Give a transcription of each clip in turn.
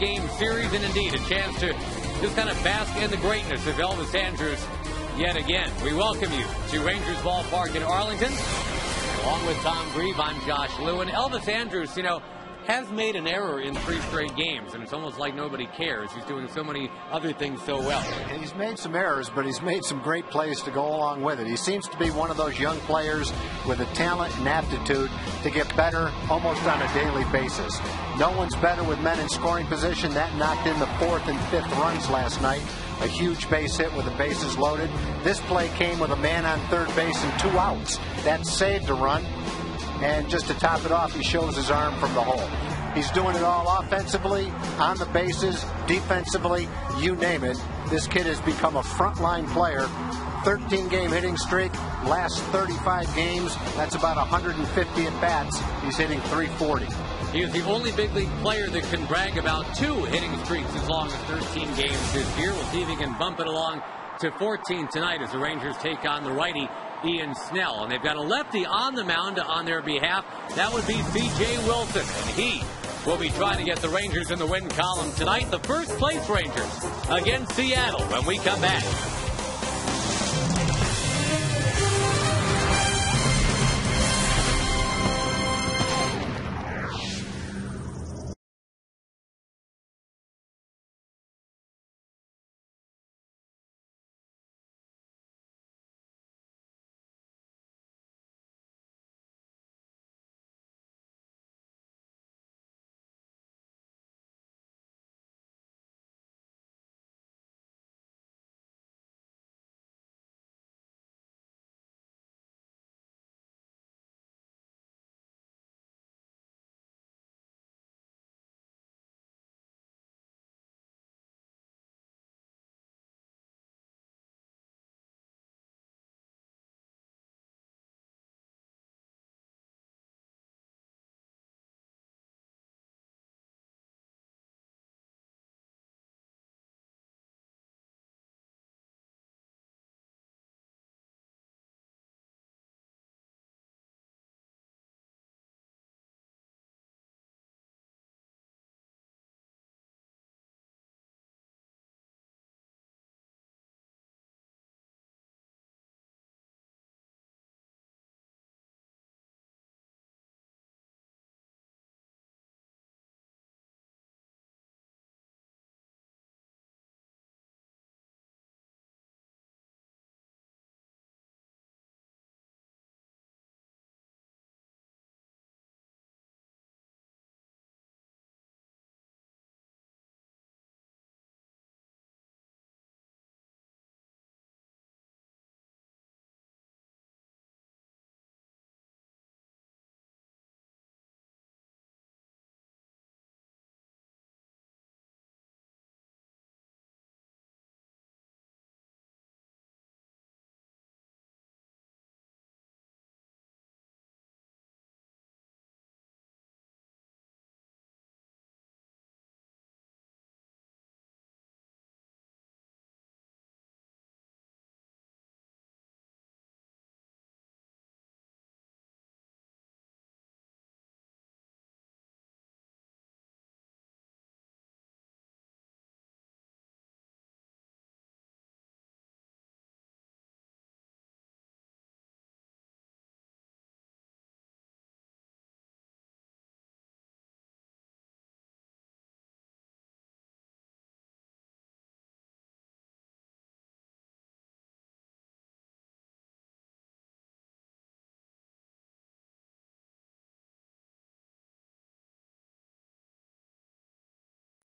6-game series, and indeed a chance to just kind of bask in the greatness of Elvis Andrus yet again. We welcome you to Rangers Ballpark in Arlington. Along with Tom Grieve, I'm Josh Lewin. Elvis Andrus, has made an error in 3 straight games, and it's almost like nobody cares. He's doing so many other things so well. He's made some errors, but he's made some great plays to go along with it. He seems to be one of those young players with a talent and aptitude to get better almost on a daily basis. No one's better with men in scoring position. That knocked in the 4th and 5th runs last night. A huge base hit with the bases loaded. This play came with a man on third base and 2 outs. That saved a run. And just to top it off, he shows his arm from the hole. He's doing it all offensively, on the bases, defensively, you name it. This kid has become a frontline player. 13-game hitting streak, last 35 games. That's about 150 at-bats. He's hitting .340. He is the only big league player that can brag about 2 hitting streaks as long as 13 games this year. We'll see if he can bump it along to 14 tonight as the Rangers take on the righty Ian Snell. And they've got a lefty on the mound on their behalf. That would be C.J. Wilson. And he will be trying to get the Rangers in the win column tonight. The first place Rangers against Seattle when we come back.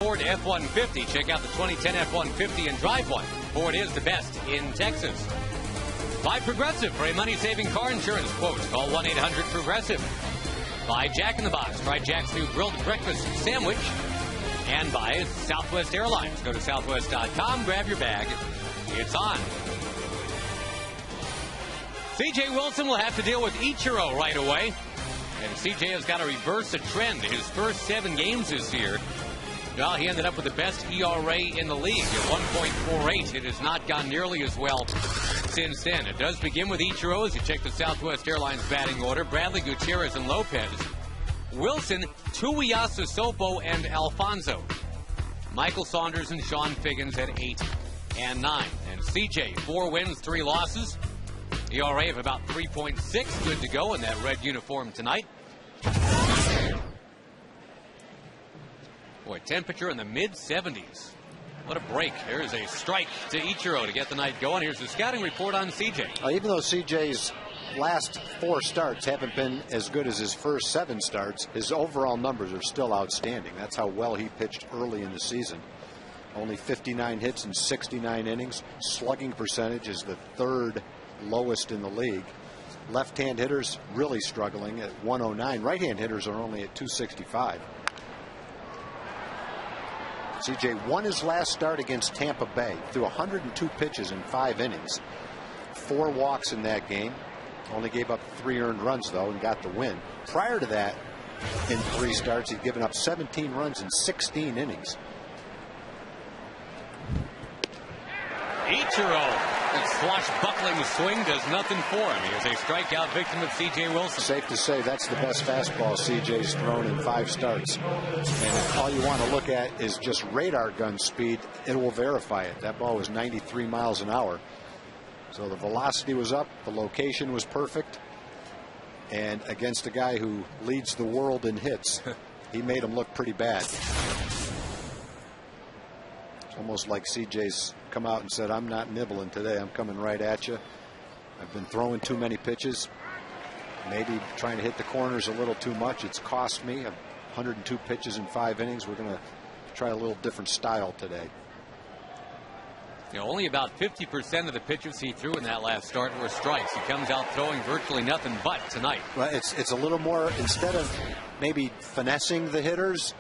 Ford F-150. Check out the 2010 F-150 and drive one. Ford is the best in Texas. By Progressive for a money-saving car insurance quote. Call 1-800-PROGRESSIVE. By Jack in the Box. Try Jack's new grilled breakfast sandwich. And by Southwest Airlines. Go to southwest.com, grab your bag. It's on. C.J. Wilson will have to deal with Ichiro right away. And C.J. has got to reverse a trend. His first 7 games this year, well, he ended up with the best ERA in the league at 1.48. It has not gone nearly as well since then. It does begin with Ichiro as you check the Southwest Airlines batting order. Bradley, Gutierrez, and Lopez. Wilson, Tuiasosopo, and Alfonso. Michael Saunders and Sean Figgins at 8 and 9. And CJ, 4 wins, 3 losses. ERA of about 3.6. Good to go in that red uniform tonight. Boy, temperature in the mid-70s. What a break. There's a strike to Ichiro to get the night going. Here's the scouting report on CJ. Even though CJ's last 4 starts haven't been as good as his first 7 starts, his overall numbers are still outstanding. That's how well he pitched early in the season. Only 59 hits in 69 innings. Slugging percentage is the 3rd lowest in the league. Left-hand hitters really struggling at 109. Right-hand hitters are only at 265. CJ won his last start against Tampa Bay. Threw 102 pitches in 5 innings. 4 walks in that game. Only gave up 3 earned runs, though, and got the win. Prior to that, in 3 starts, he'd given up 17 runs in 16 innings. Ichiro, that swashbuckling swing does nothing for him. He is a strikeout victim of C.J. Wilson. Safe to say that's the best fastball C.J.'s thrown in 5 starts. And if all you want to look at is just radar gun speed, it will verify it. That ball was 93 miles an hour. So the velocity was up, the location was perfect, and against a guy who leads the world in hits, he made him look pretty bad. It's almost like CJ's come out and said, I'm not nibbling today, I'm coming right at you. I've been throwing too many pitches, maybe trying to hit the corners a little too much. It's cost me. 102 pitches in 5 innings. We're going to try a little different style today. You know, only about 50% of the pitches he threw in that last start were strikes. He comes out throwing virtually nothing but tonight. Well, it's a little more, instead of maybe finessing the hitters,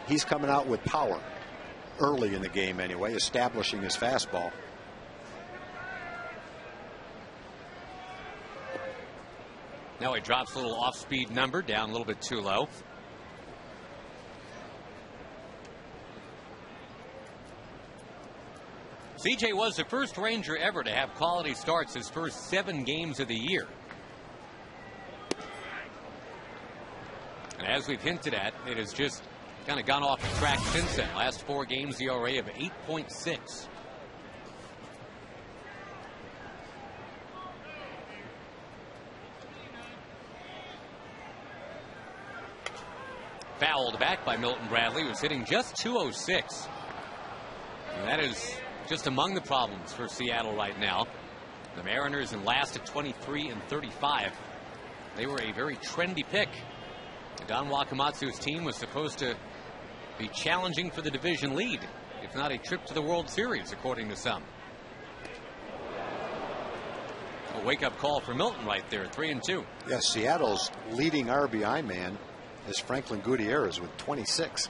he's coming out with power early in the game anyway, establishing his fastball. Now he drops a little off-speed number, down a little bit too low. CJ was the first Ranger ever to have quality starts his first 7 games of the year. And as we've hinted at, it has just kind of gone off the track since then. Last 4 games, ERA of 8.6. Fouled back by Milton Bradley, who's hitting just .206. And that is just among the problems for Seattle right now. The Mariners in last at 23 and 35. They were a very trendy pick. Don Wakamatsu's team was supposed to be challenging for the division lead, if not a trip to the World Series, according to some. A wake-up call for Milton right there, 3-2. Yes, Seattle's leading RBI man is Franklin Gutierrez with 26.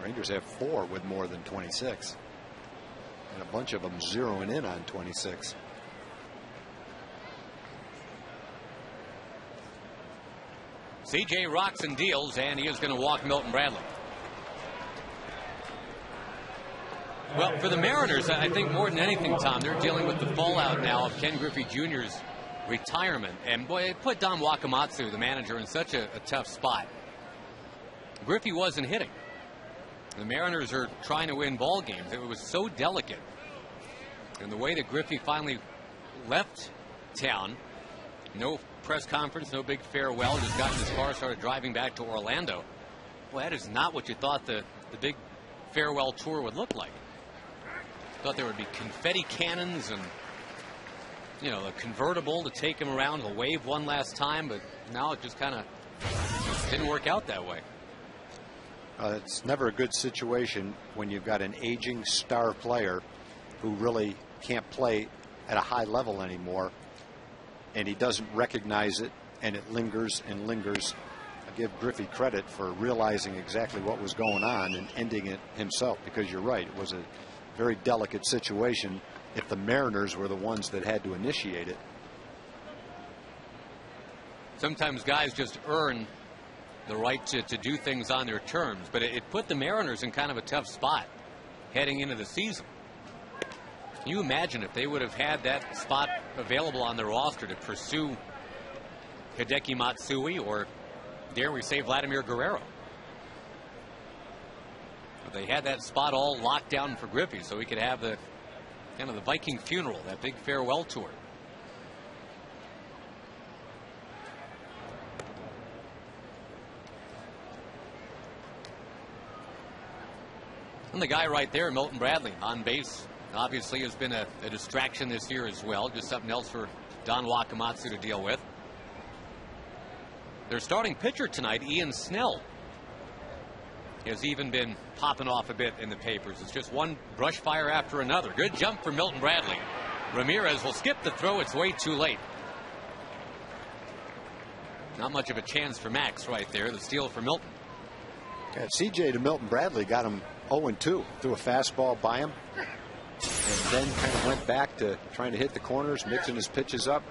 Rangers have 4 with more than 26. And a bunch of them zeroing in on 26. CJ rocks and deals, and he is going to walk Milton Bradley. Well, for the Mariners, I think more than anything, Tom, they're dealing with the fallout now of Ken Griffey Jr.'s retirement. And boy, it put Don Wakamatsu, the manager, in such a tough spot. Griffey wasn't hitting. The Mariners are trying to win ball games. It was so delicate. And the way that Griffey finally left town, no press conference, no big farewell, just got in his car, started driving back to Orlando. Well, that is not what you thought the big farewell tour would look like. Thought there would be confetti cannons and, you know, a convertible to take him around. He'll wave one last time, but now it just kind of didn't work out that way. It's never a good situation when you've got an aging star player who really can't play at a high level anymore, and he doesn't recognize it, and it lingers and lingers. I give Griffey credit for realizing exactly what was going on and ending it himself, because you're right, it was a very delicate situation if the Mariners were the ones that had to initiate it. Sometimes guys just earn the right to do things on their terms, but it put the Mariners in kind of a tough spot heading into the season. Can you imagine if they would have had that spot available on their roster to pursue Hideki Matsui or, dare we say, Vladimir Guerrero? But they had that spot all locked down for Griffey, so he could have the kind of the Viking funeral, that big farewell tour. And the guy right there, Milton Bradley, on base, obviously has been a distraction this year as well. Just something else for Don Wakamatsu to deal with. Their starting pitcher tonight, Ian Snell, has even been popping off a bit in the papers. It's just one brush fire after another. Good jump for Milton Bradley. Ramirez will skip the throw. It's way too late. Not much of a chance for Max right there. The steal for Milton. Yeah, CJ to Milton Bradley got him 0-2. Threw a fastball by him. And then kind of went back to trying to hit the corners, mixing his pitches up.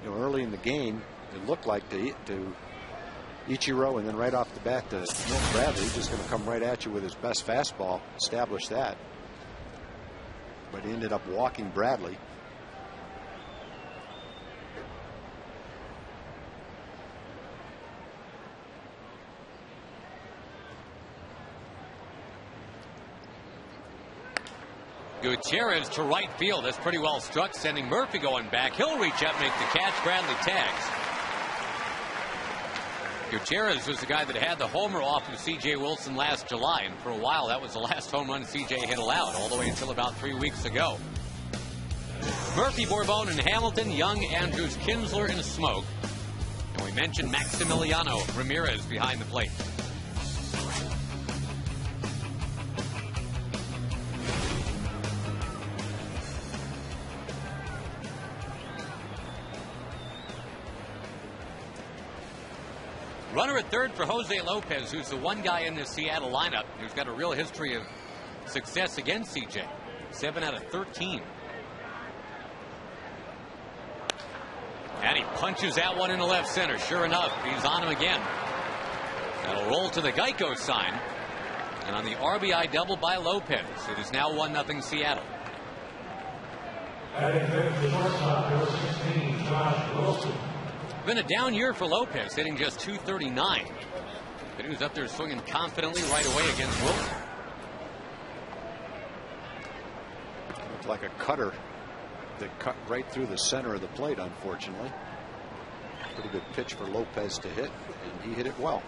You know, early in the game, it looked like to Ichiro, and then right off the bat to Milton Bradley. He's just going to come right at you with his best fastball, establish that. But he ended up walking Bradley. Gutierrez to right field. That's pretty well struck, sending Murphy going back. He'll reach up, make the catch. Bradley tags. Gutierrez was the guy that had the homer off of C.J. Wilson last July, and for a while that was the last home run C.J. had allowed, all the way until about 3 weeks ago. Murphy, Bourbon, and Hamilton, Young, Andrews, Kinsler, and Smoke. And we mentioned Maximiliano Ramirez behind the plate. Runner at third for Jose Lopez, who's the one guy in this Seattle lineup who's got a real history of success against CJ. 7 out of 13. And he punches that one into left center. Sure enough, he's on him again. That'll roll to the Geico sign. And on the RBI double by Lopez, it is now 1-0 Seattle. Been a down year for Lopez, hitting just .239. But he was up there swinging confidently right away against Wilson. Looked like a cutter that cut right through the center of the plate, unfortunately. Pretty good pitch for Lopez to hit, and he hit it well.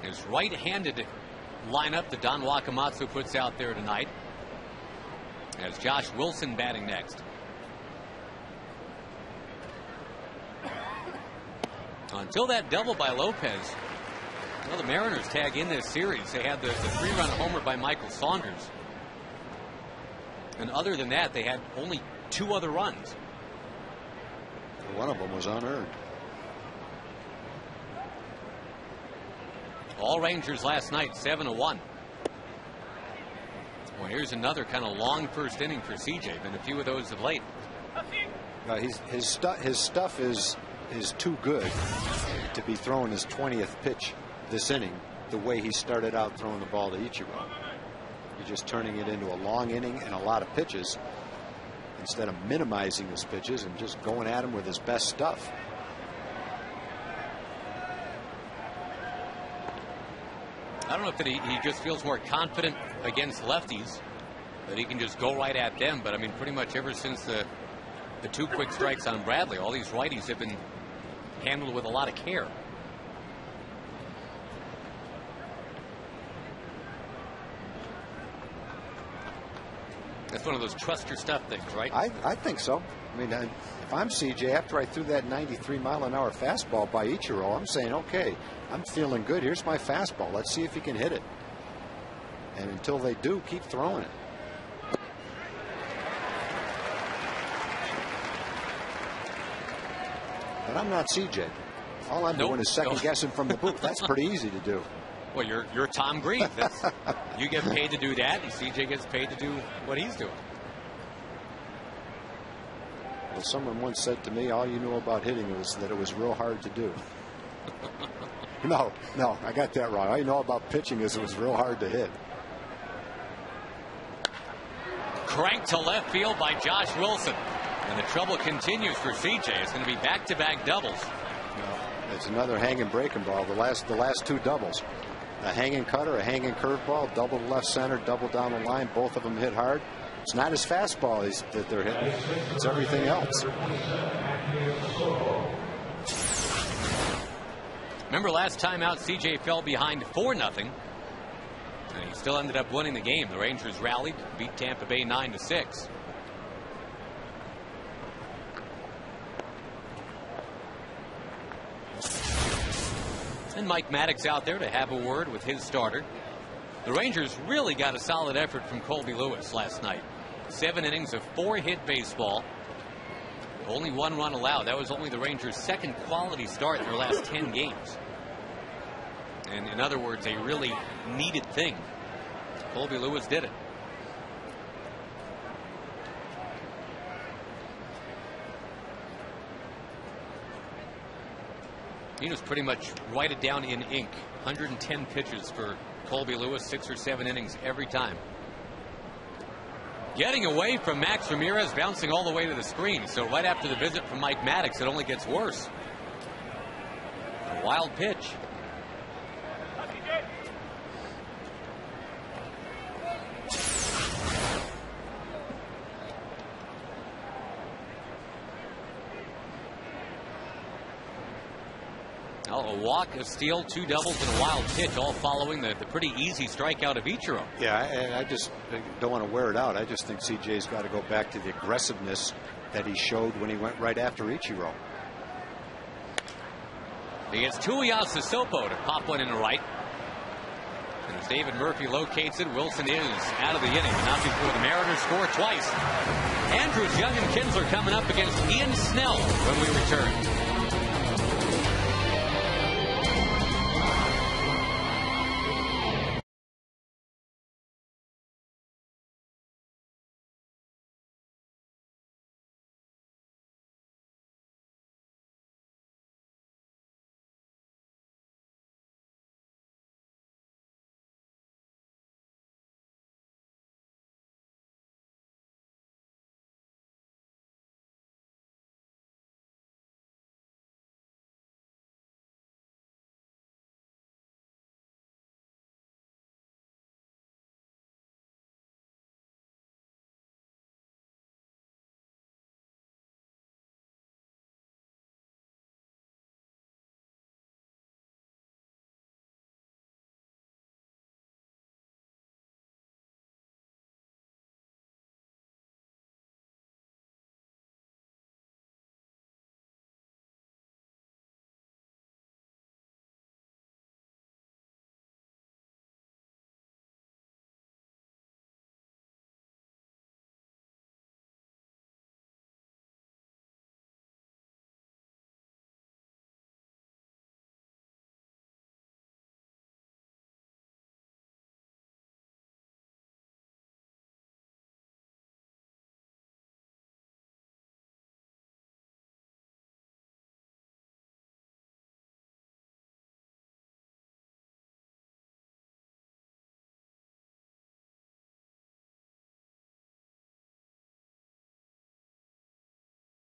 His right-handed lineup that Don Wakamatsu puts out there tonight, as Josh Wilson batting next. Until that double by Lopez, well, the Mariners tag in this series. They had the 3-run homer by Michael Saunders, and other than that, they had only 2 other runs. One of them was unearned. All Rangers last night, 7-1. Well, here's another kind of long first inning for CJ. Been a few of those of late. His stuff is too good to be throwing his 20th pitch this inning the way he started out throwing the ball to Ichiro. He's just turning it into a long inning and a lot of pitches instead of minimizing his pitches and just going at him with his best stuff. I don't know if that he just feels more confident against lefties, that he can just go right at them. But I mean, pretty much ever since the 2 quick strikes on Bradley, all these righties have been handled with a lot of care. That's one of those trust your stuff things, right? I think so. I mean, if I'm CJ, after I threw that 93-mile-an-hour fastball by Ichiro, I'm saying, okay, I'm feeling good. Here's my fastball. Let's see if he can hit it. And until they do, keep throwing it. But I'm not CJ. All I'm doing is second guessing from the booth. That's pretty easy to do. Well, you're Tom Green. You get paid to do that, and CJ gets paid to do what he's doing. Well, someone once said to me, all you knew about hitting was that it was real hard to do. No, I got that wrong. All you know about pitching is it was real hard to hit. cranked to left field by Josh Wilson. And the trouble continues for CJ. It's going to be back-to-back doubles. It's another hanging breaking ball. The last two doubles. A hanging cutter, a hanging curveball, double left center, double down the line. Both of them hit hard. It's not his fastball that they're hitting. It's everything else. Remember last time out, CJ fell behind 4-0. And he still ended up winning the game. The Rangers rallied, beat Tampa Bay 9-6. And Mike Maddox out there to have a word with his starter. The Rangers really got a solid effort from Colby Lewis last night. 7 innings of 4-hit baseball. Only 1 run allowed. That was only the Rangers' second quality start in their last 10 games. And in other words, a really needed thing. Colby Lewis did it. He just pretty much write it down in ink. 110 pitches for Colby Lewis, 6 or 7 innings every time. Getting away from Max Ramirez, bouncing all the way to the screen. So right after the visit from Mike Maddox, it only gets worse. A wild pitch. A walk, a steal, 2 doubles, and a wild pitch, all following the pretty easy strikeout of Ichiro. Yeah, and I just don't want to wear it out. I just think CJ's got to go back to the aggressiveness that he showed when he went right after Ichiro. He gets Tuiasa Sopo to pop one in the right. And as David Murphy locates it, Wilson is out of the inning, but not before the Mariners score twice. Andrews, Young, and Kinsler coming up against Ian Snell when we return.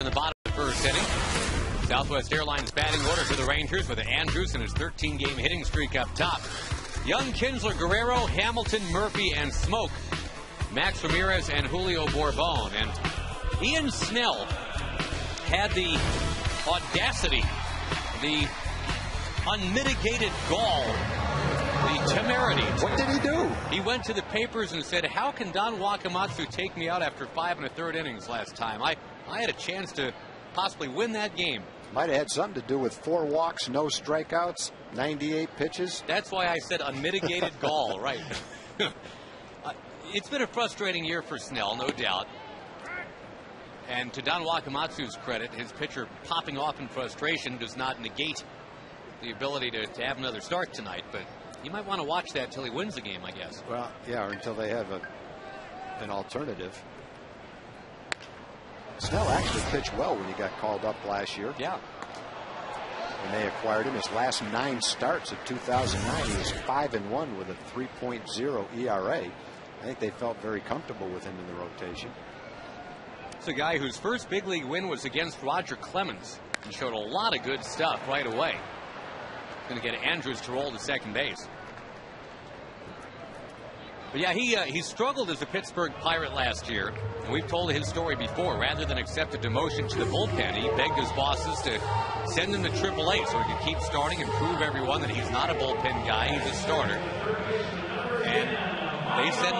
In the bottom of the first inning, Southwest Airlines batting order for the Rangers with Andrews and his 13-game hitting streak up top. Young, Kinsler, Guerrero, Hamilton, Murphy, and Smoke. Max Ramirez and Julio Bourbon. And Ian Snell had the audacity, the unmitigated gall, the temerity. What did he do? He went to the papers and said, how can Don Wakamatsu take me out after 5 1/3 innings last time? I had a chance to possibly win that game. Might have had something to do with 4 walks, no strikeouts, 98 pitches. That's why I said unmitigated gall, right. It's been a frustrating year for Snell, no doubt. And to Don Wakamatsu's credit, his pitcher popping off in frustration does not negate the ability to have another start tonight. But you might want to watch that till he wins the game, I guess. Well, yeah, or until they have an alternative. Snell actually pitched well when he got called up last year. Yeah. When they acquired him, his last 9 starts of 2009, he was 5-1 with a 3.0 ERA. think they felt very comfortable with him in the rotation. It's a guy whose first big league win was against Roger Clemens. He showed a lot of good stuff right away. Going to get Andrews to roll to second base. But yeah, he struggled as a Pittsburgh Pirate last year, and we've told his story before. Rather than accept a demotion to the bullpen, he begged his bosses to send him to AAA so he could keep starting and prove everyone that he's not a bullpen guy, he's a starter. And they sent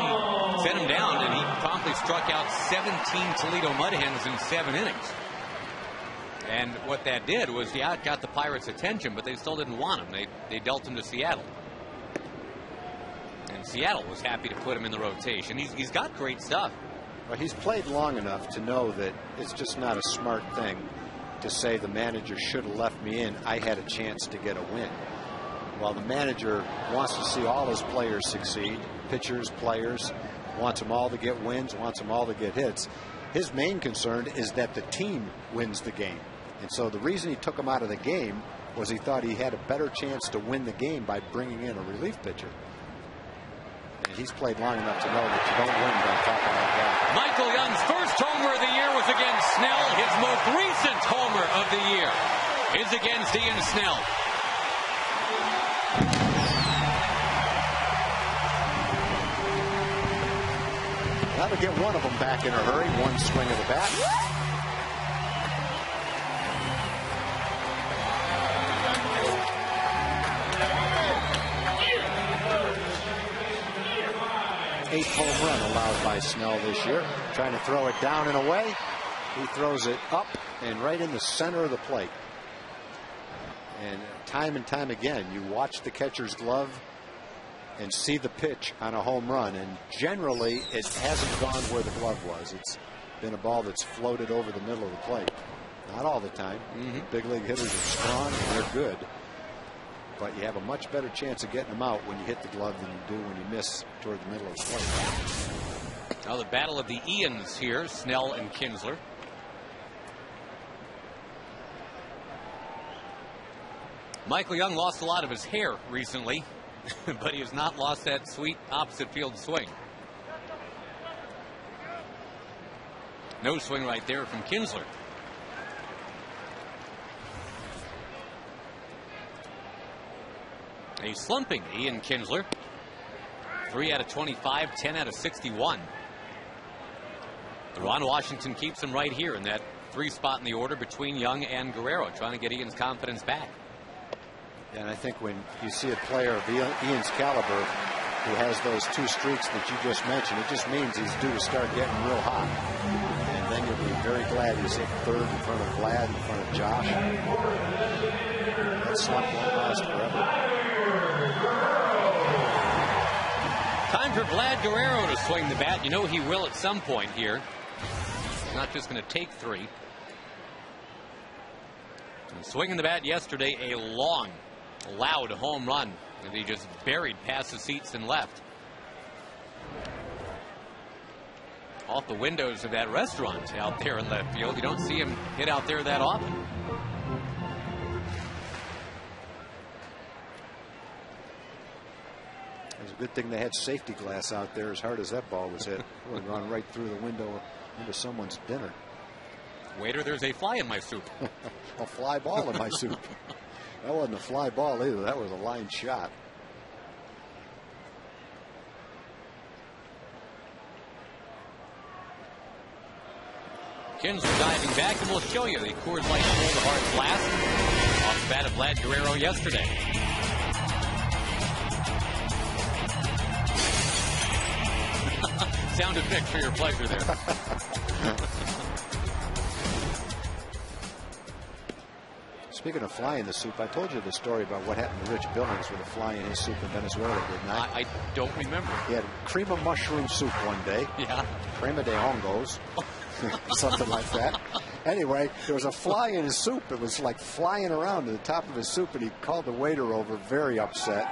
him down, and he promptly struck out 17 Toledo Mud Hens in 7 innings. And what that did was, yeah, it got the Pirates' attention, but they still didn't want him. They dealt him to Seattle. And Seattle was happy to put him in the rotation. He's got great stuff. Well, he's played long enough to know that it's just not a smart thing to say the manager should have left me in. I had a chance to get a win. While the manager wants to see all his players succeed, pitchers, players, wants them all to get wins, wants them all to get hits. His main concern is that the team wins the game. And so the reason he took him out of the game was he thought he had a better chance to win the game by bringing in a relief pitcher. And he's played long enough to know that you don't win by talking like that. Michael Young's first homer of the year was against Snell. His most recent homer of the year is against Ian Snell. That'll get one of them back in a hurry. One swing of the bat. Eighth home run allowed by Snell this year. Trying to throw it down and away. He throws it up and right in the center of the plate. And time again, you watch the catcher's glove and see the pitch on a home run, and generally it hasn't gone where the glove was. It's been a ball that's floated over the middle of the plate. Not all the time. Big league hitters are strong and they're good, but you have a much better chance of getting them out when you hit the glove than you do when you miss toward the middle of the plate. Now the battle of the Ians here, Snell and Kinsler. Michael Young lost a lot of his hair recently, but he has not lost that sweet opposite field swing. No swing right there from Kinsler. A slumping Ian Kinsler. 3 out of 25, 10 out of 61. Ron Washington keeps him right here in that 3 spot in the order between Young and Guerrero, trying to get Ian's confidence back. And I think when you see a player of Ian's caliber who has those 2 streaks that you just mentioned, it just means he's due to start getting real hot. And then you'll be very glad he's at 3rd in front of Vlad, in front of Josh. That slump won't last forever. Time for Vlad Guerrero to swing the bat. You know he will at some point here. He's not just going to take 3. And swinging the bat yesterday, a long, loud home run that he just buried past the seats and left. Off the windows of that restaurant out there in left field. You don't see him hit out there that often. It's a good thing they had safety glass out there, as hard as that ball was hit. It would have gone right through the window into someone's dinner. Waiter, there's a fly in my soup. A fly ball in my soup. That wasn't a fly ball either. That was a line shot. Kinsler diving back, and we'll show you the Coors Light Full the Heart Blast off the bat of Vlad Guerrero yesterday. Sound effect for your pleasure there. Speaking of fly in the soup, I told you the story about what happened to Rich Billings with a fly in his soup in Venezuela, didn't I? I don't remember. He had cream of mushroom soup one day. Yeah. Crema de hongos. Something like that. Anyway, there was a fly in his soup. It was like flying around to the top of his soup, and he called the waiter over, very upset,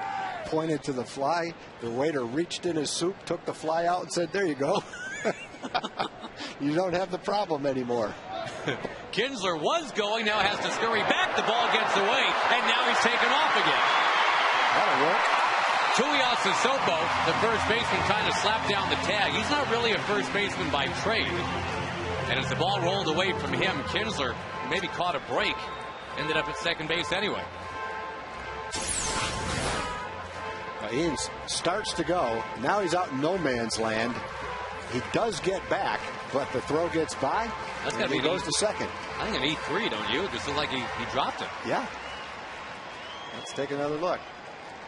pointed to the fly. The waiter reached in his soup, took the fly out, and said, "There you go. You don't have the problem anymore." Kinsler was going, now has to scurry back. The ball gets away, and now he's taken off again. That'll work. Sopo, the first baseman, kind of slapped down the tag. He's not really a first baseman by trade. And as the ball rolled away from him, Kinsler maybe caught a break. Ended up at second base anyway. Ian starts to go. Now he's out in no man's land. He does get back, but the throw gets by. That's got to be. He goes to second. I think an E3, don't you? It just looked like he dropped it. Yeah. Let's take another look.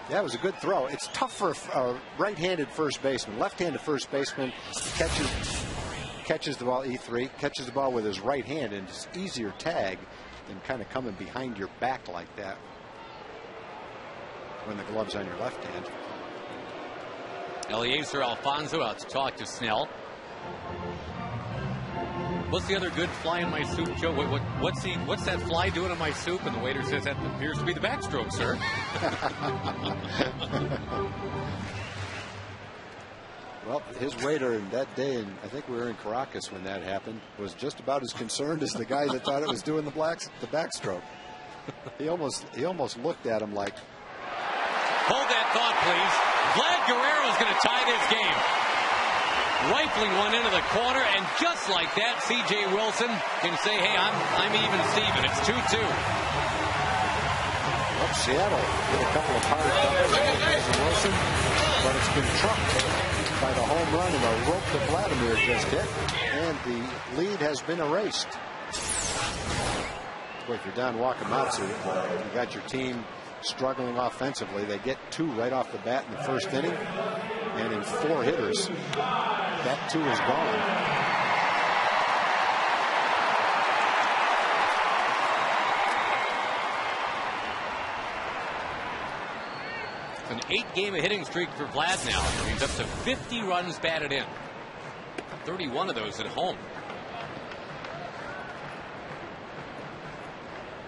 Yeah, it was a good throw. It's tough for a right-handed first baseman. Left-handed first baseman catches the ball, E3, catches the ball with his right hand, and it's easier tag than kind of coming behind your back like that when the glove's on your left hand. Eliezer Alfonso out to talk to Snell. What's the other good fly in my soup, Joe? What's that fly doing in my soup? And the waiter says that appears to be the backstroke, sir. Well, his waiter in that day, and I think we were in Caracas when that happened, was just about as concerned as the guy that thought it was doing the backstroke. He almost looked at him like. Hold that thought, please. Vlad Guerrero's going to tie this game. Rifling one into the corner, and just like that, C.J. Wilson can say, hey, I'm even Steven. It's 2-2. Well, Seattle did a couple of hard doubles on Wilson, but it's been trumped by the home run and the rope that Vladimir just hit, and the lead has been erased. Boy, if you're down Wakamatsu, you got your team struggling offensively. They get 2 right off the bat in the first inning, and in 4 hitters, that 2 is gone. An 8-game hitting streak for Vlad now. He's up to 50 runs batted in. 31 of those at home.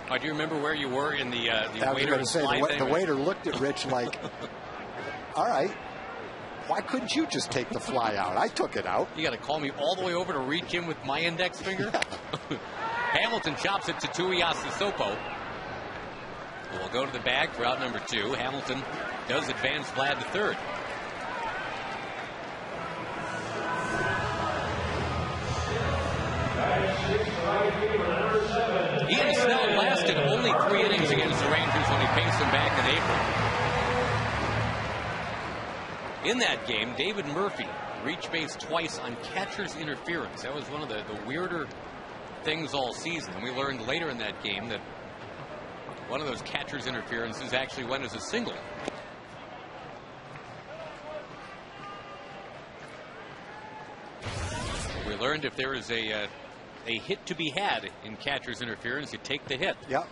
Do you remember where you were in the waiter fly thing? The waiter looked at Rich like, all right, why couldn't you just take the fly out? I took it out. You got to call me all the way over to reach him with my index finger? Hamilton chops it to Tuiasa Sopo. We'll go to the bag for out number 2. Hamilton does advance Vlad to third. Ian Snell lasted only 3 innings against the Rangers when he faced them back in April. In that game, David Murphy reached base twice on catcher's interference. That was one of the weirder things all season. And we learned later in that game that one of those catcher's interferences actually went as a single. We learned if there is a hit to be had in catcher's interference, you take the hit. Yeah.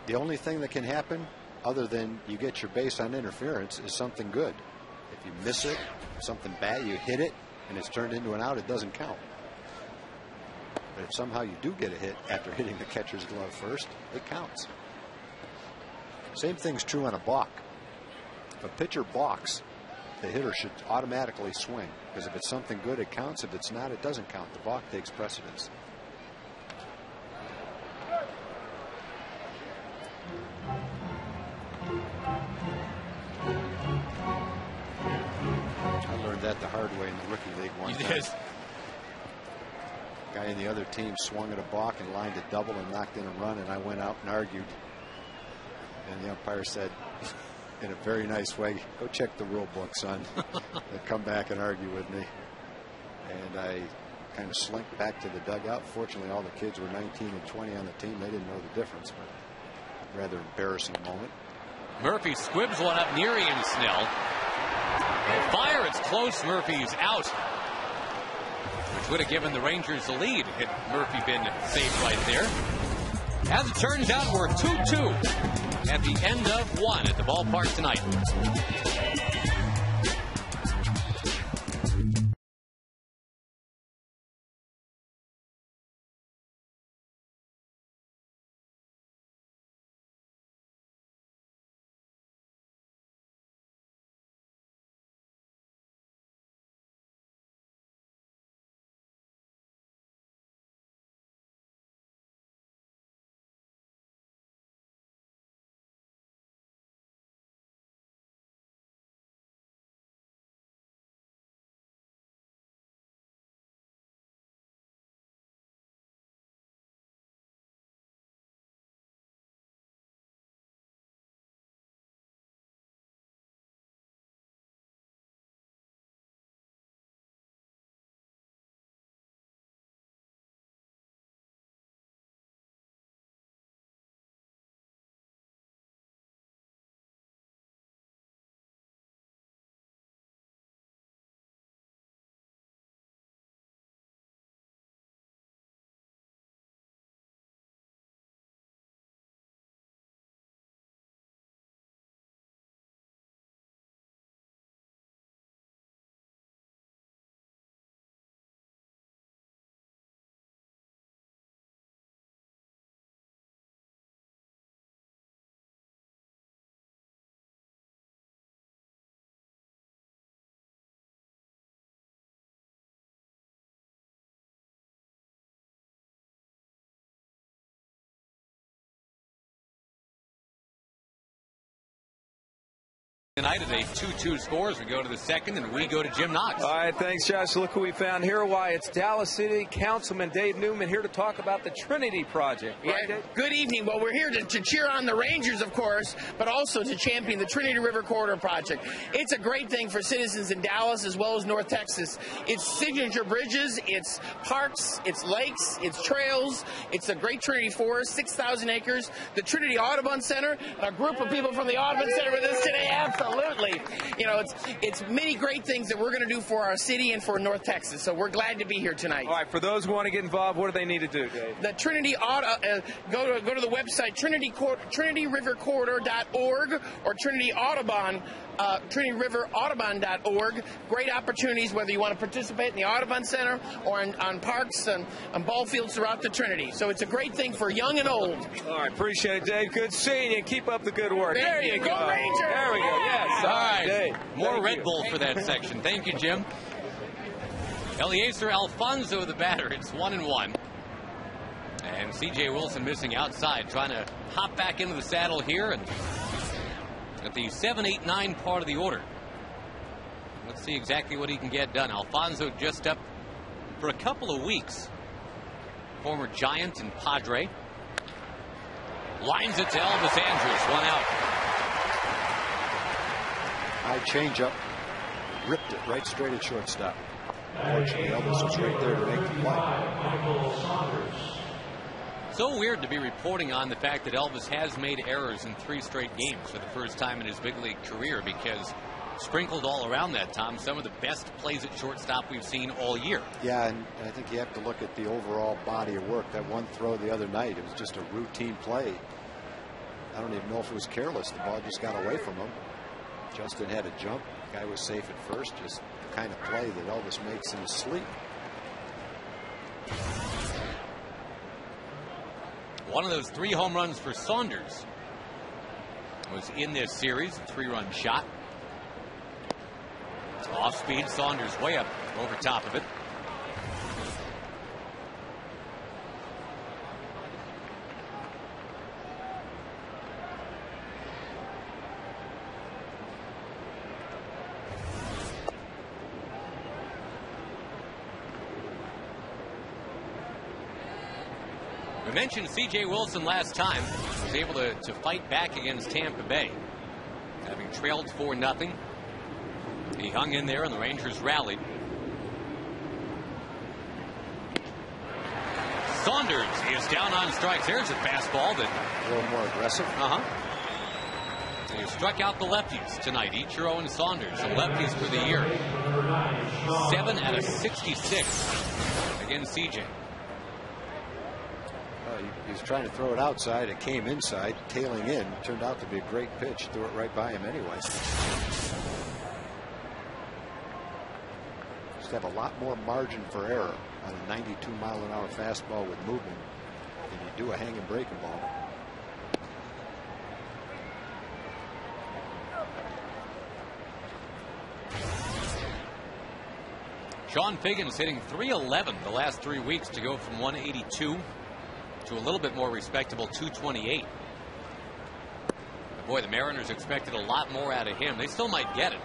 The only thing that can happen other than you get your base on interference is something good. If you miss it, something bad, you hit it, and it's turned into an out, it doesn't count. But if somehow you do get a hit after hitting the catcher's glove first, it counts. Same thing's true on a balk. If a pitcher balks, the hitter should automatically swing, because if it's something good, it counts. If it's not, it doesn't count. The balk takes precedence. I learned that the hard way in the rookie league one time. Yes. Guy in the other team swung at a balk and lined a double and knocked in a run, and I went out and argued. And the umpire said, in a very nice way, go check the rule book, son. They'd come back and argue with me. And I kind of slinked back to the dugout. Fortunately, all the kids were 19 and 20 on the team. They didn't know the difference, but rather embarrassing moment. Murphy squibs one up near Ian Snell. Fire, it's close. Murphy's out, which would have given the Rangers the lead had Murphy been safe right there. As it turns out, we're 2-2 at the end of 1 at the ballpark tonight. Tonight is a 2-2 score as we go to the second, and we go to Jim Knox. All right, thanks, Josh. Look who we found here. Why, it's Dallas City Councilman Dave Newman here to talk about the Trinity Project. Right, Yeah, Dave? good evening. Well, we're here to cheer on the Rangers, of course, but also to champion the Trinity River Corridor Project. It's a great thing for citizens in Dallas as well as North Texas. It's signature bridges, it's parks, it's lakes, it's trails, it's a great Trinity forest, 6,000 acres, the Trinity Audubon Center, a group of people from the Audubon Center with us today. Absolutely. You know, it's many great things that we're going to do for our city and for North Texas. So we're glad to be here tonight. All right, for those who want to get involved, what do they need to do, Dave? The Trinity go to the website TrinityRiverCorridor.org or Trinity Audubon. TrinityRiverAudubon.org. Great opportunities whether you want to participate in the Audubon Center or on parks and on ball fields throughout the Trinity. So it's a great thing for young and old. All right, appreciate it, Dave. Good seeing you. Keep up the good work. There you go, Ranger. There we go. Yes. All right. Dave, More thank Red you. Bull for that section. Thank you, Jim. Eliezer Alfonso, the batter. It's 1-1. And C.J. Wilson missing outside, trying to hop back into the saddle here. And at the 7, 8, 9 part of the order. Let's see exactly what he can get done. Alfonso just up for a couple of weeks. Former Giant and Padre. Lines it to Elvis Andrus. One out. High changeup. Ripped it right straight at shortstop. Unfortunately, Elvis was right there to make the play. So weird to be reporting on the fact that Elvis has made errors in 3 straight games for the first time in his big league career, because sprinkled all around that, Tom, some of the best plays at shortstop we've seen all year. Yeah, and I think you have to look at the overall body of work. That one throw the other night, it was just a routine play. I don't even know if it was careless. The ball just got away from him. Justin had a jump. The guy was safe at first. Just the kind of play that Elvis makes in his sleep. One of those 3 home runs for Saunders was in this series, a 3-run shot. Off speed, Saunders way up over top of it. We mentioned C.J. Wilson last time. Was able to fight back against Tampa Bay. Having trailed 4-0. He hung in there and the Rangers rallied. Saunders is down on strikes. There's a fastball that... A little more aggressive. He struck out the lefties tonight. Ichiro and Saunders, the lefties for the year. 7 out of 66 against C.J. He was trying to throw it outside. It came inside, tailing in. Turned out to be a great pitch. Threw it right by him anyway. Just have a lot more margin for error on a 92-mile-an-hour fastball with movement than you do a hanging breaking ball. Sean Figgins hitting .311 the last 3 weeks to go from 182 to a little bit more respectable 228. But boy, the Mariners expected a lot more out of him. They still might get it,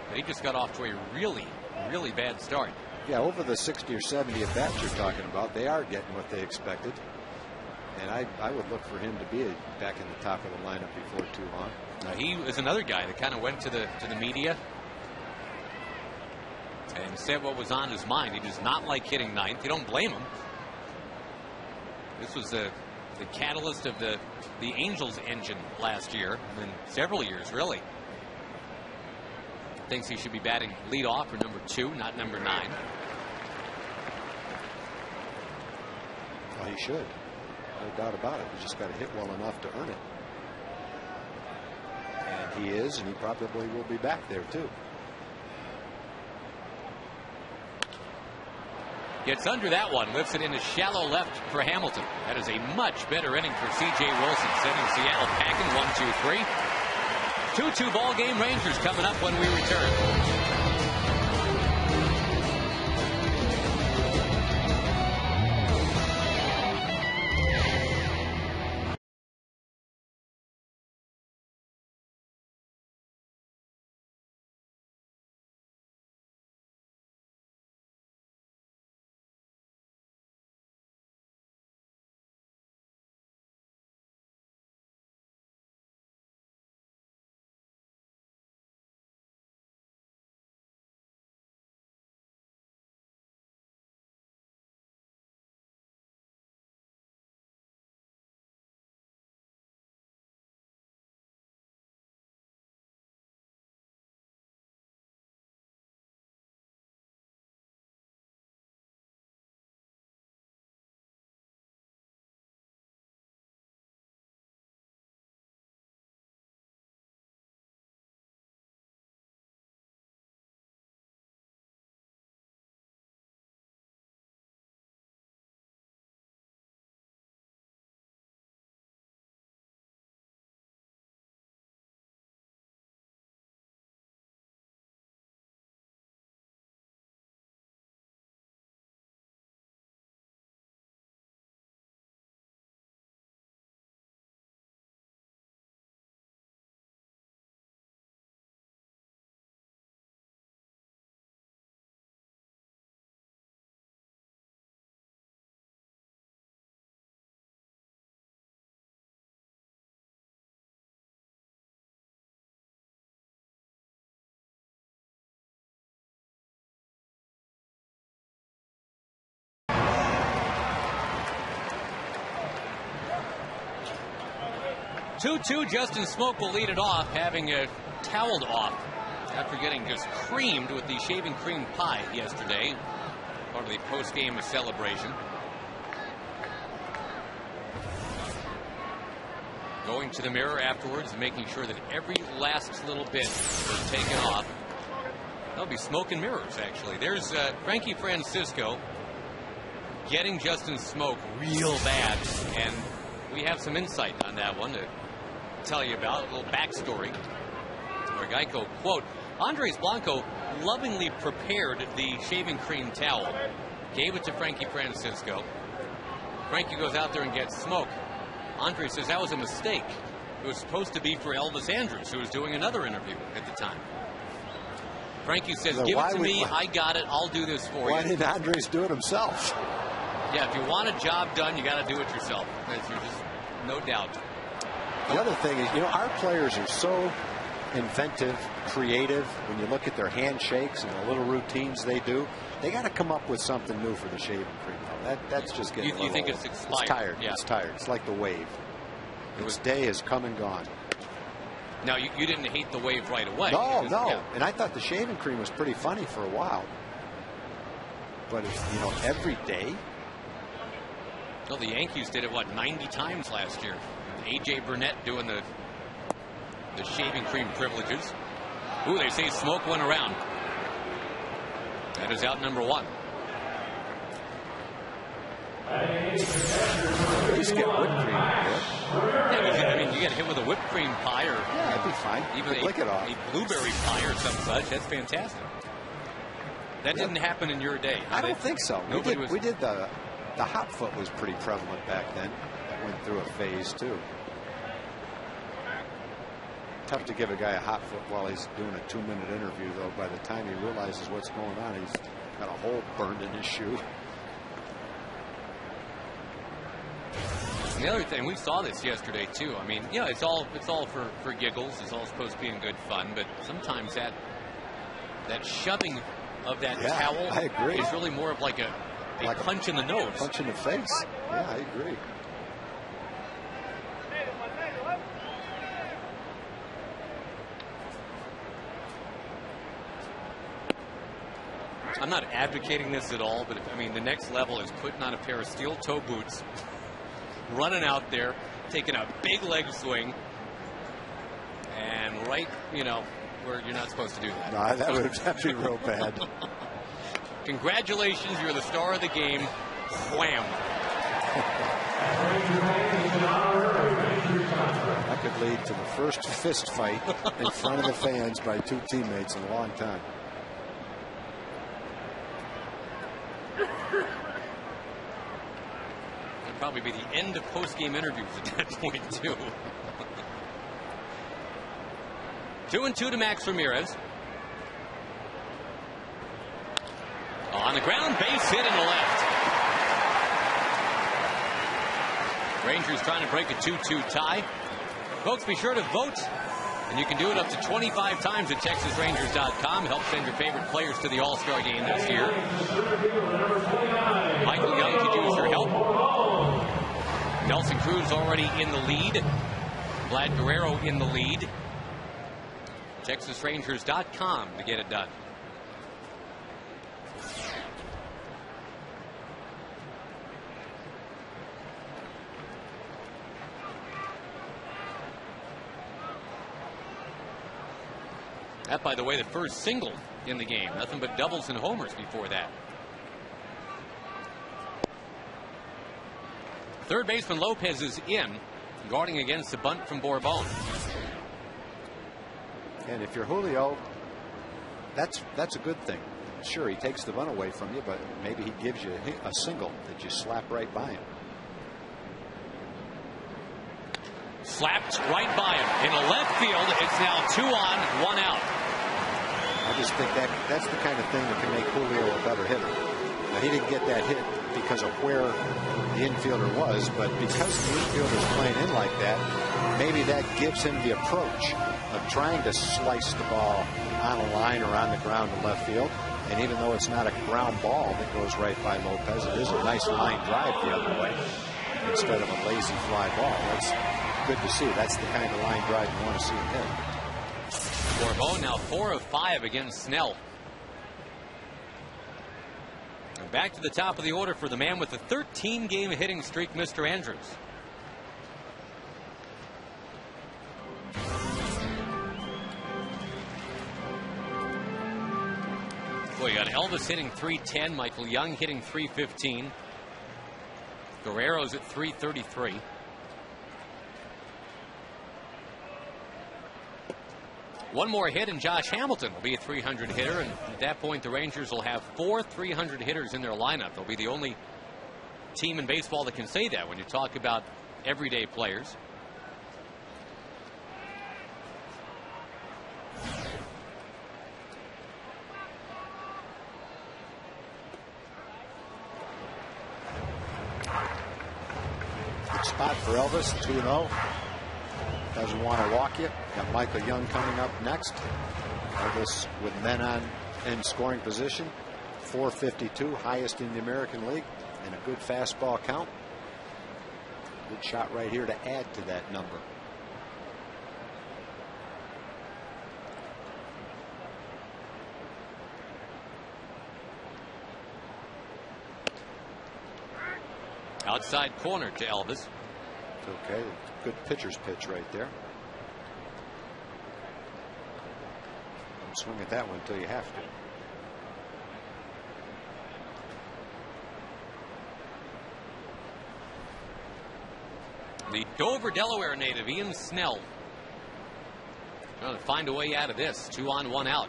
but he just got off to a really, really bad start. Yeah, over the 60 or 70 at bats you're talking about, they are getting what they expected. And I would look for him to be back in the top of the lineup before too long. He is another guy that kind of went to the media and said what was on his mind. He does not like hitting ninth. You don't blame him. This was the catalyst of the Angels engine last year, and several years, really. Thinks he should be batting leadoff or number 2, not number 9. Well, he should. No doubt about it. He's just got to hit well enough to earn it. And he is, and he probably will be back there, too. Gets under that one, lifts it into shallow left for Hamilton. That is a much better inning for C.J. Wilson, sending Seattle packing 1-2-3. 2-2 ball game. Rangers coming up when we return. 2-2, Justin Smoke will lead it off, having toweled off after getting just creamed with the shaving cream pie yesterday, part of the post-game celebration. Going to the mirror afterwards and making sure that every last little bit is taken off. That'll be smoke and mirrors, actually. There's Frankie Francisco getting Justin Smoke real bad, and we have some insight on that one to tell you about, a little backstory. Our Geico quote, Andres Blanco lovingly prepared the shaving cream towel, gave it to Frankie Francisco. Frankie goes out there and gets Smoke. Andre says that was a mistake. It was supposed to be for Elvis Andrus, who was doing another interview at the time. Frankie says, give it to me, I got it, I'll do this for you. Why didn't Andres do it himself? Yeah, if you want a job done, you got to do it yourself. There's just no doubt. The other thing is, our players are so inventive, creative. When you look at their handshakes and the little routines they do, they got to come up with something new for the shaving cream. That's just getting You think old. it's expired? It's tired. Yeah. It's tired. It's like the wave. Its day has come and gone. Now, you didn't hate the wave right away. No. Yeah. And I thought the shaving cream was pretty funny for a while. But it's, every day. Well, the Yankees did it, 90 times last year. A.J. Burnett doing the shaving cream privileges. Ooh, they say Smoke went around. That is out number 1. Just get whipped cream. Yeah, you get hit with a whipped cream pie, or that'd be fine. Even lick it off. a blueberry pie or some such. That's fantastic. That didn't happen in your day. I don't think so. We did the hot foot was pretty prevalent back then. That went through a phase too. Tough to give a guy a hot foot while he's doing a 2-minute interview, though. By the time he realizes what's going on, he's got a hole burned in his shoe. The other thing, we saw this yesterday too. It's all for giggles. It's all supposed to be in good fun, but sometimes that shoving of that towel, I agree, is really more of like a punch in the nose. Punch in the face. Yeah, I agree. I'm not advocating this at all, but the next level is putting on a pair of steel toe boots, running out there, taking a big leg swing, and right, where you're not supposed to do that. No, that'd be real bad. Congratulations, you're the star of the game. Wham. That could lead to the first fist fight in front of the fans by 2 teammates in a long time. It'd probably be the end of post-game interviews at that point, too. 2-2 to Max Ramirez. On the ground, base hit in the left. Rangers trying to break a 2-2 tie. Folks, be sure to vote, and you can do it up to 25 times at TexasRangers.com. Help send your favorite players to the All-Star game this year. Michael Young could use your help. Nelson Cruz already in the lead. Vlad Guerrero in the lead. TexasRangers.com to get it done. That, by the way, the first single in the game. Nothing but doubles and homers before that. Third baseman Lopez is in, guarding against the bunt from Bourbon. And if you're Julio, that's a good thing. Sure, he takes the bunt away from you, but maybe he gives you a single that you slap right by him. Slapped right by him. In a left field, it's now 2 on, 1 out. I just think that's the kind of thing that can make Julio a better hitter. Now, he didn't get that hit because of where the infielder was, but because the infielder's playing in like that, maybe that gives him the approach of trying to slice the ball on a line or on the ground to left field. And even though it's not a ground ball that goes right by Lopez, it is a nice line drive the other way instead of a lazy fly ball. good to see. That's the kind of line drive you want to see him hit. Bourbon now 4 of 5 against Snell. And back to the top of the order for the man with the 13-game hitting streak, Mr. Andrews. Boy, you got Elvis hitting 310, Michael Young hitting 315. Guerrero's at 333. One more hit and Josh Hamilton will be a 300 hitter, and at that point the Rangers will have 4 300 hitters in their lineup. They'll be the only team in baseball that can say that when you talk about everyday players. Good spot for Elvis, 2-0. Doesn't want to walk you. Got Michael Young coming up next. Elvis with men on in scoring position. 452, highest in the American League, and a good fastball count. Good shot right here to add to that number. Outside corner to Elvis. Okay, good pitcher's pitch right there. Don't swing at that one until you have to. The Dover, Delaware native Ian Snell trying to find a way out of this. 2 on, 1 out.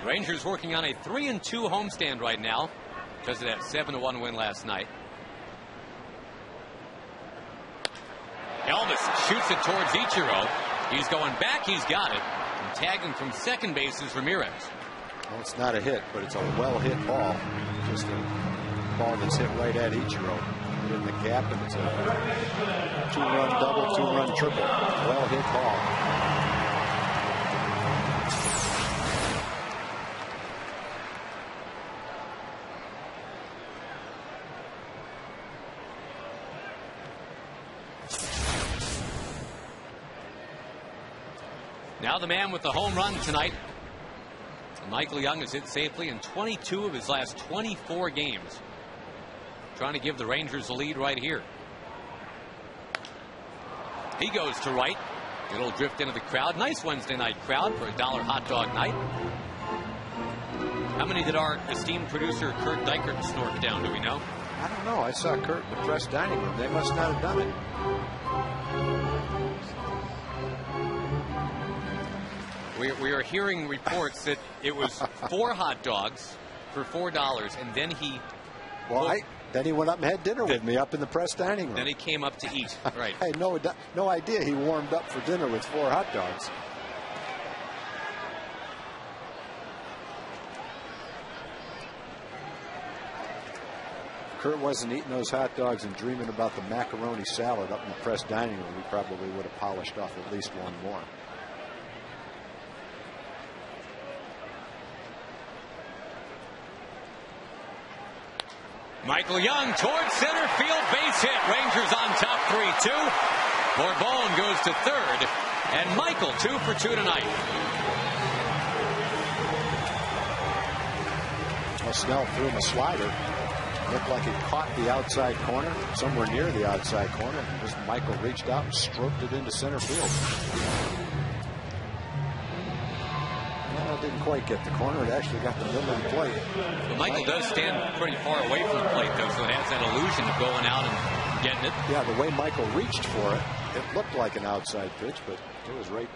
Rangers working on a 3-2 homestand right now because of that 7-1 win last night. Elvis shoots it towards Ichiro. He's going back. He's got it. And tagging from second base is Ramirez. Well, it's not a hit, but it's a well-hit ball. Just a ball that's hit right at Ichiro. In the gap, and it's a 2-run double, 2-run triple. Well-hit ball. Now the man with the home run tonight. Michael Young has hit safely in 22 of his last 24 games. Trying to give the Rangers a lead right here. He goes to right. It'll drift into the crowd. Nice Wednesday night crowd for a $1 hot dog night. How many did our esteemed producer Kurt Dykert snort down? Do we know? I don't know. I saw Kurt in the press dining room. They must not have done it. We are hearing reports that it was 4 hot dogs for $4, and then he. Well, then he went up and had dinner with me up in the press dining room. Then he came up to eat. Right. I had no idea he warmed up for dinner with 4 hot dogs. Kurt wasn't eating those hot dogs and dreaming about the macaroni salad up in the press dining room. We probably would have polished off at least one more. Michael Young towards center field, base hit. Rangers on top 3-2. Bourbon goes to third, and Michael 2 for 2 tonight. Well, Snell threw him a slider. Looked like it caught the outside corner, somewhere near the outside corner. Just Michael reached out and stroked it into center field. Didn't quite get the corner. It actually got the middle of the plate. Well, Michael does stand pretty far away from the plate, though, so it has that illusion of going out and getting it. Yeah, the way Michael reached for it, it looked like an outside pitch, but it was right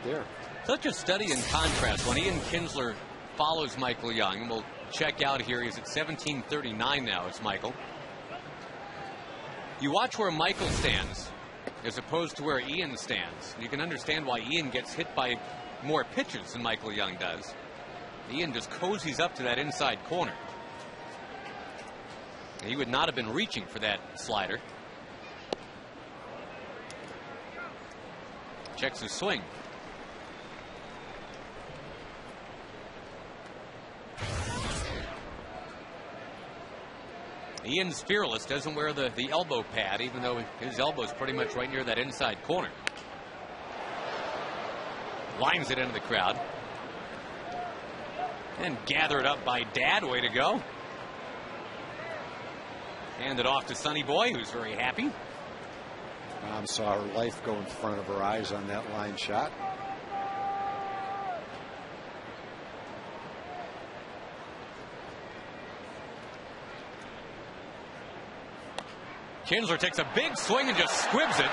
there. Such a study in contrast. When Ian Kinsler follows Michael Young, and we'll check out here. He's at 1739 now. It's Michael. You watch where Michael stands as opposed to where Ian stands. You can understand why Ian gets hit by more pitches than Michael Young does. Ian just cozies up to that inside corner. He would not have been reaching for that slider. Checks his swing. Ian's fearless, doesn't wear the elbow pad, even though his elbow is pretty much right near that inside corner. Lines it into the crowd. And gathered up by Dad. Way to go. Hand it off to Sonny Boy, who's very happy. Mom saw her life go in front of her eyes on that line shot. Kinsler takes a big swing and just squibs it.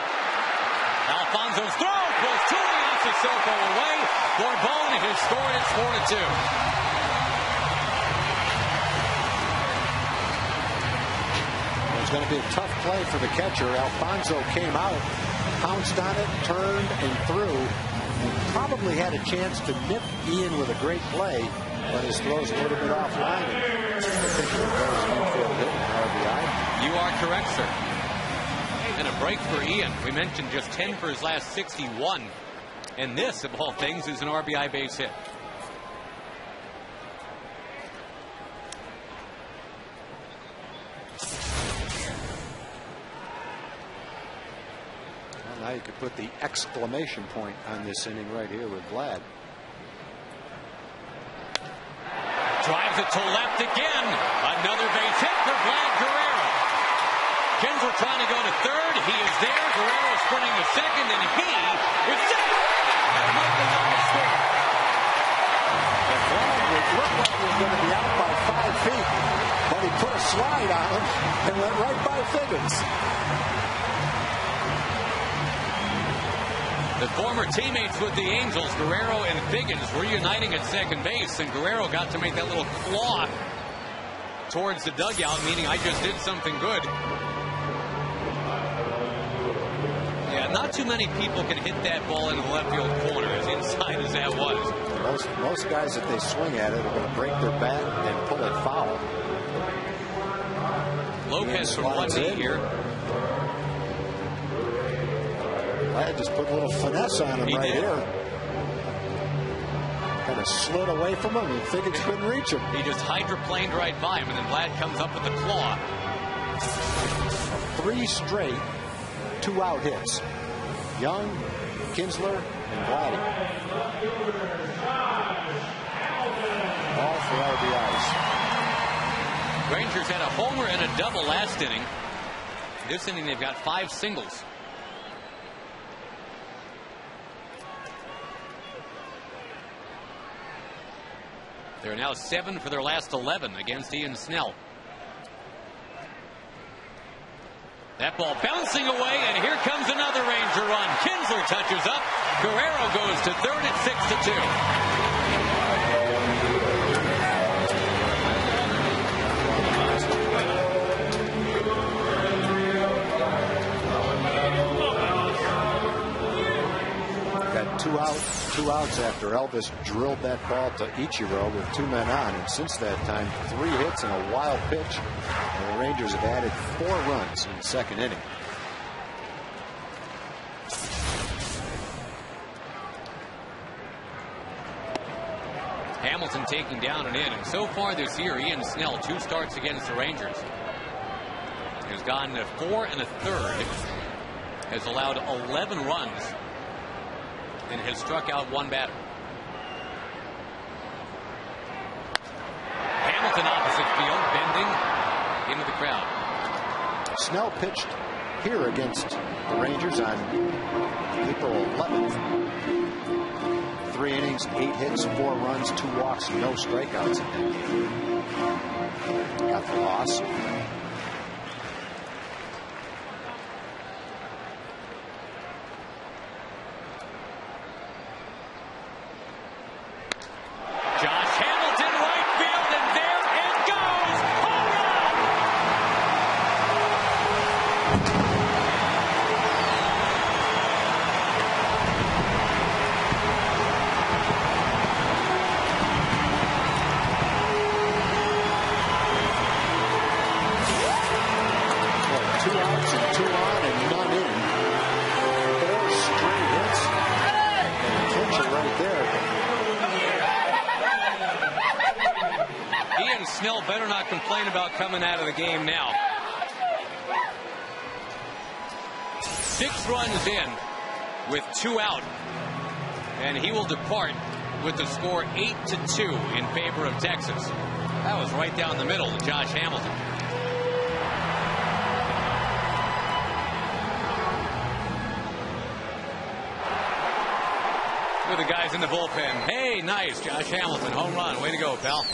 Alfonso's throw goes totally off the Sissoko away. Bourbon has scored. It's 4-2. It's going to be a tough play for the catcher. Alfonso came out, pounced on it, turned, and threw. And probably had a chance to nip Ian with a great play, but his throw's a little bit offline. And the pitcher goes an infield hit and RBI. You are correct, sir. And a break for Ian. We mentioned just 10 for his last 61. And this, of all things, is an RBI base hit. Well, now you could put the exclamation point on this inning right here with Vlad. Drives it to left again. Another base hit for Vlad Guerrero. Kinsler trying to go to third. He is there. Guerrero sprinting to second, and he is second. And Vlad would look like he was going to be out by 5 feet, but he put a slide on him and went right by Figgins. The former teammates with the Angels, Guerrero and Figgins, reuniting at second base, and Guerrero got to make that little claw towards the dugout, meaning I just did something good. Yeah, not too many people can hit that ball into the left field corner, as inside as that was. Most guys, if they swing at it, are going to break their bat and pull it foul. Lopez from 1-8 here. I just put a little finesse on him here. Kind of slid away from him and Figgins couldn't reach him. He just hydroplaned right by him, and then Vlad comes up with the claw. 3 straight 2-out hits. Young, Kinsler, and Vladdy. All for RBIs. Rangers had a homer and a double last inning. This inning they've got 5 singles. They're now 7 for their last 11 against Ian Snell. That ball bouncing away, and here comes another Ranger run. Kinsler touches up. Guerrero goes to third at 6-2. Got 2 outs after Elvis drilled that ball to Ichiro with 2 men on, and since that time 3 hits and a wild pitch, and the Rangers have added 4 runs in the second inning. Hamilton taking down an in, and so far this year Ian Snell, 2 starts against the Rangers, has gone to 4 1/3, has allowed 11 runs, and has struck out 1 batter. Hamilton opposite field, bending into the crowd. Snell pitched here against the Rangers on April 11th. 3 innings, 8 hits, 4 runs, 2 walks, no strikeouts in that game. Got the loss. Ian Snell better not complain about coming out of the game now. 6 runs in with 2 out. And he will depart with the score 8-2 in favor of Texas. That was right down the middle to Josh Hamilton. With the guys in the bullpen. Hey, nice, Josh Hamilton, home run. Way to go, pal.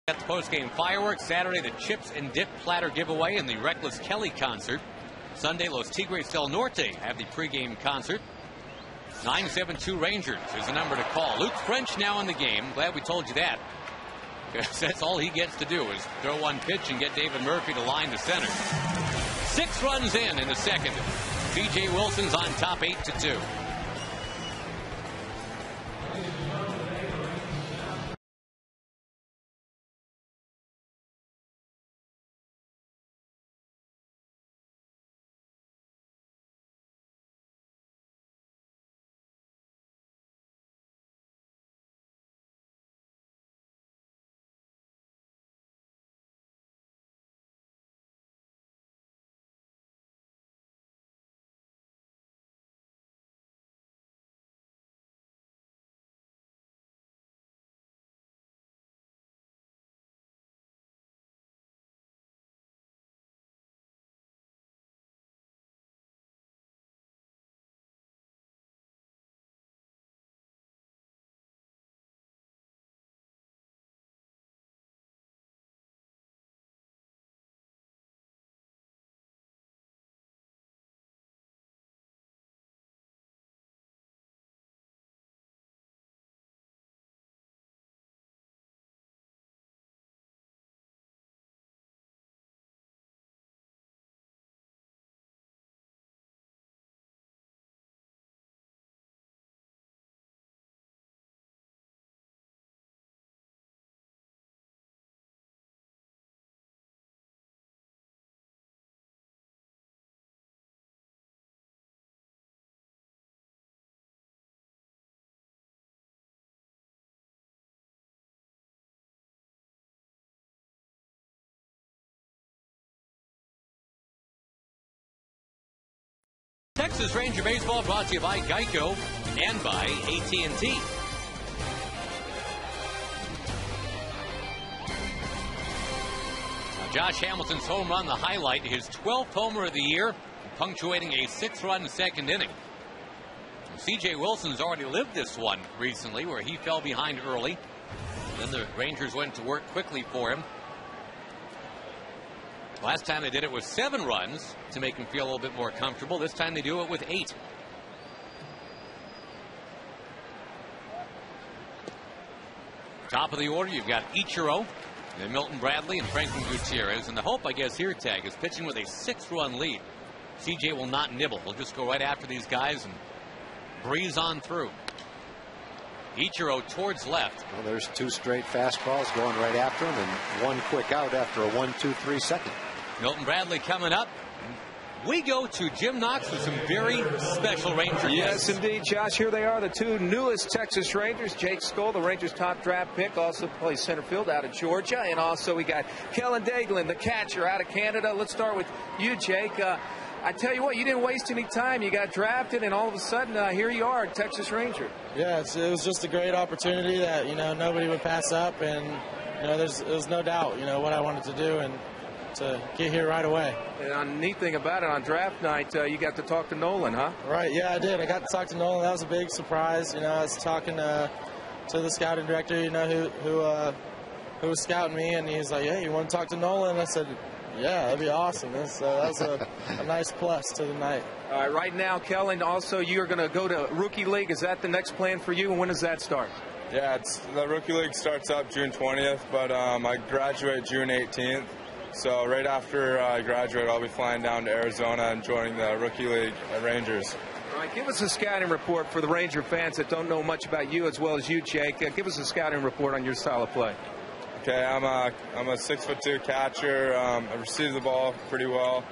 At the post-game fireworks. Saturday, the Chips and Dip Platter giveaway and the Reckless Kelly concert. Sunday, Los Tigres del Norte have the pregame concert. 972 Rangers is the number to call. Luke French now in the game. Glad we told you that, because that's all he gets to do is throw one pitch and get David Murphy to line to center. 6 runs in the second. C.J. Wilson's on top 8-2. Texas Ranger Baseball brought to you by Geico and by AT&T. Josh Hamilton's home run, the highlight, his 12th homer of the year, punctuating a 6-run second inning. C.J. Wilson's already lived this one recently, where he fell behind early. Then the Rangers went to work quickly for him. Last time they did it with 7 runs to make him feel a little bit more comfortable. This time they do it with 8. Top of the order, you've got Ichiro, then Milton Bradley and Franklin Gutierrez. And the hope, I guess, here, Tag, is pitching with a 6-run lead. CJ will not nibble. He'll just go right after these guys and breeze on through. Ichiro towards left. Well, there's 2 straight fastballs going right after him and 1 quick out after a 1-2-3 second. Milton Bradley coming up. We go to Jim Knox with some very special Ranger Yes, guests. indeed, Josh. Here they are, the 2 newest Texas Rangers. Jake Skoll, the Rangers' top draft pick, also plays center field out of Georgia. And also we got Kellen Daglin, the catcher out of Canada. Let's start with you, Jake. I tell you what, you didn't waste any time. You got drafted, and all of a sudden, here you are, Texas Ranger. Yeah, it was just a great opportunity that, nobody would pass up. And, there's no doubt, what I wanted to do and to get here right away. And the neat thing about it, on draft night, you got to talk to Nolan, huh? Right, yeah, I did. I got to talk to Nolan. That was a big surprise. I was talking to the scouting director, who was scouting me, and he's like, hey, you want to talk to Nolan? And I said, yeah, that'd be awesome. That was a nice plus to the night. All right, right now, Kellen, also you're going to go to Rookie League. Is that the next plan for you, and when does that start? Yeah, the Rookie League starts up June 20th, but I graduate June 18th. So right after I graduate, I'll be flying down to Arizona and joining the Rookie League Rangers. All right, give us a scouting report for the Ranger fans that don't know much about you as well as you, Jake. Give us a scouting report on your style of play. Okay, I'm a 6'2" catcher. I receive the ball pretty well.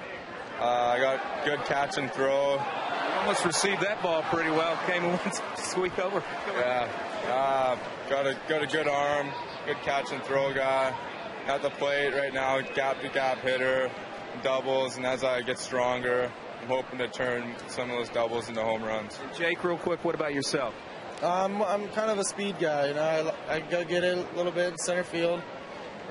I got good catch and throw. You almost received that ball pretty well. Came one squeak over. Yeah, got a good arm, good catch and throw guy. At the plate right now, gap-to-gap hitter, doubles, and as I get stronger, I'm hoping to turn some of those doubles into home runs. And Jake, real quick, what about yourself? I'm kind of a speed guy. I go get it a little bit in center field,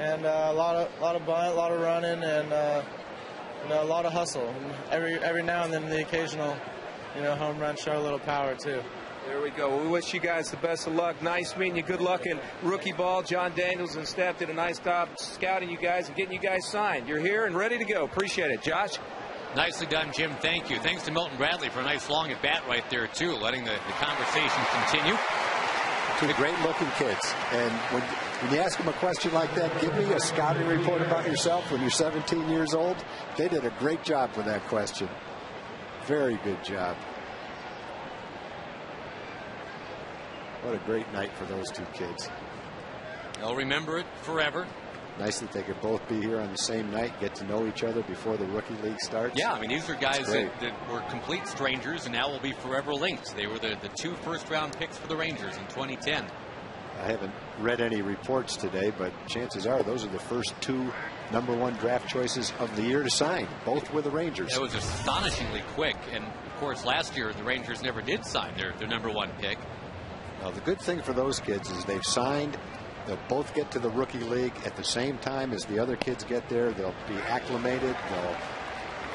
and a lot of bunt, a lot of running, and a lot of hustle. And every now and then, the occasional, home run show a little power too. There we go. We wish you guys the best of luck. Nice meeting you. Good luck in rookie ball. John Daniels and staff did a nice job scouting you guys and getting you guys signed. You're here and ready to go. Appreciate it. Josh? Nicely done, Jim. Thank you. Thanks to Milton Bradley for a nice long at bat right there, too, letting the conversation continue. 2 great-looking kids. And when you ask them a question like that, give me a scouting report about yourself when you're 17 years old. They did a great job with that question. Very good job. What a great night for those 2 kids. They'll remember it forever. Nice that they could both be here on the same night, get to know each other before the Rookie League starts. Yeah, I mean, these are guys that were complete strangers and now will be forever linked. They were the 2 first-round picks for the Rangers in 2010. I haven't read any reports today, but chances are those are the first 2 #1 draft choices of the year to sign, both with the Rangers. It was astonishingly quick, and, of course, last year the Rangers never did sign their #1 pick. Now, the good thing for those kids is they've signed. They'll both get to the Rookie League at the same time as the other kids get there. They'll be acclimated. They'll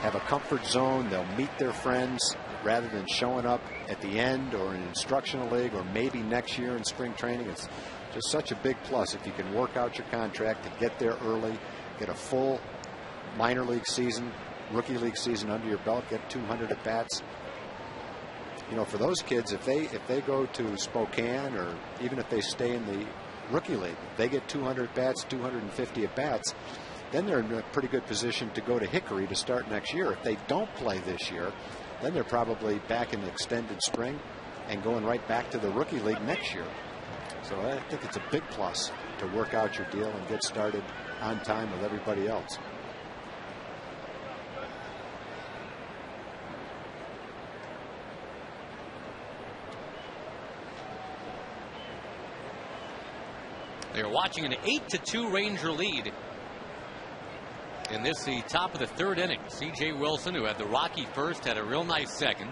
have a comfort zone. They'll meet their friends rather than showing up at the end or in instructional league or maybe next year in spring training. It's just such a big plus if you can work out your contract to get there early, get a full minor league season, Rookie League season under your belt, get 200 at bats. For those kids, if they go to Spokane or even if they stay in the Rookie League, they get 200 bats, 250 at bats, then they're in a pretty good position to go to Hickory to start next year. If they don't play this year, then they're probably back in the extended spring and going right back to the Rookie League next year. So I think it's a big plus to work out your deal and get started on time with everybody else. They're watching an 8-2 Ranger lead. In this, the top of the 3rd inning. C.J. Wilson, who had the rocky first, had a real nice second.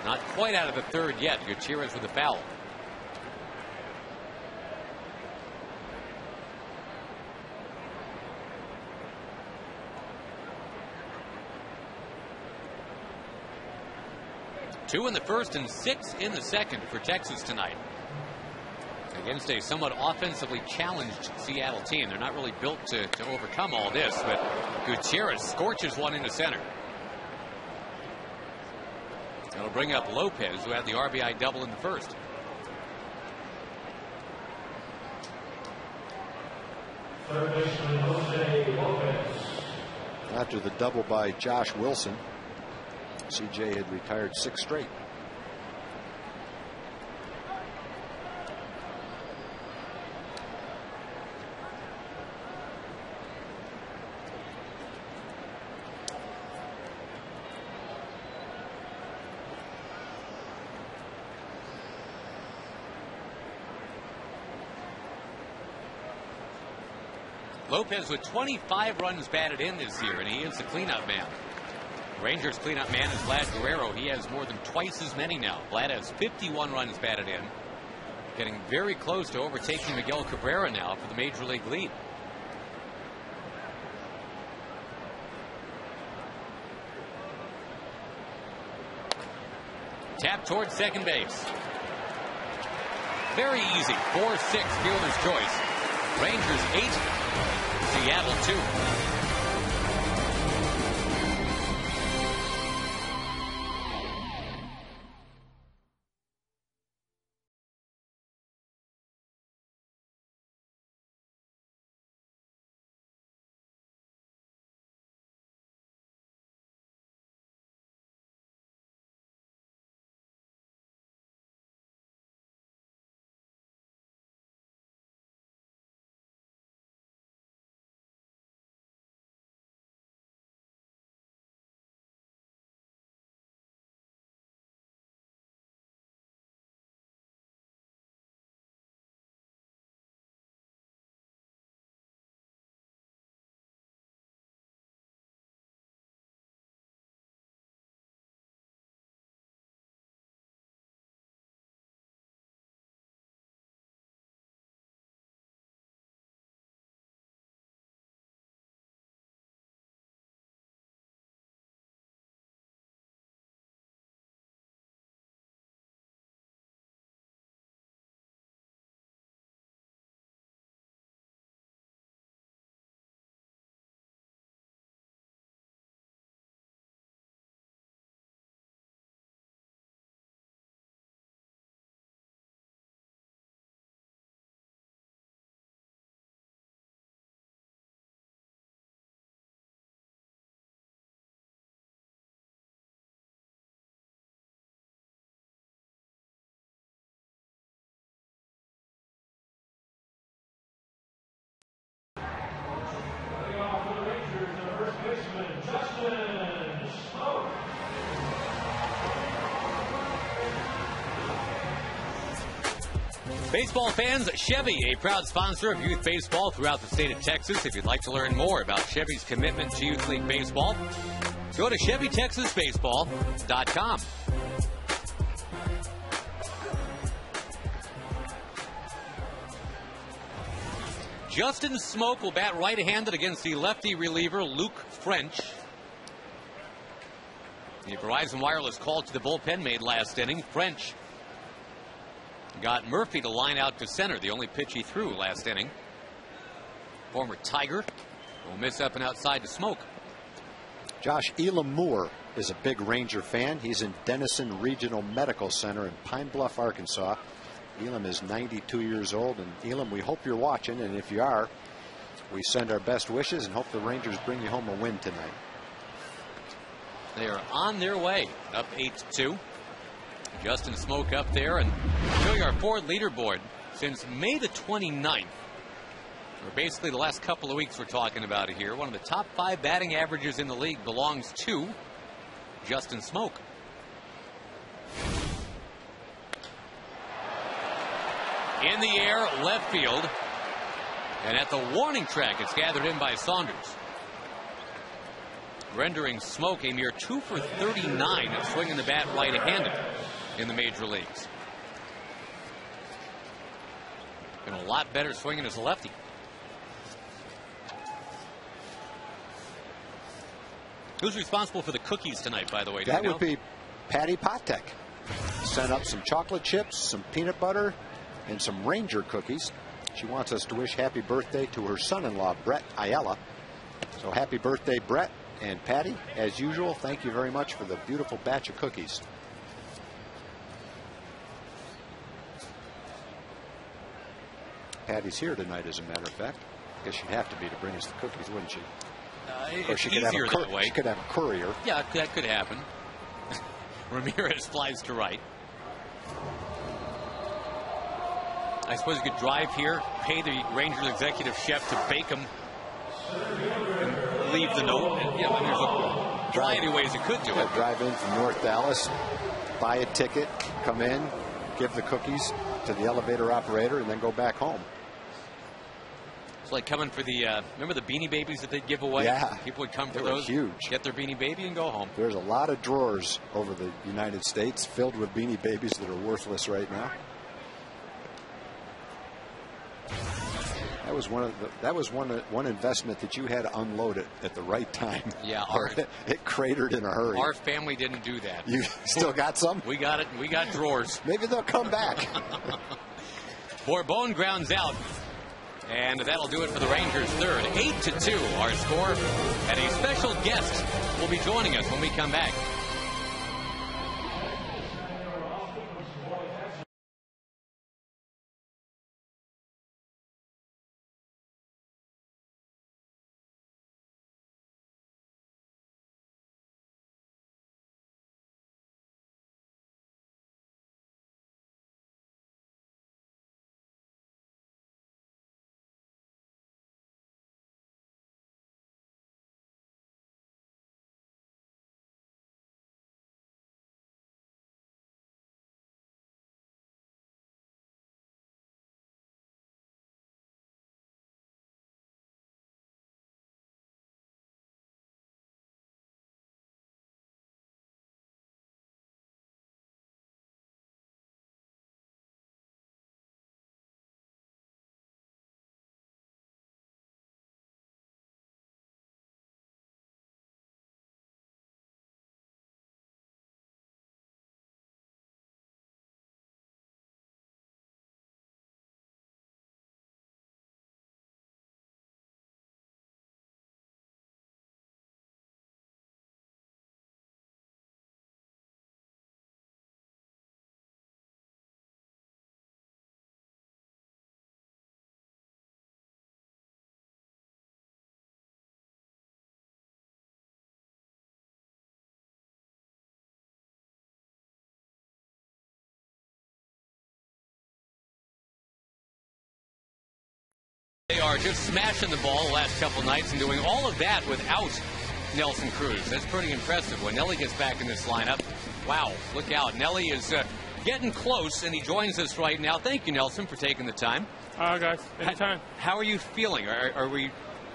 Not quite out of the 3rd yet. Gutierrez with a foul. Two in the first and 6 in the second for Texas tonight. Against a somewhat offensively challenged Seattle team. They're not really built to overcome all this, but Gutierrez scorches one into center. That'll bring up Lopez, who had the RBI double in the first. After the double by Josh Wilson, CJ had retired 6 straight. Lopez with 25 runs batted in this year, and he is the cleanup man. Rangers cleanup man is Vlad Guerrero. He has more than twice as many now. Vlad has 51 runs batted in, getting very close to overtaking Miguel Cabrera now for the major league lead. Tap towards second base. Very easy. 4-6 fielder's choice. Rangers 8, Seattle 2. Baseball fans, Chevy, a proud sponsor of youth baseball throughout the state of Texas. If you'd like to learn more about Chevy's commitment to youth league baseball, go to ChevyTexasBaseball.com. Justin Smoke will bat right-handed against the lefty reliever Luke French. The Verizon Wireless call to the bullpen made last inning. French got Murphy to line out to center, the only pitch he threw last inning. Former Tiger will miss up and outside to Smoke. Josh Elam Moore is a big Ranger fan. He's in Denison Regional Medical Center in Pine Bluff, Arkansas. Elam is 92 years old, and Elam, we hope you're watching, and if you are, we send our best wishes and hope the Rangers bring you home a win tonight. They are on their way, up 8-2. Justin Smoke up there, and show you our Ford leaderboard since May the 29th, or basically the last couple of weeks we're talking about it here. One of the top 5 batting averages in the league belongs to Justin Smoke. In the air, left field, and at the warning track, it's gathered in by Saunders, rendering Smoke a mere 2 for 39 at swinging the bat right-handed in the major leagues. And a lot better swinging as a lefty. Who's responsible for the cookies tonight, by the way? That would be Patty Potek. Sent up some chocolate chips, some peanut butter, and some Ranger cookies. She wants us to wish happy birthday to her son-in-law, Brett Ayala. So happy birthday, Brett and Patty. As usual, thank you very much for the beautiful batch of cookies. Patty's here tonight, as a matter of fact. I guess she'd have to be to bring us the cookies, wouldn't she? Or It's she could have easier that way. She could have a courier. Yeah, that could happen. Ramirez flies to right. I suppose you could drive here, pay the Rangers executive chef to bake them, and leave the note. And, you know, there's a variety of ways you could do it. Drive in from North Dallas, buy a ticket, come in, give the cookies to the elevator operator, and then go back home. It's like coming for the, remember the Beanie Babies that they'd give away? Yeah. People would come for They were those, huge. get their Beanie Baby and go home. There's a lot of drawers over the United States filled with Beanie Babies that are worthless right now. That was one investment that you had to unload it at the right time. Yeah, it cratered in a hurry. Our family didn't do that. You still got some? We got it. We got drawers. Maybe they'll come back. Bourbon grounds out. And that'll do it for the Rangers' third. 8-2 our score. And a special guest will be joining us when we come back. They are just smashing the ball the last couple nights and doing all of that without Nelson Cruz. That's pretty impressive. When Nelly gets back in this lineup, wow, look out. Nelly is getting close, and he joins us right now. Thank you, Nelson, for taking the time. Guys, anytime. How are you feeling? Are we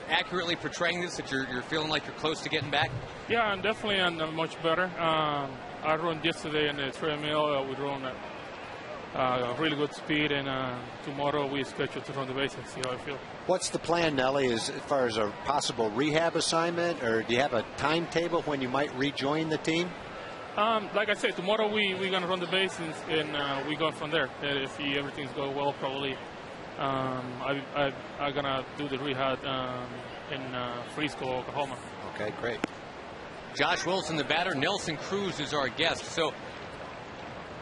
accurately portraying this, that you're feeling like you're close to getting back? Yeah, I'm definitely much better. I run yesterday in the treadmill. We run at really good speed, and tomorrow we schedule to run the bases, see how I feel. What's the plan, Nelly, as far as a possible rehab assignment, or do you have a timetable when you might rejoin the team? Like I said, tomorrow we're going to run the bases, and we go from there. If everything's going well, probably I'm going to do the rehab in Frisco, Oklahoma. Okay, great. Josh Wilson, the batter. Nelson Cruz is our guest. So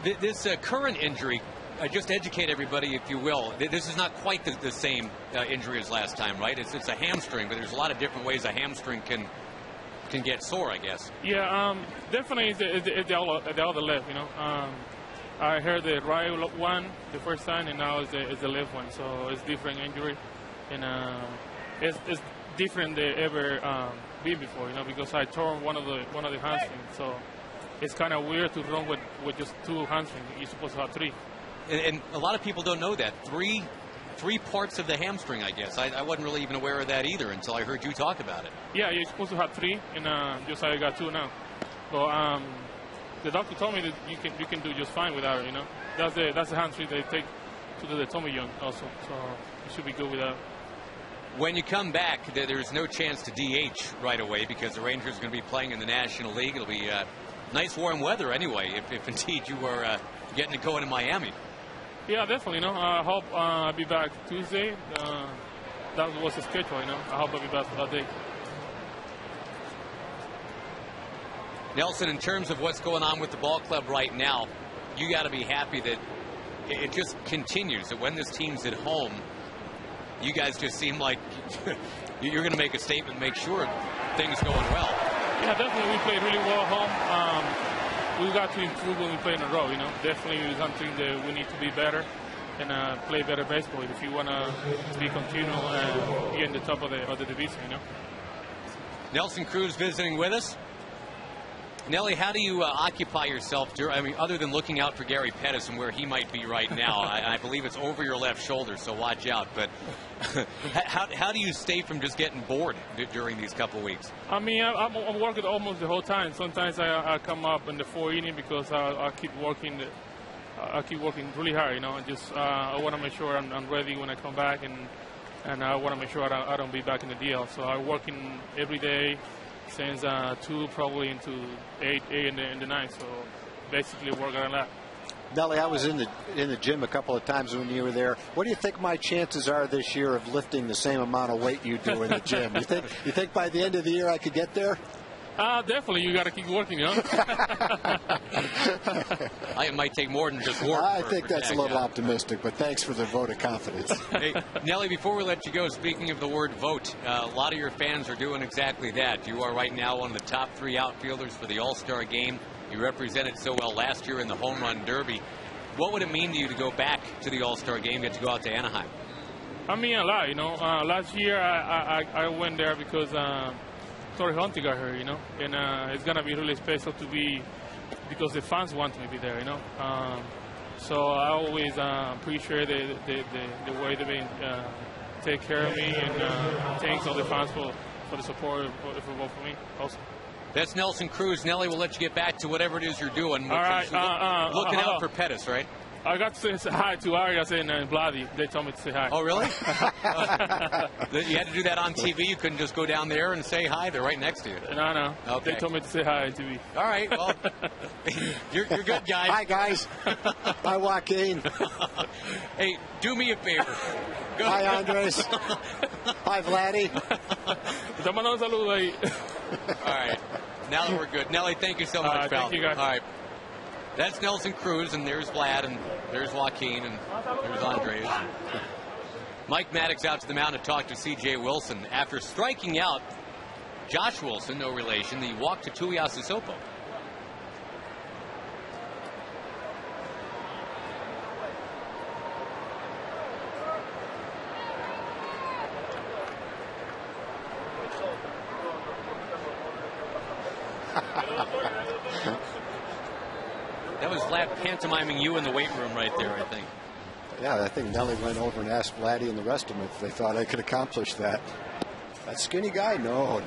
this current injury, just educate everybody, if you will. This is not quite the same injury as last time, right? It's a hamstring, but there's a lot of different ways a hamstring can get sore, I guess. Yeah, definitely it's the other left, you know. I heard the right one the first time, and now it's the left one. So it's different injury, and it's different than ever been before, you know, because I tore one of the hamstrings. So it's kind of weird to run with just two hamstrings. You're supposed to have three. And a lot of people don't know that. Three parts of the hamstring, I guess. I wasn't really even aware of that either until I heard you talk about it. Yeah, you're supposed to have three, and just I got two now. But the doctor told me that you can do just fine without it, you know. That's the hamstring they take to the Tommy John also, so you should be good with that. When you come back, there's no chance to DH right away because the Rangers are going to be playing in the National League. It'll be nice warm weather anyway, if indeed you are getting to go into Miami. Yeah, definitely. You know, I hope I'll be back Tuesday. That was the schedule, you know. I hope I'll be back for that day. Nelson, in terms of what's going on with the ball club right now, you got to be happy that it just continues, that when this team's at home, you guys just seem like you're going to make a statement, make sure things going well. Yeah, definitely we played really well at home. We got to improve when we play in a row, you know. Definitely something that we need to be better and play better baseball if you want to be continual and be in the top of the division, you know. Nelson Cruz visiting with us. Nelly, how do you occupy yourself, other than looking out for Gary Pettis and where he might be right now? I believe it's over your left shoulder, so watch out. But how do you stay from just getting bored during these couple weeks? I mean, I'm working almost the whole time. Sometimes I come up in the 4th inning because I keep working. I keep working really hard, you know. And just I want to make sure I'm ready when I come back, and I want to make sure I don't be back in the DL. So I'm working every day since 2 probably into 8 in the night. So basically working a lot. Nelly, I was in the gym a couple of times when you were there. What do you think my chances are this year of lifting the same amount of weight you do in the gym? You think by the end of the year I could get there? Definitely. You got to keep working, you know. It might take more than just work. I think that's a little optimistic, but thanks for the vote of confidence. Hey, Nelly, before we let you go, speaking of the word vote, a lot of your fans are doing exactly that. You are right now one of the top 3 outfielders for the All-Star game. You represented so well last year in the Home Run Derby. What would it mean to you to go back to the All-Star game, get to go out to Anaheim? I mean, a lot, you know. Last year I went there because Torrey Hunter got hurt, you know, and it's gonna be really special to be because the fans want me to be there, you know. So I always appreciate the way they take care of me, and thanks all the fans for the support for me also. That's Nelson Cruz. Nelly, we'll let you get back to whatever it is you're doing. All right. Looking out for Pettis, right? I got to say hi to Arias and Vladdy. They told me to say hi. Oh, really? You had to do that on TV? You couldn't just go down there and say hi? They're right next to you. No. Okay. They told me to say hi on TV. All right. Well, you're good, guys. Hi, guys. Hi, Joaquin. Hey, do me a favor. Go. Hi, Andres. Hi, Vladdy. Te mando un saludo ahí. All right. Now that we're good. Nelly, thank you so much, pal. Thank you, guys. All right. That's Nelson Cruz, and there's Vlad, and there's Joaquin, and there's Andres. Mike Maddox out to the mound to talk to C.J. Wilson. After striking out Josh Wilson, no relation, he walked to Tuiasa Sopo. That was Vlad pantomiming you in the weight room right there, I think. Yeah, I think Nelly went over and asked Vladdy and the rest of them if they thought I could accomplish that. That skinny guy? No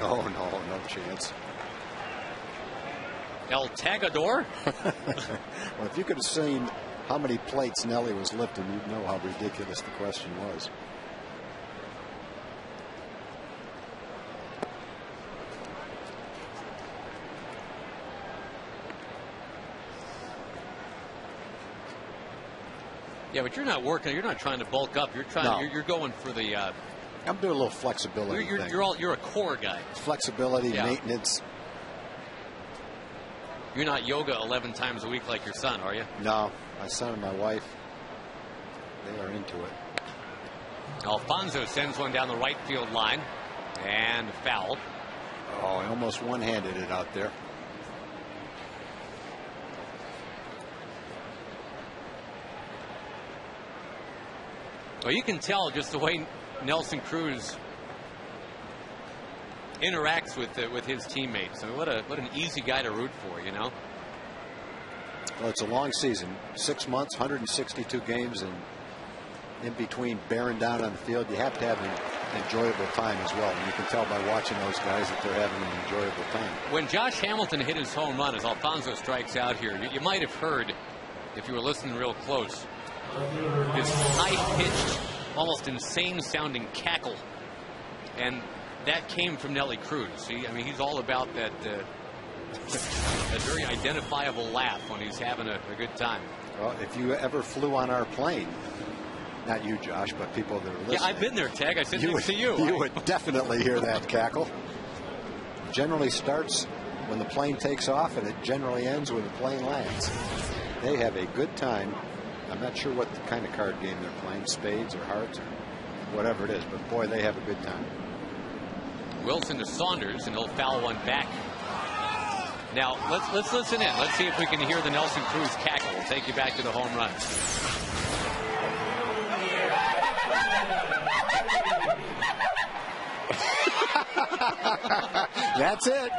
chance. El Tagador? Well, if you could have seen how many plates Nelly was lifting, you'd know how ridiculous the question was. Yeah, but you're not working. You're not trying to bulk up. You're trying. No. You're going for the. I'm doing a little flexibility. You're a core guy. Flexibility, maintenance. You're not yoga 11 times a week like your son, are you? No, my son and my wife, they are into it. Alfonso sends one down the right field line, and foul. Oh, he almost one-handed it out there. Well, you can tell just the way Nelson Cruz interacts with his teammates. I mean, what an easy guy to root for, you know. Well, it's a long season, 6 months, 162 games, and in between bearing down on the field, you have to have an enjoyable time as well. And you can tell by watching those guys that they're having an enjoyable time. When Josh Hamilton hit his home run as Alfonso strikes out here, you might have heard, if you were listening real close, this high-pitched, almost insane-sounding cackle, and that came from Nelly Cruz. He's all about that very identifiable laugh when he's having a good time. Well, if you ever flew on our plane, not you, Josh, but people that are listening. Yeah, I've been there, Tag. I said next to you. You would definitely hear that cackle. Generally starts when the plane takes off, and it generally ends when the plane lands. They have a good time. I'm not sure what kind of card game they're playing, spades or hearts. whatever it is. But boy, they have a good time. Wilson to Saunders, and he'll foul one back. Now let's listen in. Let's see if we can hear the Nelson Cruz cackle. We'll take you back to the home run. That's it.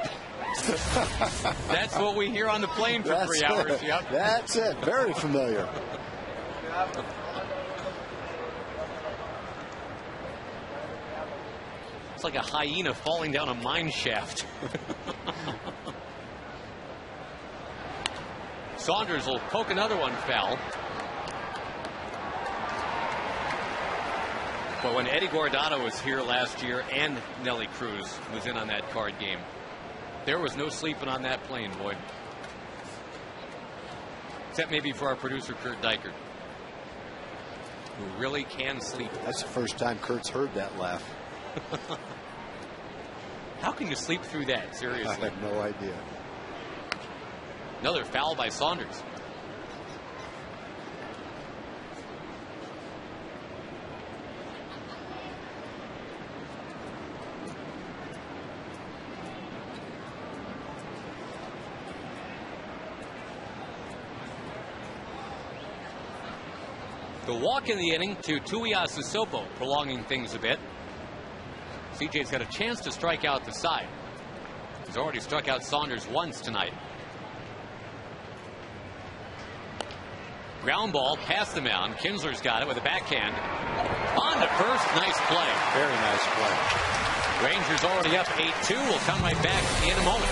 That's what we hear on the plane for 3 hours. Yep. That's it. Very familiar. It's like a hyena falling down a mine shaft. Saunders will poke another one foul. But when Eddie Guardado was here last year and Nelly Cruz was in on that card game, there was no sleeping on that plane, boy. Except maybe for our producer, Kurt Dykert, who really can sleep. That's the first time Kurt's heard that laugh. How can you sleep through that? Seriously. I have no idea. Another foul by Saunders. The walk in the inning to Tuiasosopo, prolonging things a bit. CJ's got a chance to strike out the side. He's already struck out Saunders once tonight. Ground ball past the mound. Kinsler's got it with a backhand. On to first. Nice play. Very nice play. Rangers already up 8-2. We'll come right back in a moment.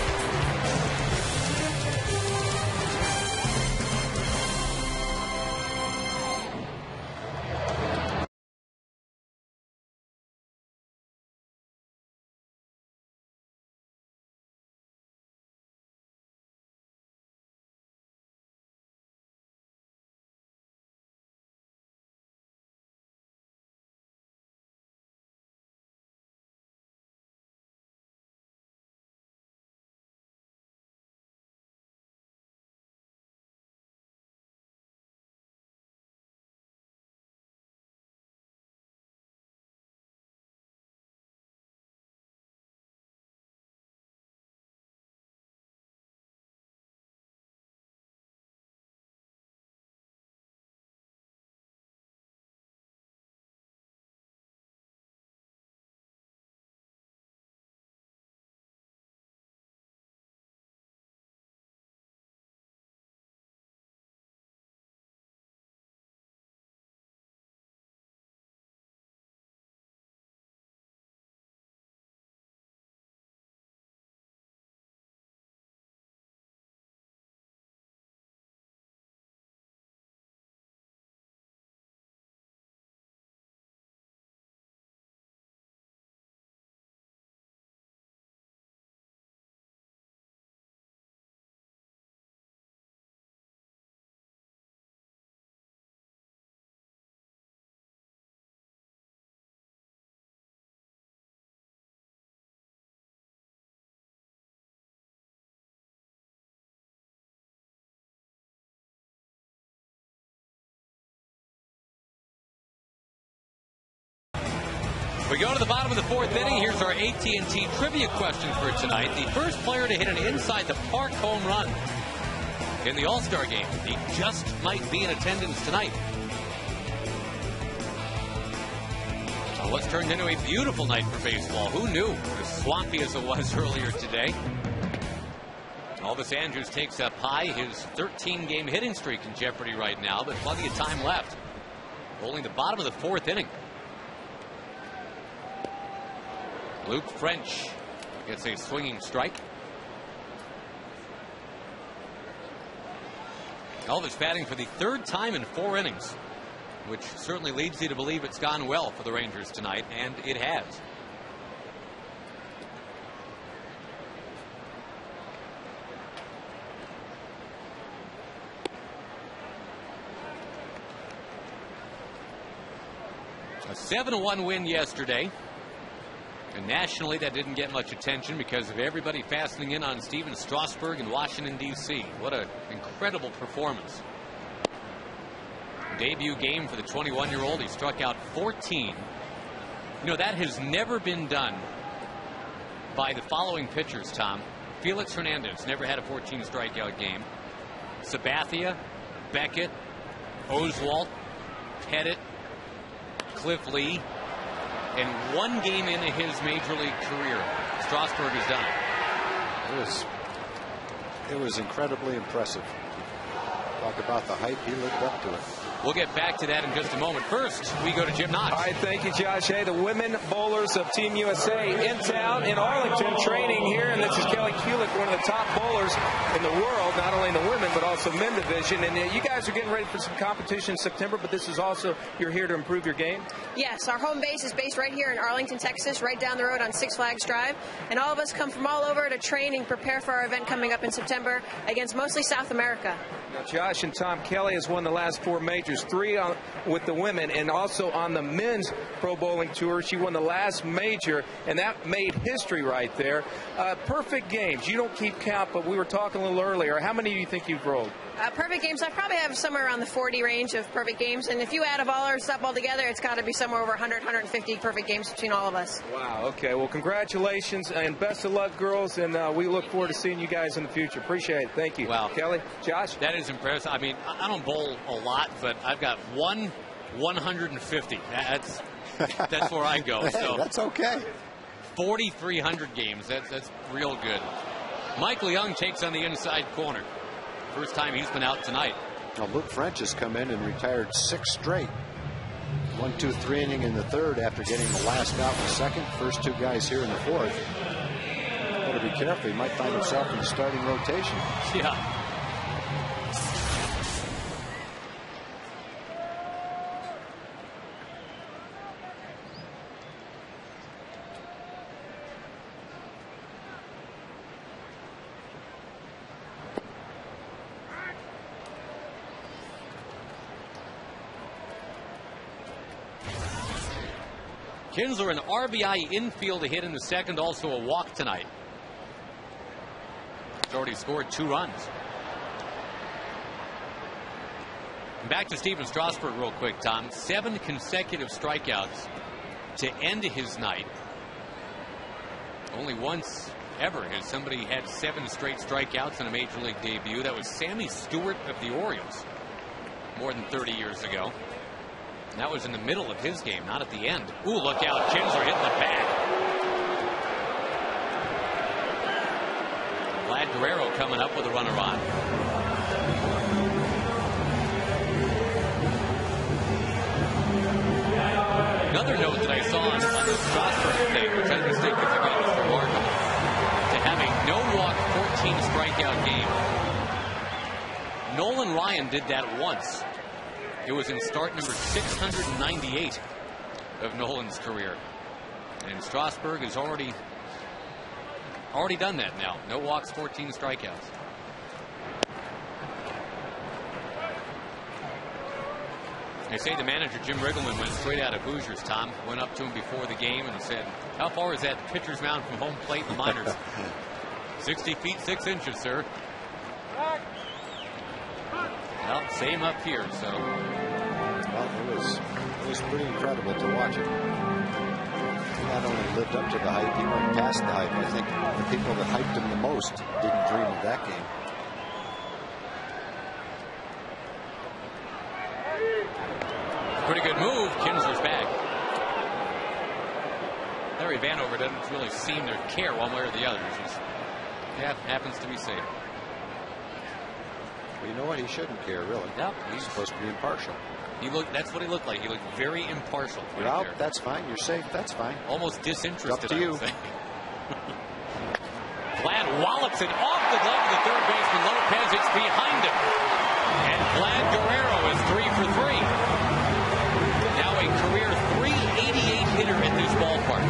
We go to the bottom of the fourth inning. Here's our AT&T trivia question for tonight. The first player to hit an inside the park home run in the All-Star game. He just might be in attendance tonight. Well, what's turned into a beautiful night for baseball. Who knew? As swampy as it was earlier today. Elvis Andrus takes up high. His 13-game hitting streak in jeopardy right now, but plenty of time left. Rolling the bottom of the fourth inning. Luke French gets a swinging strike. Elvis batting for the third time in 4 innings, which certainly leads you to believe it's gone well for the Rangers tonight, and it has. A 7-1 win yesterday. And nationally, that didn't get much attention because of everybody fastening in on Steven Strasburg in Washington, D.C. What an incredible performance. Debut game for the 21-year-old. He struck out 14 You know, that has never been done by the following pitchers, Tom. Felix Hernandez never had a 14 strikeout game. Sabathia, Beckett, Oswalt, Pettit, Cliff Lee, and one game into his major league career, Strasburg has done it. It was incredibly impressive. Talk about the hype, he lived up to it. We'll get back to that in just a moment. First, we go to Jim Knox. All right, thank you, Josh. Hey, the women bowlers of Team USA in town in Arlington training here, and this is Kelly Kulick, one of the top bowlers in the world, not only in the women but also men division. And you guys are getting ready for some competition in September, but this is also, you're here to improve your game? Yes, our home base is based right here in Arlington, Texas, right down the road on Six Flags Drive. And all of us come from all over to train and prepare for our event coming up in September against mostly South America. Now, Josh and Tom, Kelly has won the last 4 majors, 3 with the women, and also on the men's pro bowling tour. She won the last major, and that made history right there. Perfect games. You don't keep count, but we were talking a little earlier. How many do you think you've rolled? Perfect games, I probably have somewhere around the 40 range of perfect games. And if you add all our stuff all together, it's got to be somewhere over 100, 150 perfect games between all of us. Wow. Okay. Well, congratulations and best of luck, girls. And we look forward to seeing you guys in the future. Appreciate it. Thank you. Wow. Kelly, Josh? That is impressive. I mean, I don't bowl a lot, but I've got 150. That's where I go. Hey, so that's okay. 4,300 games. That's real good. Michael Young takes on the inside corner. First time he's been out tonight. Now Luke French has come in and retired 6 straight. 1, 2, 3 inning in the third after getting the last out in the second. First 2 guys here in the fourth. Better be careful. He might find himself in the starting rotation. Yeah. Kinsler, an RBI infield, a hit in the second, also a walk tonight. He's already scored 2 runs. Back to Steven Strasburg real quick, Tom. 7 consecutive strikeouts to end his night. Only once ever has somebody had 7 straight strikeouts in a major league debut. That was Sammy Stewart of the Orioles more than 30 years ago. And that was in the middle of his game, not at the end. Ooh, look out. Kinsler hitting the back. Vlad Guerrero coming up with a runner on. Another note that I saw on the Strasburg thing, which I just think is again just remarkable, to have a no-walk 14 strikeout game. Nolan Ryan did that once. It was in start number 698 of Nolan's career. And Strasburg has already done that now. No walks, 14 strikeouts. They say the manager, Jim Riggleman, went straight out of Hoosiers, Tom. Went up to him before the game and said, "How far is that pitcher's mound from home plate in the minors?" 60 feet, 6 inches, sir. Well, same up here, so. Well, it was pretty incredible to watch it. He not only lived up to the hype, he went past the hype. I think the people that hyped him the most didn't dream of that game. Pretty good move. Kinsler's back. Larry Vanover doesn't really seem to care one way or the other. Yeah, happens to be safe. Well, you know what? He shouldn't care, really. Yep. He's supposed to be impartial. That's what he looked like. He looked very impartial. Well, that's fine. You're safe. That's fine. Almost disinterested. Up to you. Vlad wallops it off the glove of the third baseman Lopez. It's behind him. And Vlad Guerrero is 3 for 3. Now a career .388 hitter at this ballpark.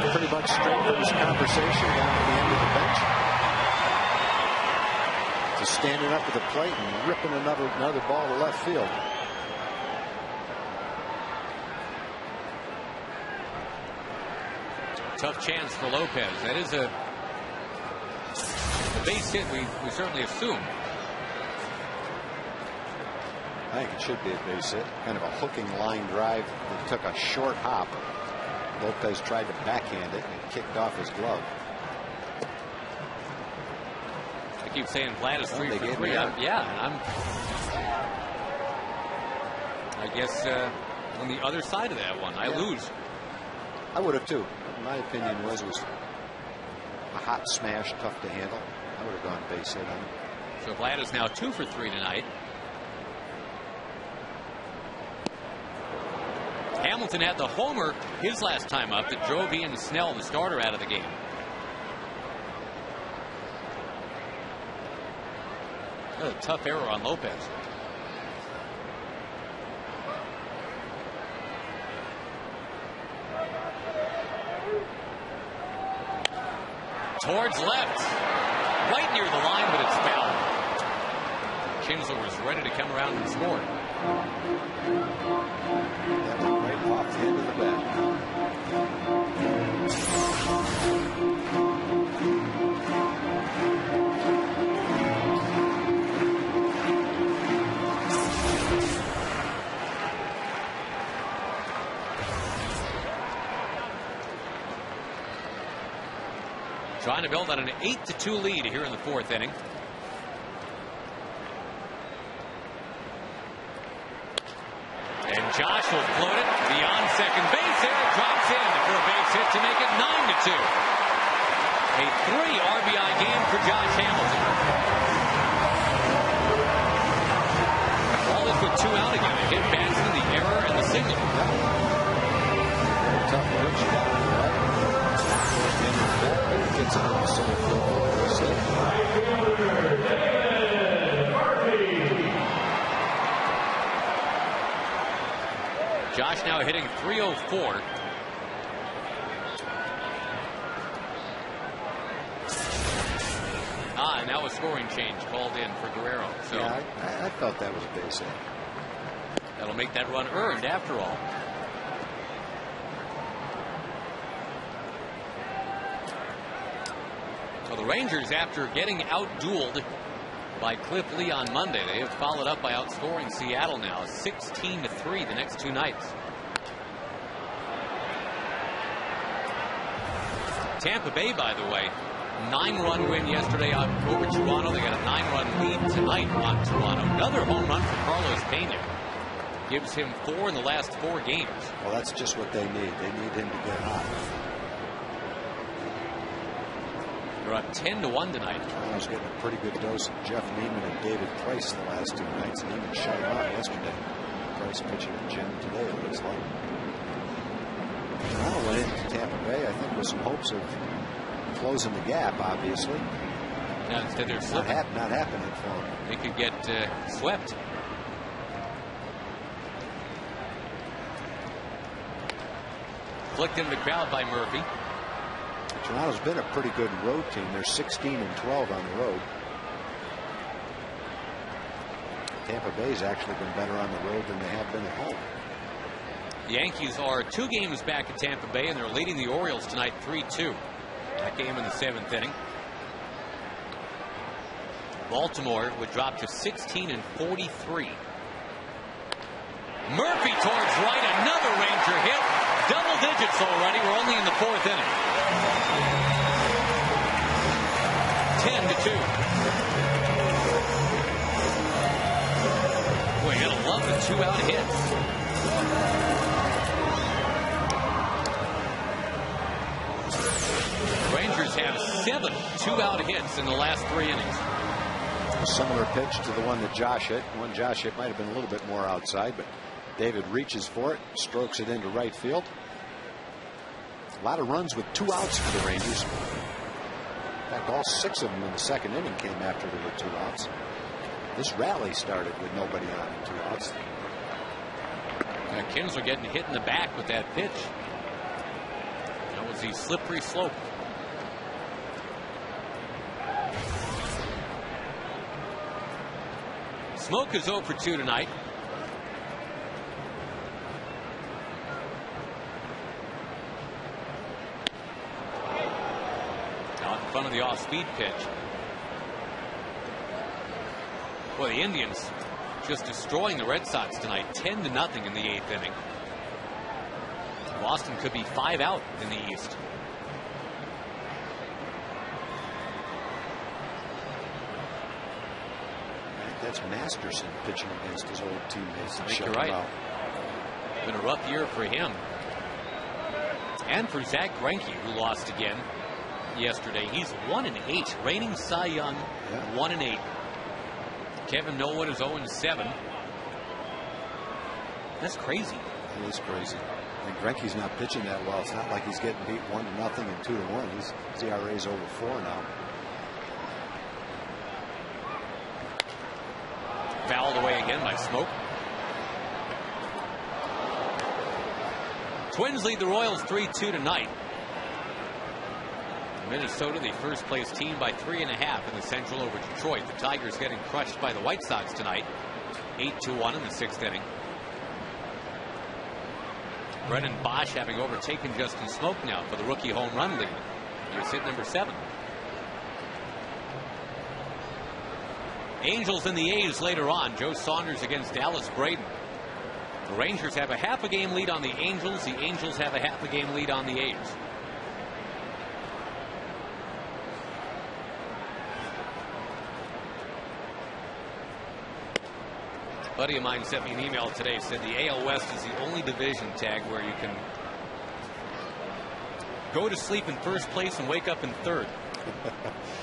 Pretty much straight from his conversation down at the end of the bench to standing up at the plate and ripping another ball to left field. Tough chance for Lopez. That is a base hit, we certainly assume. I think it should be a base hit. Kind of a hooking line drive that took a short hop. Lopez tried to backhand it and it kicked off his glove. I keep saying Vlad is 3 for 3. Yeah, I guess on the other side of that one, I lose. I would have too. My opinion was it was a hot smash, tough to handle. I would have gone base hit on it. So Vlad is now 2 for 3 tonight. Hamilton had the homer his last time up that drove Ian Snell, the starter, out of the game. A tough error on Lopez. Towards left. Right near the line, but it's foul. Kinsler was ready to come around and score. That went right off the end of the bat. Trying to build on an 8-2 lead here in the 4th inning. And Josh will float it beyond second base there. It drops in for a base hit to make it 9-2. A 3 RBI game for Josh Hamilton. All this with 2 out again. A hit Batson, the error, and the single. Tough pitch. Gets it on the center field. Josh now hitting .304. And now a scoring change called in for Guerrero. So yeah, I thought that was a base hit. That'll make that run earned after all. So the Rangers, after getting out-dueled by Cliff Lee on Monday, they have followed up by outscoring Seattle now 16-3 the next 2 nights. Tampa Bay, by the way, 9-run win yesterday over Toronto. They got a 9-run lead tonight on Toronto. Another home run for Carlos Pena. Gives him 4 in the last 4 games. Well, that's just what they need. They need him to get hot. They're up 10-1 tonight. Toronto's getting a pretty good dose of Jeff Neiman and David Price the last 2 nights. Neiman shut him out yesterday. Price pitching at Jim today, it looks like. Toronto went into Tampa Bay, I think, with some hopes of closing the gap, obviously. Now instead they're slipping. Not happening for them. They could get swept. Flicked into the crowd by Murphy. Toronto's been a pretty good road team. They're 16-12 on the road. Tampa Bay's actually been better on the road than they have been at home. The Yankees are 2 games back at Tampa Bay, and they're leading the Orioles tonight 3-2. That game in the 7th inning. Baltimore would drop to 16-43. Murphy towards right, another Ranger hit. Double digits already. We're only in the 4th inning. 10-2. Boy, you're gonna love the 2-out hits. The Rangers have 7 2-out hits in the last 3 innings. A similar pitch to the one that Josh hit. One Josh hit might have been a little bit more outside, but David reaches for it, strokes it into right field. A lot of runs with 2 outs for the Rangers. In fact, all 6 of them in the 2nd inning came after there were 2 outs. This rally started with nobody on and 2 outs. Kinsler getting hit in the back with that pitch. That was the slippery slope. Smoke is 0 for 2 tonight. Out in front of the off-speed pitch. Well, the Indians just destroying the Red Sox tonight, 10-0 in the 8th inning. Boston could be 5 out in the East. That's Masterson pitching against his old teammates. I think you're right. Been a rough year for him. And for Zach Greinke, who lost again yesterday. He's 1-8, reigning Cy Young, 1-8. Kevin Nolan is 0-7. That's crazy. It is crazy. And Greinke's not pitching that well. It's not like he's getting beat 1-0 and 2-1. His ERA is over 4 now. Fouled away again by Smoke. Twins lead the Royals 3-2 tonight. Minnesota, the first place team, by 3.5 in the Central over Detroit. The Tigers getting crushed by the White Sox tonight, 8-1 in the 6th inning. Brennan Bosch having overtaken Justin Smoke now for the rookie home run lead. He's hit number 7. Angels and the A's later on. Joe Saunders against Dallas Braden. The Rangers have a half a game lead on the Angels. The Angels have a half a game lead on the A's. A buddy of mine sent me an email today, said the AL West is the only division tag where you can go to sleep in first place and wake up in third.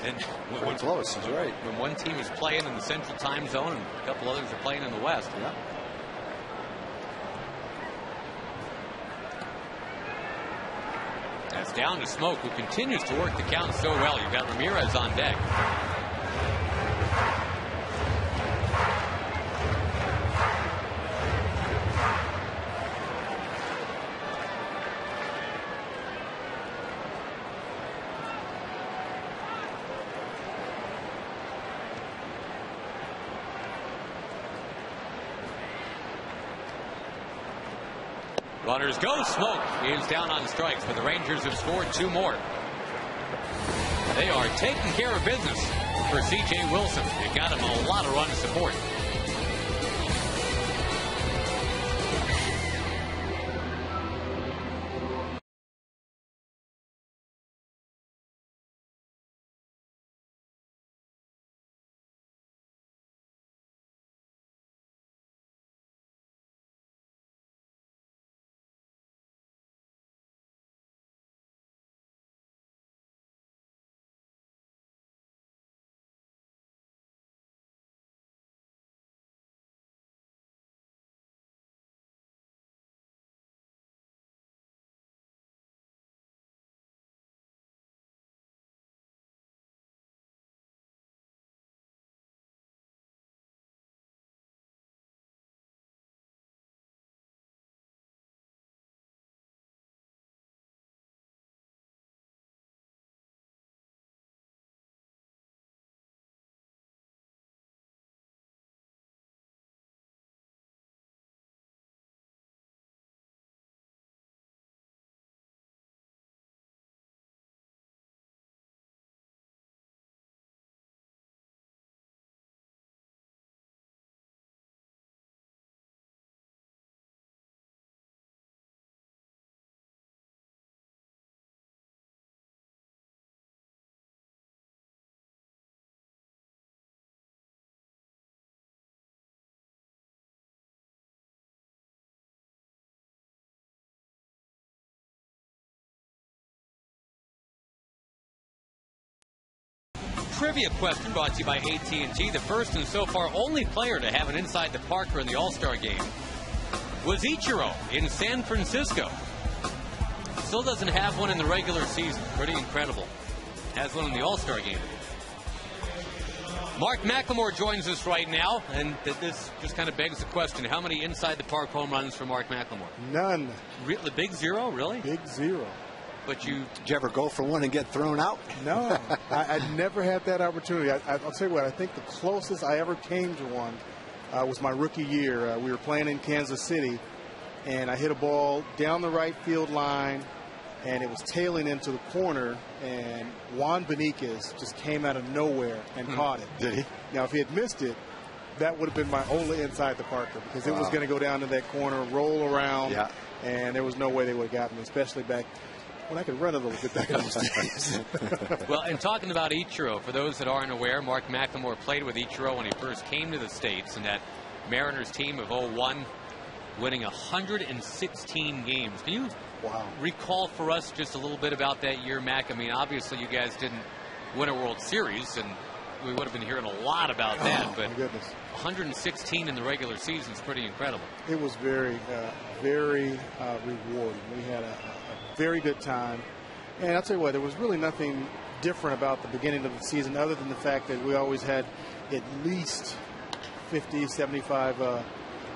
And when close, he's right. When one team is playing in the Central Time Zone and a couple others are playing in the West. Yeah. That's down to Smoke, who continues to work the count so well. You've got Ramirez on deck. Runners go. Smoke is down on strikes, but the Rangers have scored 2 more. They are taking care of business for C.J. Wilson. They got him a lot of run support. Trivia question brought to you by AT&T. The first and so far only player to have an inside the Parker in the All-Star game was Ichiro in San Francisco. Still doesn't have one in the regular season. Pretty incredible. Has one in the All-Star game. Mark McLemore joins us right now, and this just kind of begs the question: how many inside the park home runs for Mark McLemore? None. The big 0, really? Big 0. But did you ever go for one and get thrown out? No, I never had that opportunity. I'll tell you what, I think the closest I ever came to one was my rookie year. We were playing in Kansas City, and I hit a ball down the right field line, and it was tailing into the corner, and Juan Benitez just came out of nowhere and caught it. Did he? Now, if he had missed it, that would have been my only inside the Parker, because it was going to go down to that corner, roll around, and there was no way they would have gotten me, especially back when I could run a little bit back in those days. Well, and talking about Ichiro, for those that aren't aware, Mark McLemore played with Ichiro when he first came to the States, and that Mariners team of 01, winning 116 games. Can you recall for us just a little bit about that year, Mac? I mean, obviously you guys didn't win a World Series, and we would have been hearing a lot about that, but 116 in the regular season is pretty incredible. It was very, very rewarding. We had a very good time. And I'll tell you what, there was really nothing different about the beginning of the season other than the fact that we always had at least 50, 75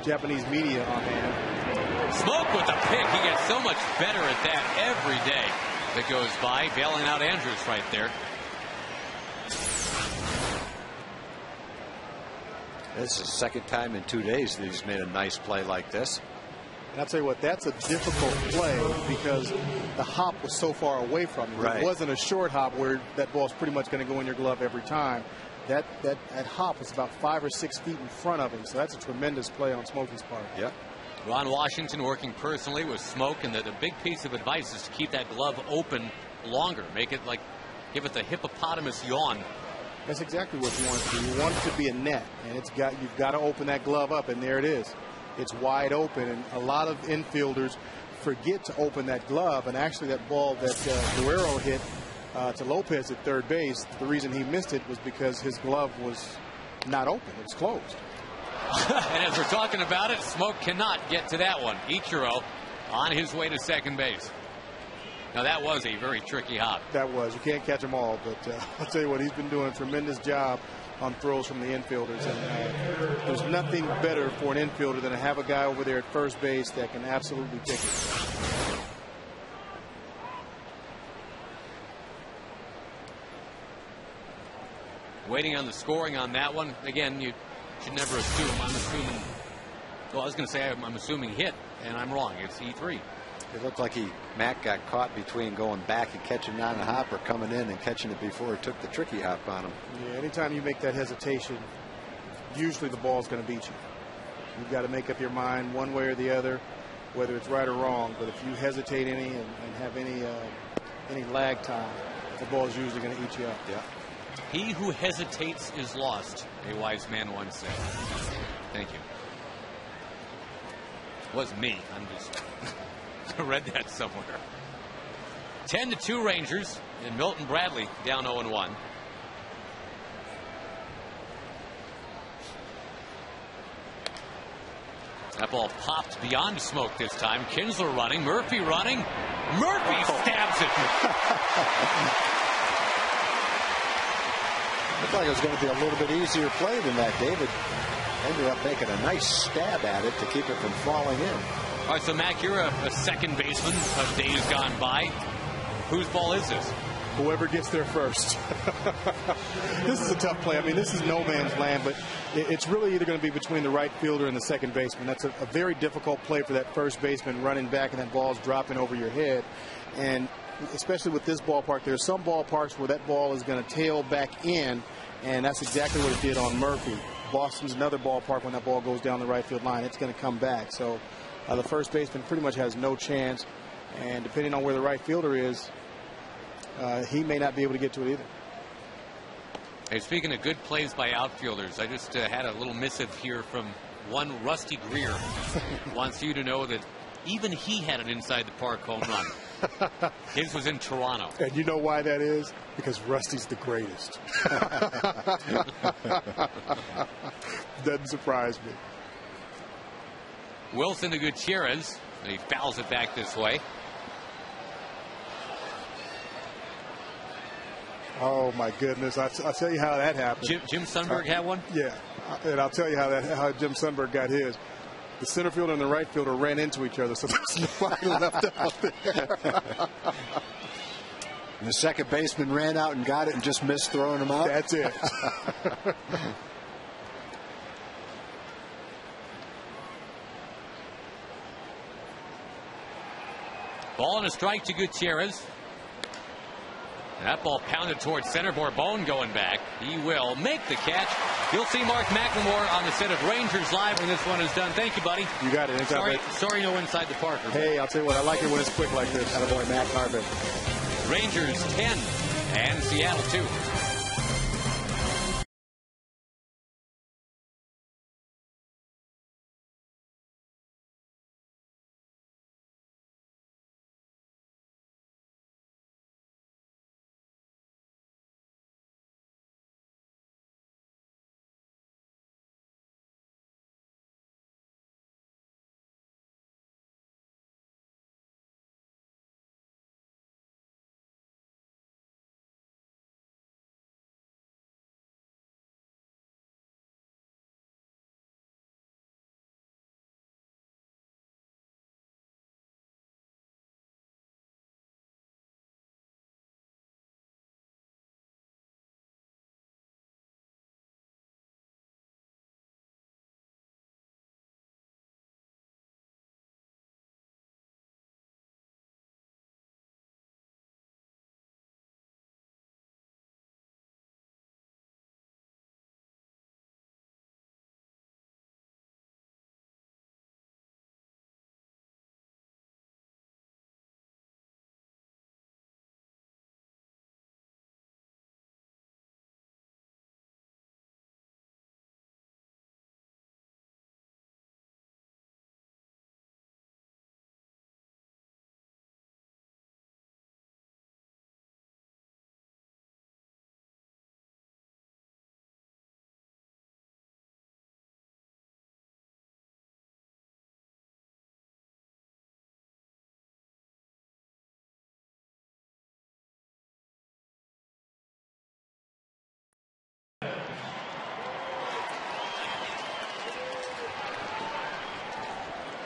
Japanese media on hand. Smoke with the pick. He gets so much better at that every day that goes by, bailing out Andrews right there. This is the second time in 2 days that he's made a nice play like this. And I'll tell you what, that's a difficult play because the hop was so far away from you. It wasn't a short hop where that ball's pretty much going to go in your glove every time. That hop was about 5 or 6 feet in front of him, so that's a tremendous play on Smokey's part. Yep. Ron Washington working personally with Smoke, and the big piece of advice is to keep that glove open longer. Make it like, give it the hippopotamus yawn. That's exactly what you want it to do. You want it to be a net, and you've got to open that glove up, and there it is. It's wide open, and a lot of infielders forget to open that glove, and actually that ball that Guerrero hit to Lopez at third base, the reason he missed it was because his glove was not open. It was closed. And as we're talking about it, Smoke cannot get to that one. Ichiro on his way to second base. Now that was a very tricky hop. That was. You can't catch them all, but I'll tell you what, he's been doing a tremendous job on throws from the infielders. And there's nothing better for an infielder than to have a guy over there at first base that can absolutely pick it. Waiting on the scoring on that one. Again, you should never assume. I'm assuming. Well, I was going to say I'm assuming hit, and I'm wrong. It's E3. It looked like Mac got caught between going back and catching on a hop or coming in and catching it before he took the tricky hop on him. Yeah, anytime you make that hesitation, usually the ball's going to beat you. You've got to make up your mind one way or the other, whether it's right or wrong. But if you hesitate any and have any lag time, the ball's usually going to eat you up. Yeah. He who hesitates is lost, a wise man once said. Thank you. It wasn't me. I'm just I read that somewhere. 10-2 Rangers, and Milton Bradley down 0-1. That ball popped beyond Smoke this time. Kinsler running, Murphy running. Murphy stabs it. Looked like it was going to be a little bit easier play than that. David ended up making a nice stab at it to keep it from falling in. All right, so Mac, you're a second baseman of days gone by. Whose ball is this? Whoever gets there first. This is a tough play. I mean, this is no man's land, but it's really either going to be between the right fielder and the second baseman. That's a very difficult play for that first baseman running back and that ball's dropping over your head. And especially with this ballpark, there are some ballparks where that ball is going to tail back in, and that's exactly what it did on Murphy. Boston's another ballpark when that ball goes down the right field line. It's going to come back. So the first baseman pretty much has no chance, and depending on where the right fielder is, he may not be able to get to it either. Hey, speaking of good plays by outfielders, I just had a little missive here from one Rusty Greer. Wants you to know that even he had an inside the park home run. His was in Toronto. And you know why that is? Because Rusty's the greatest. Doesn't surprise me. Wilson to Gutierrez, and he fouls it back this way. Oh my goodness! I'll tell you how that happened. Jim Sundberg had one. Yeah, and I'll tell you how Jim Sundberg got his. The center fielder and the right fielder ran into each other, so there was nobody left out there. And the second baseman ran out and got it and just missed throwing him out. That's it. Ball and a strike to Gutierrez. That ball pounded towards center. Bourbon going back. He will make the catch. You'll see Mark McLemore on the set of Rangers Live when this one is done. Thank you, buddy. You got it. Sorry no inside the park. Hey, I'll tell you what, I like it when it's quick like this. Attaboy, Mac Harvin. Rangers 10 and Seattle 2.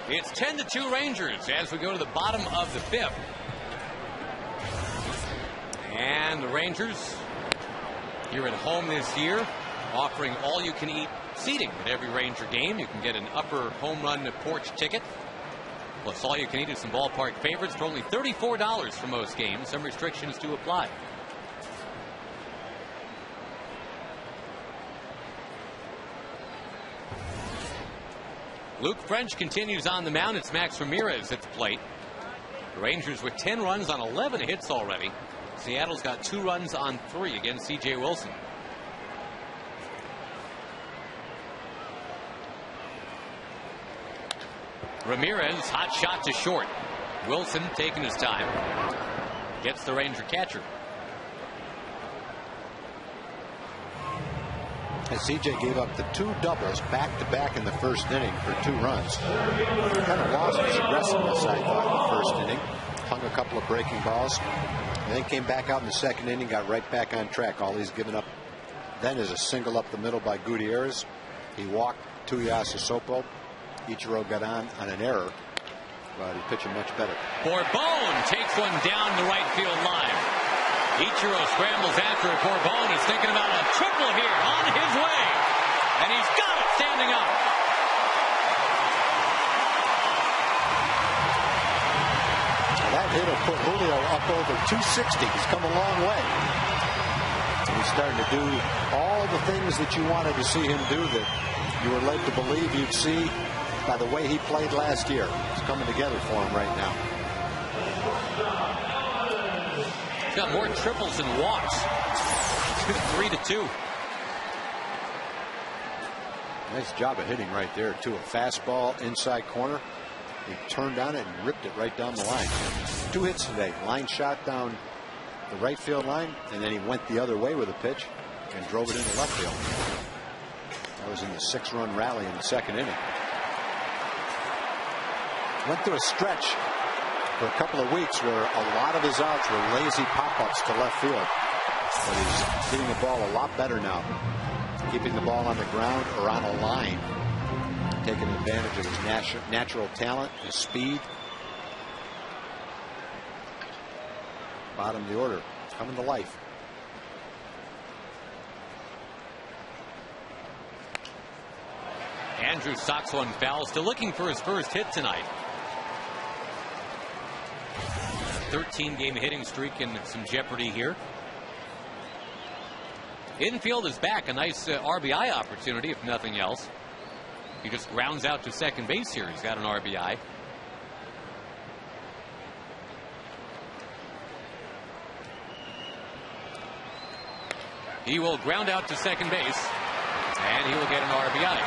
It's 10-2 Rangers as we go to the bottom of the 5th. And the Rangers here at home this year offering all-you-can-eat seating at every Ranger game. You can get an upper home run porch ticket. Plus all you can eat is some ballpark favorites for only $34 for most games. Some restrictions do apply. Luke French continues on the mound. It's Max Ramirez at the plate. The Rangers with 10 runs on 11 hits already. Seattle's got 2 runs on 3 against C.J. Wilson. Ramirez, hot shot to short. Wilson taking his time. Gets the Ranger catcher. And CJ gave up the 2 doubles back-to-back in the first inning for 2 runs. He kind of lost his aggressiveness, I thought, in the first inning. Hung a couple of breaking balls. And then came back out in the second inning, got right back on track. All he's given up then is a single up the middle by Gutierrez. He walked Tuiasa Sopo. Ichiro got on an error, but he's pitching much better. Bourbon takes one down the right field line. Ichiro scrambles after it. Bourbon is thinking about a triple here on his way. And he's got it standing up. That hit will put Julio up over 260. He's come a long way. And he's starting to do all the things that you wanted to see him do that you were led to believe you'd see by the way he played last year. It's coming together for him right now. He's got more triples than walks. 3-2. Nice job of hitting right there, too. A fastball inside corner. He turned on it and ripped it right down the line. 2 hits today. Line shot down the right field line, and then he went the other way with a pitch and drove it into left field. That was in the 6-run rally in the second inning. Went through a stretch for a couple of weeks where a lot of his outs were lazy pop-ups to left field. But he's hitting the ball a lot better now. Keeping the ball on the ground or on a line. Taking advantage of his natural talent, his speed. Bottom of the order. Coming to life. Andrew socks one foul. Still looking for his first hit tonight. 13-game hitting streak in some jeopardy here. Infield is back. A nice RBI opportunity, if nothing else. He just grounds out to second base here. He's got an RBI. He will ground out to second base, and he will get an RBI.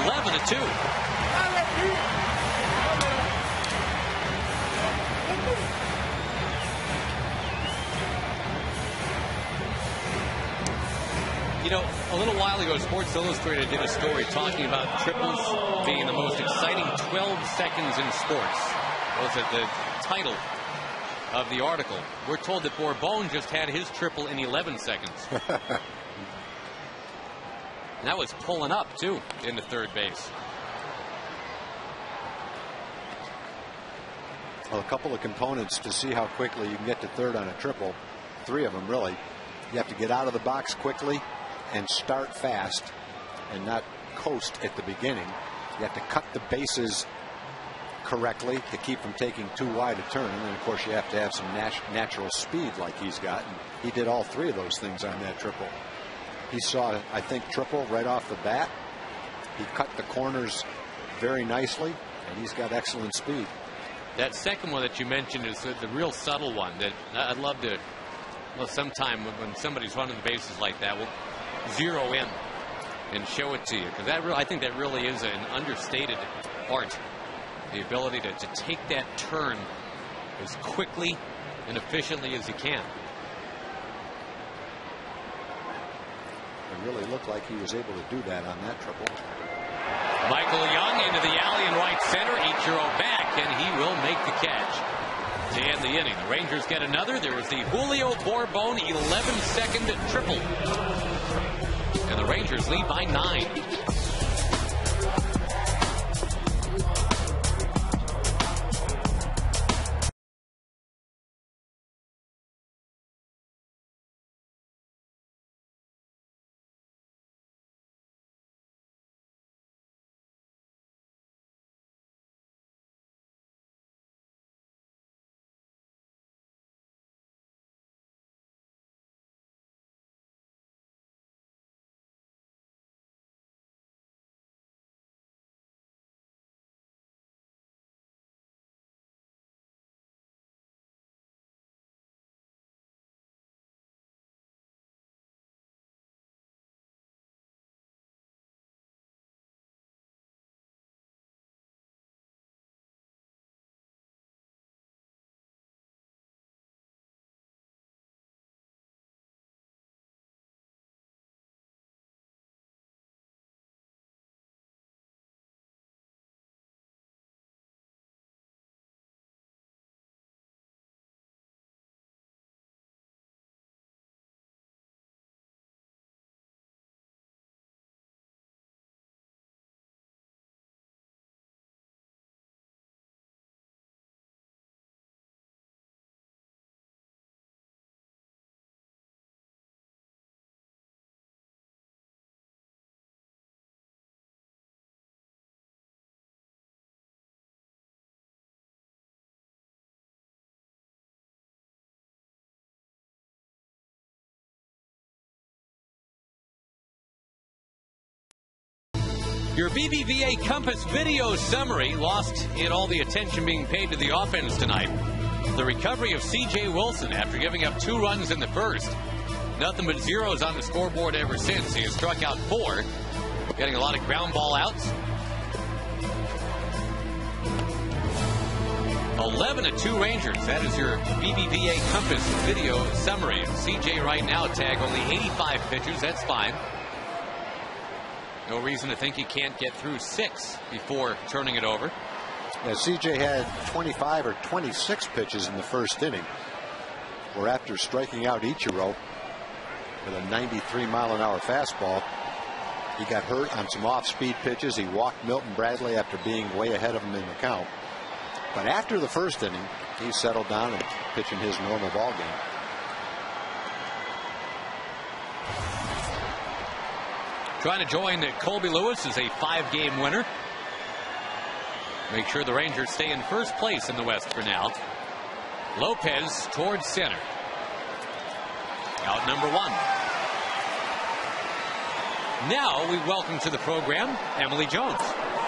11-2. You know, a little while ago, Sports Illustrated did a story talking about triples being the most exciting 12 seconds in sports. That was the title of the article. We're told that Bourbon just had his triple in 11 seconds. And that was pulling up, too, into third base. Well, a couple of components to see how quickly you can get to third on a triple. 3 of them, really. You have to get out of the box quickly and start fast and not coast at the beginning. You have to cut the bases correctly to keep from taking too wide a turn. And then, of course, you have to have some natural speed like he's got. And he did all 3 of those things on that triple. He saw, I think, triple right off the bat. He cut the corners very nicely, and he's got excellent speed. That second one that you mentioned is the real subtle one that I'd love to, well, sometime when somebody's running the bases like that, we'll zero in and show it to you, because I think that really is an understated art. The ability to take that turn as quickly and efficiently as you can. It really looked like he was able to do that on that triple. Michael Young into the alley in right center. Ichiro back, and he will make the catch to end the inning. The Rangers get another. There was the Julio Bourbon 11-second triple. And the Rangers lead by 9. Your BBVA Compass video summary lost in all the attention being paid to the offense tonight. The recovery of C.J. Wilson after giving up 2 runs in the first. Nothing but zeros on the scoreboard ever since. He has struck out 4, getting a lot of ground ball outs. 11-2 Rangers. That is your BBVA Compass video summary. C.J. right now tagged only 85 pitches. That's fine. No reason to think he can't get through 6 before turning it over. Yeah, CJ had 25 or 26 pitches in the first inning, where after striking out Ichiro with a 93-mile-an-hour fastball, he got hurt on some off-speed pitches. He walked Milton Bradley after being way ahead of him in the count. But after the first inning, he settled down and pitching his normal ball game. Trying to join Colby Lewis as a 5-game winner. Make sure the Rangers stay in first place in the West for now. Lopez towards center. Out number 1. Now we welcome to the program Emily Jones.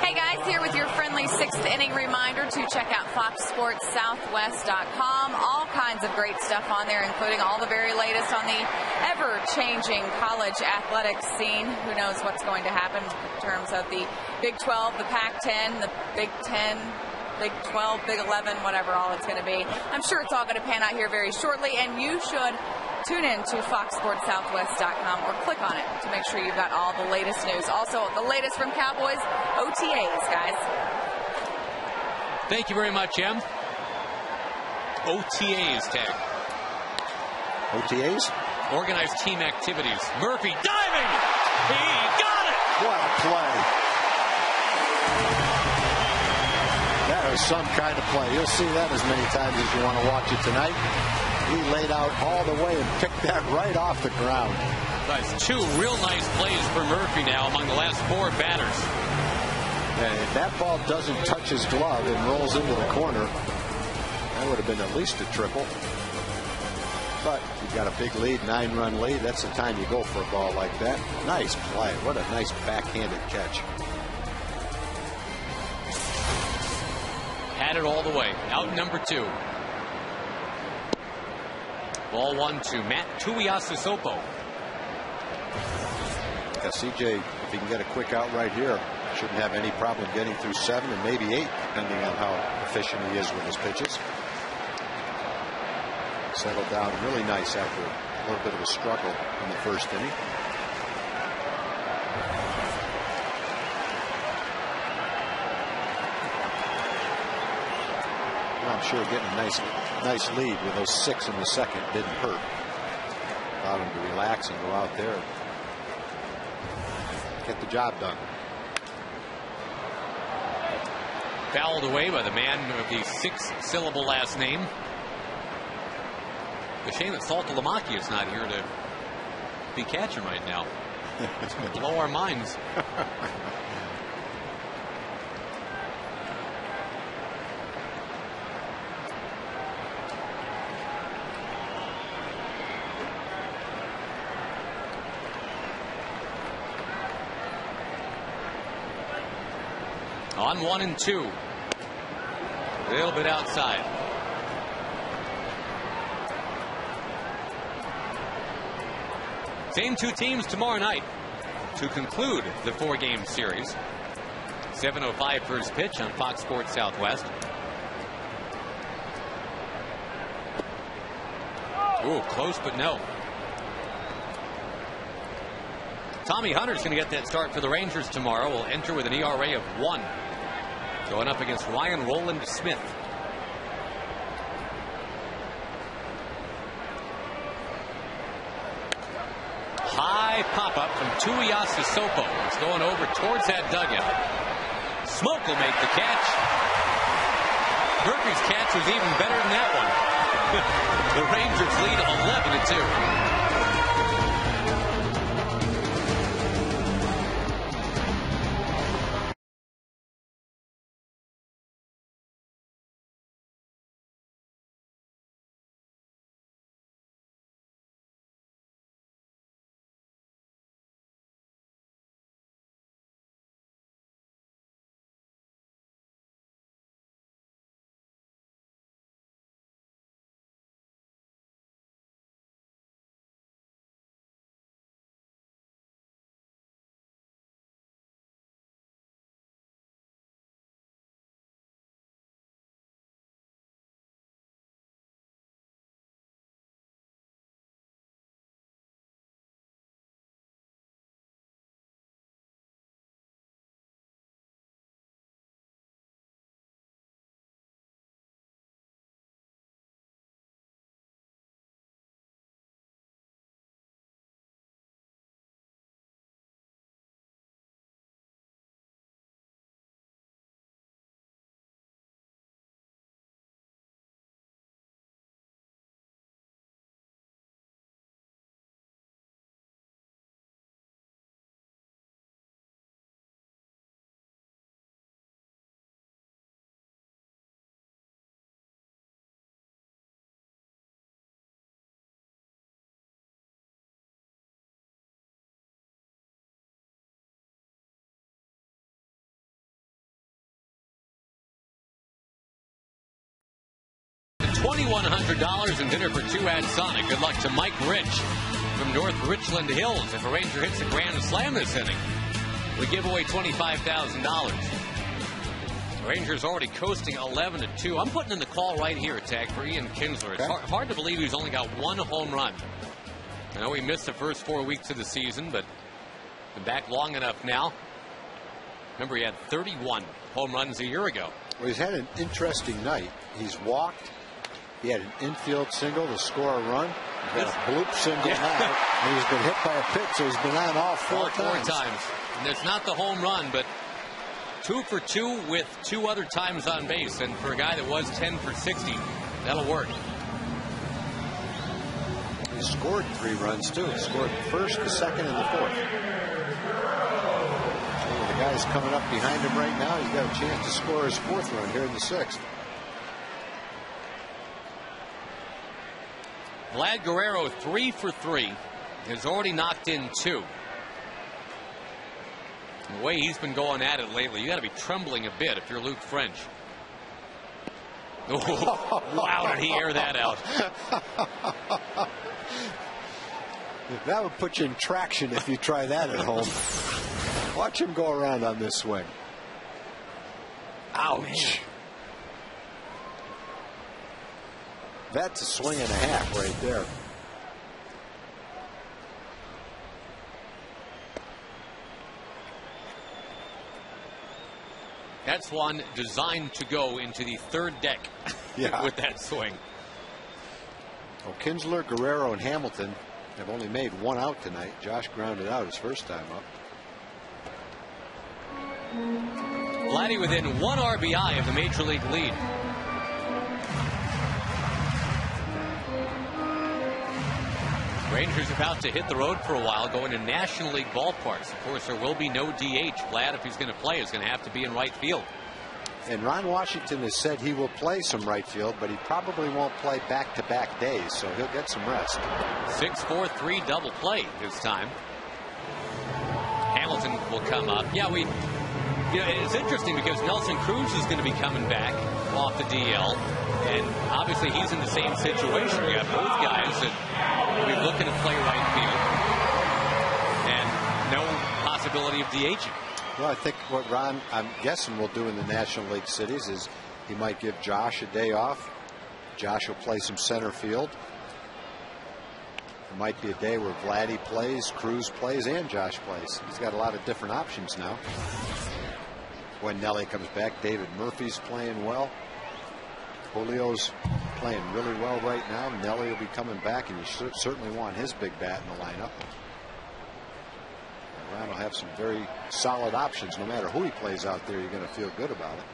Hey guys, here with your friendly 6th inning reminder to check out FoxSportsSouthwest.com. All kinds of great stuff on there, including all the very latest on the ever-changing college athletics scene. Who knows what's going to happen in terms of the Big 12, the Pac-10, the Big 10, Big 12, Big 11, whatever all it's going to be. I'm sure it's all going to pan out here very shortly, and you should tune in to FoxSportsSouthwest.com or click on it to make sure you've got all the latest news. Also, the latest from Cowboys OTAs, guys. Thank you very much, Em. OTAs tag. OTAs? Organized team activities. Murphy diving! He got it! What a play. That was some kind of play. You'll see that as many times as you want to watch it tonight. He laid out all the way and picked that right off the ground. That's 2 real nice plays for Murphy now among the last 4 batters. And if that ball doesn't touch his glove and rolls into the corner, that would have been at least a triple. But you've got a big lead, 9-run lead. That's the time you go for a ball like that. Nice play. What a nice backhanded catch. Had it all the way. Out number 2. Ball 1 to Matt Tuiasosopo. Yeah, CJ, if he can get a quick out right here, shouldn't have any problem getting through 7 and maybe 8, depending on how efficient he is with his pitches. Settled down really nice after a little bit of a struggle in the first inning. I'm sure getting a nice lead with those 6 in the second didn't hurt. Allowed him to relax and go out there and get the job done. Fouled away by the man of the 6-syllable last name. A shame that Saltalamacchia is not here to be catching right now. It's going to blow our minds. On 1 and 2. A little bit outside. Same 2 teams tomorrow night to conclude the 4-game series. 7:05 first pitch on Fox Sports Southwest. Ooh, close but no. Tommy Hunter's going to get that start for the Rangers tomorrow. Will enter with an ERA of 1. Going up against Ryan Roland Smith. High pop-up from Tuiasosopo. It's going over towards that dugout. Smoke will make the catch. Murphy's catch was even better than that one. The Rangers lead 11-2. $2,100 in dinner for two at Sonic. Good luck to Mike Rich from North Richland Hills. If a Ranger hits a grand slam this inning, we give away $25,000. Rangers already coasting 11-2. I'm putting in the call right here, Tag, for Ian Kinsler. It's hard to believe he's only got one home run. I know he missed the first 4 weeks of the season, but been back long enough now. Remember, he had 31 home runs a year ago. Well, he's had an interesting night. He's walked. He had an infield single to score a run. He's got a bloop single now, and he's been hit by a pitch, so he's been on all four times. And it's not the home run, but 2 for 2 with 2 other times on base. And for a guy that was 10 for 60, that'll work. He scored 3 runs, too. He scored the first, the second, and the fourth. The guy's coming up behind him right now. He's got a chance to score his 4th run here in the 6th. Vlad Guerrero 3 for 3. Has already knocked in 2. The way he's been going at it lately, you got to be trembling a bit if you're Luke French. Oh, wow, did he air that out? That would put you in traction if you try that at home. Watch him go around on this swing. Ouch. Man. That's a swing and a half right there. That's one designed to go into the 3rd deck with that swing. Well, Kinsler, Guerrero, and Hamilton have only made 1 out tonight. Josh grounded out his first time up. Vladdy within 1 RBI of the Major League lead. Rangers about to hit the road for a while, going to National League ballparks. Of course, there will be no DH. Vlad, if he's going to play, is going to have to be in right field. And Ron Washington has said he will play some right field, but he probably won't play back-to-back days, so he'll get some rest. 6-4-3 double play this time. Hamilton will come up. Yeah, it's interesting because Nelson Cruz is going to be coming back off the DL. And obviously he's in the same situation. You have both guys that will be looking to play right field. And no possibility of DHing. Well, I think what Ron, I'm guessing, will do in the National League cities is he might give Josh a day off. Josh will play some center field. It might be a day where Vladdy plays, Cruz plays, and Josh plays. He's got a lot of different options now. When Nelly comes back, David Murphy's playing well. Julio's playing really well right now. Nelly will be coming back, and you certainly want his big bat in the lineup. Ron will have some very solid options. No matter who he plays out there, you're going to feel good about it.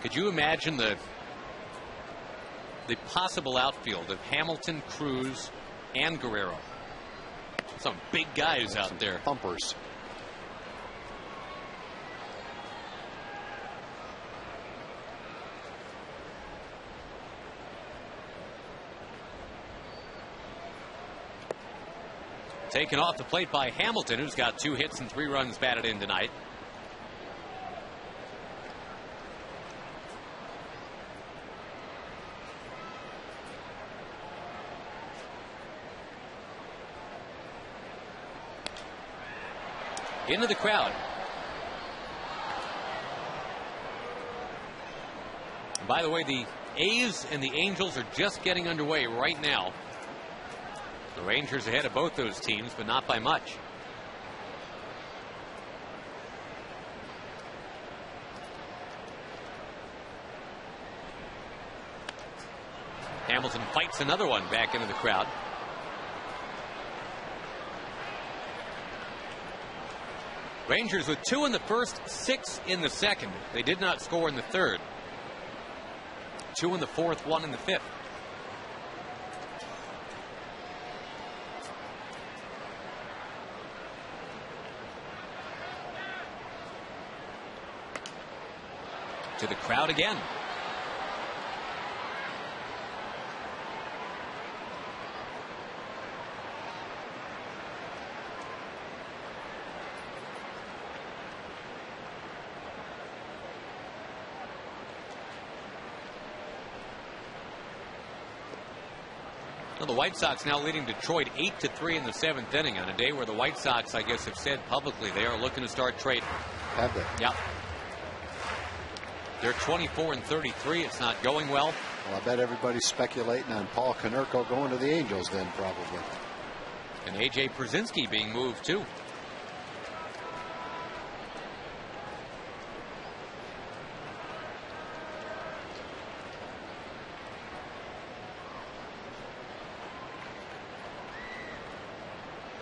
Could you imagine the possible outfield of Hamilton, Cruz, and Guerrero? Some big guys out there. Thumpers. Taken off the plate by Hamilton, who's got 2 hits and 3 runs batted in tonight. Into the crowd. And by the way, the A's and the Angels are just getting underway right now. The Rangers ahead of both those teams, but not by much. Hamilton fights another one back into the crowd. Rangers with 2 in the first, 6 in the second. They did not score in the third. 2 in the fourth, 1 in the fifth. To the crowd again. Well, the White Sox now leading Detroit 8-3 in the 7th inning on a day where the White Sox, I guess, have said publicly they are looking to start trading. Have they? Yep. They're 24-33. It's not going well. Well, I bet everybody's speculating on Paul Konerko going to the Angels then, probably. And A.J. Przinsky being moved, too.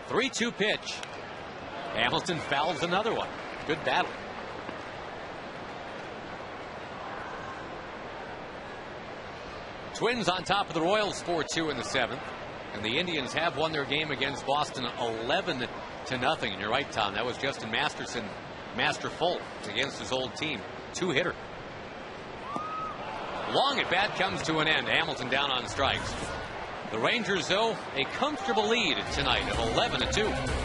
Three-2 pitch. Hamilton fouls another one. Good battle. Twins on top of the Royals 4-2 in the 7th. And the Indians have won their game against Boston 11-0. And you're right, Tom. That was Justin Masterson, masterful against his old team. 2-hitter. Long at bat comes to an end. Hamilton down on strikes. The Rangers, though, a comfortable lead tonight of 11-2.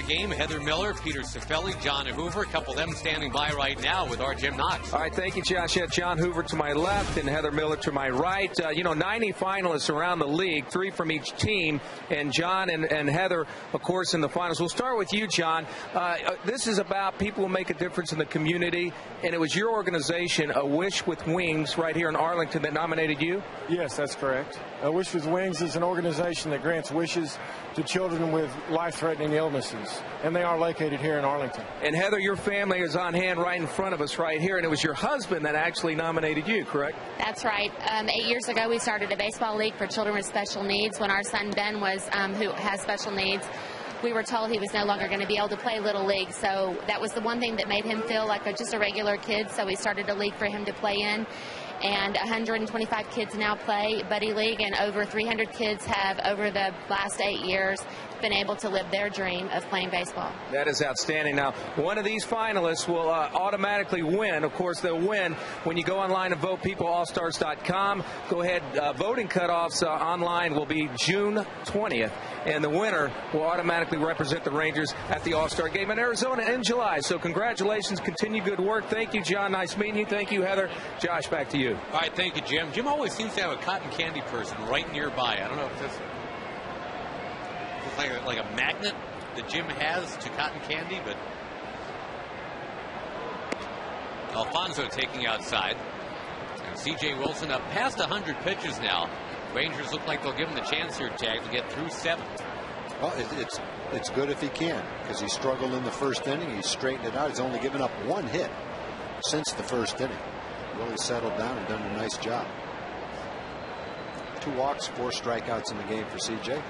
Game, Heather Miller, Peter Cifelli, John Hoover, a couple of them standing by right now with our Jim Knox. All right, thank you, Josh. Yeah, John Hoover to my left and Heather Miller to my right. 90 finalists around the league, 3 from each team, and John and Heather, of course, in the finals. We'll start with you, John. This is about people who make a difference in the community, and it was your organization, A Wish with Wings, right here in Arlington, that nominated you? Yes, that's correct. A Wish with Wings is an organization that grants wishes to children with life-threatening illnesses, and they are located here in Arlington. And Heather, your family is on hand right in front of us right here, and it was your husband that actually nominated you, correct? That's right. 8 years ago, we started a baseball league for children with special needs. When our son Ben was, who has special needs, we were told he was no longer going to be able to play Little League, so that was the one thing that made him feel like just a regular kid, so we started a league for him to play in. And 125 kids now play Buddy League, and over 300 kids have, over the last 8 years, been able to live their dream of playing baseball. That is outstanding. Now, one of these finalists will automatically win. Of course, they'll win when you go online and vote, peopleallstars.com. Go ahead. Voting cutoffs online will be June 20th, and the winner will automatically represent the Rangers at the All-Star Game in Arizona in July. So congratulations. Continue good work. Thank you, John. Nice meeting you. Thank you, Heather. Josh, back to you. All right, thank you, Jim. Jim always seems to have a cotton candy person right nearby. I don't know if that's like a magnet that Jim has to cotton candy, but Alfonso taking outside. And C.J. Wilson up past 100 pitches now. Rangers look like they'll give him the chance here, Tag, to get through 7. Well, it's good if he can, because he struggled in the first inning. He's straightened it out. He's only given up 1 hit since the first inning. Really settled down and done a nice job. 2 walks, 4 strikeouts in the game for C.J.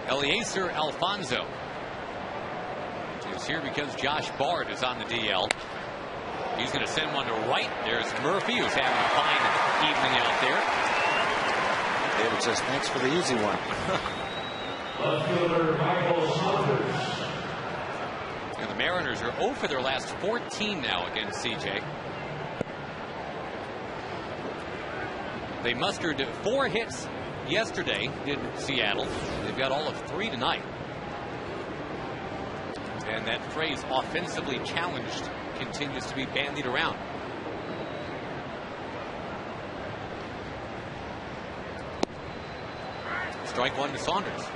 Eliezer Alfonso is here because Josh Bard is on the DL. He's going to send one to right. There's Murphy, who's having a fine evening out there. David says, thanks for the easy one. And the Mariners are 0 for their last 14 now against CJ. They mustered 4 hits yesterday in Seattle. They've got all of 3 tonight. And that phrase, offensively challenged, continues to be bandied around. Strike 1 to Saunders.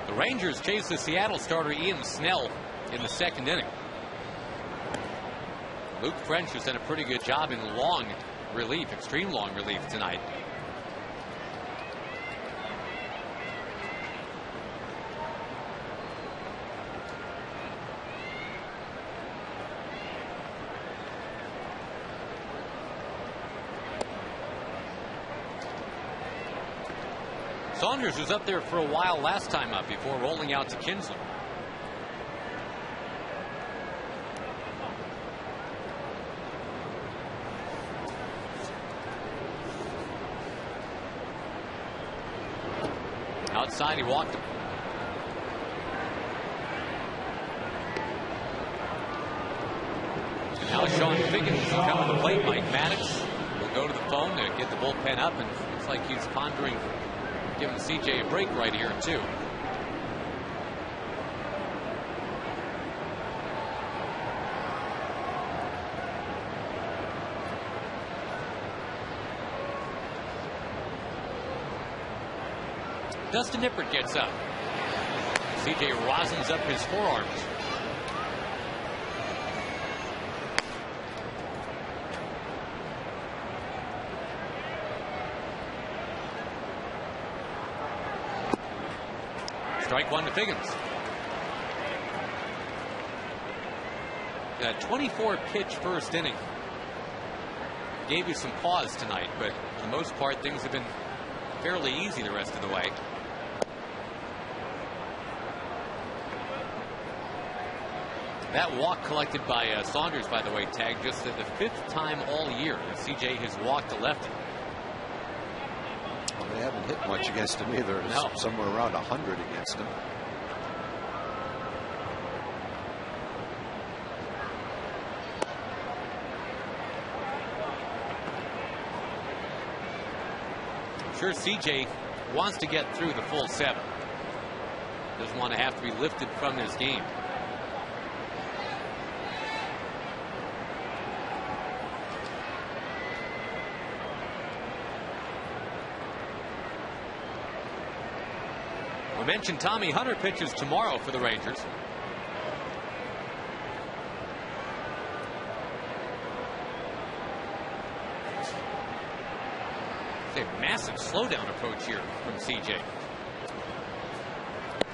The Rangers chase the Seattle starter Ian Snell in the 2nd inning. Luke French has done a pretty good job in long relief, extreme long relief tonight. Saunders was up there for a while last time up before rolling out to Kinsler. Outside, he walked him. And now Sean Figgins will come to the plate. Mike Maddox will go to the phone to get the bullpen up, and it looks like he's pondering giving CJ a break right here, too. Dustin Nippert gets up. CJ rosins up his forearms. Strike 1 to Figgins. That 24 pitch first inning gave you some pause tonight, but for the most part things have been fairly easy the rest of the way. That walk collected by Saunders, by the way, tagged just the 5th time all year that CJ has walked a lefty. Well, they haven't hit much against him either. It's no. Somewhere around 100 against him. I'm sure CJ wants to get through the full 7. Doesn't want to have to be lifted from this game. We mentioned Tommy Hunter pitches tomorrow for the Rangers. It's a massive slowdown approach here from CJ.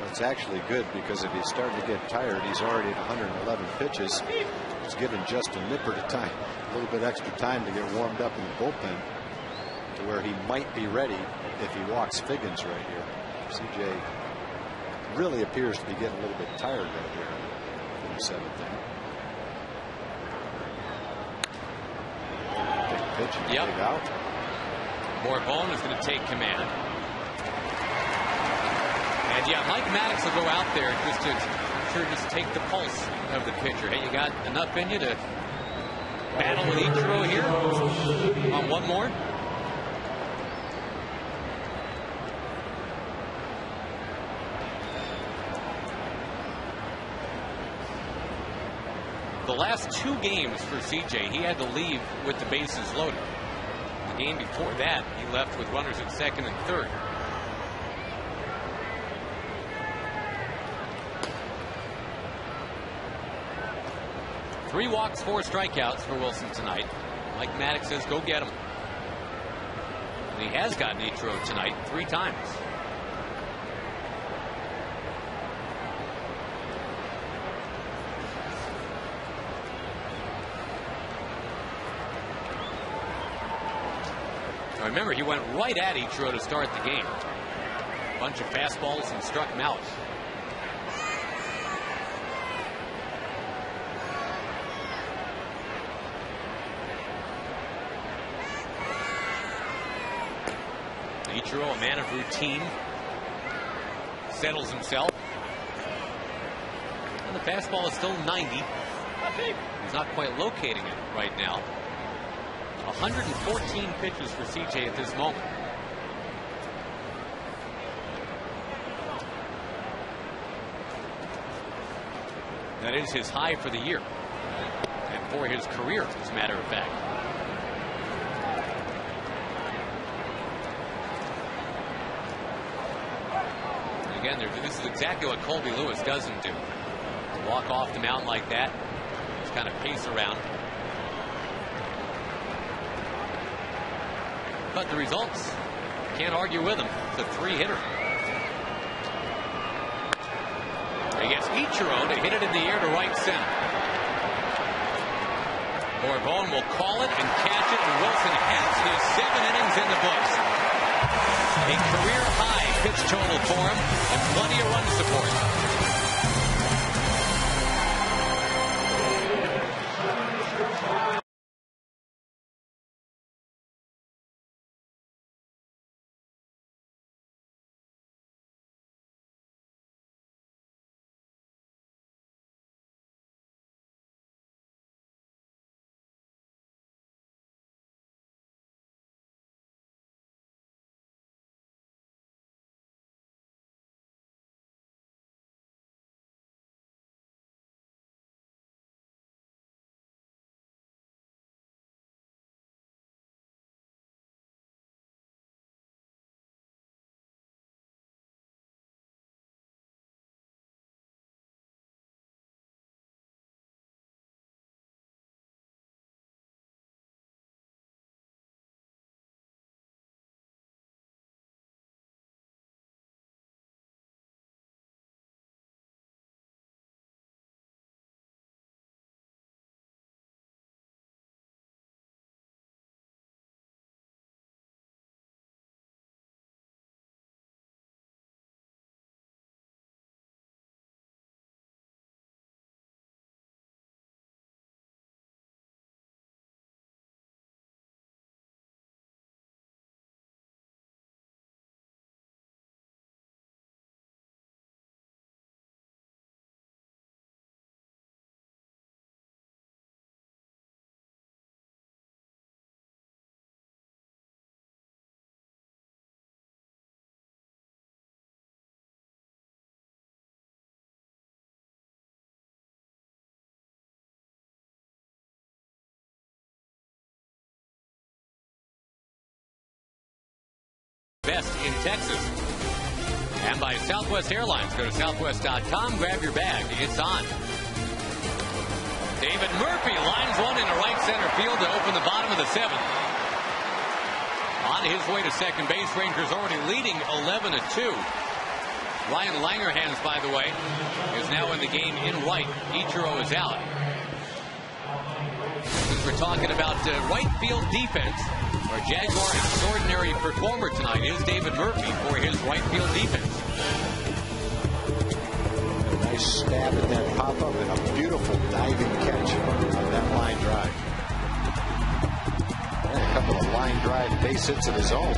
Well, it's actually good because if he's starting to get tired, he's already at 111 pitches. It's giving Justin Nippert a little bit extra time to get warmed up in the bullpen to where he might be ready if he walks Figgins right here. CJ really appears to be getting a little bit tired right here in the 7th inning. Take a pitch and yep. dig out. Borbone is going to take command. And yeah, Mike Maddox will go out there just take the pulse of the pitcher. Hey, you got enough in you to battle with each row here on one more? The last 2 games for CJ, he had to leave with the bases loaded. The game before that, he left with runners at 2nd and 3rd. Three walks, 4 strikeouts for Wilson tonight. Mike Maddox says, go get him. And he has gotten Ichiro tonight 3 times. Now remember, he went right at Ichiro to start the game. A bunch of fastballs and struck him out. Ichiro, a man of routine, settles himself. And the fastball is still 90. He's not quite locating it right now. 114 pitches for CJ at this moment. That is his high for the year. And for his career, as a matter of fact. Again, this is exactly what Colby Lewis doesn't do. Walk off the mound like that. Just kind of pace around. But the results, can't argue with him. It's a 3-hitter. He gets Ichiro to hit it in the air to right center. Borbon will call it and catch it, and Wilson has his 7 innings in the books. A career high pitch total for him and plenty of run support. Best in Texas. And by Southwest Airlines. Go to southwest.com, grab your bag. It's on. David Murphy lines one into right center field to open the bottom of the 7th. On his way to second base, Rangers already leading 11-2. Ryan Langerhans, by the way, is now in the game in right. Ichiro is out. Since we're talking about right field defense, our Jaguar extraordinary performer tonight is David Murphy for his right field defense. A nice stab at that pop-up and a beautiful diving catch on that line drive. And a couple of line drive base hits of his own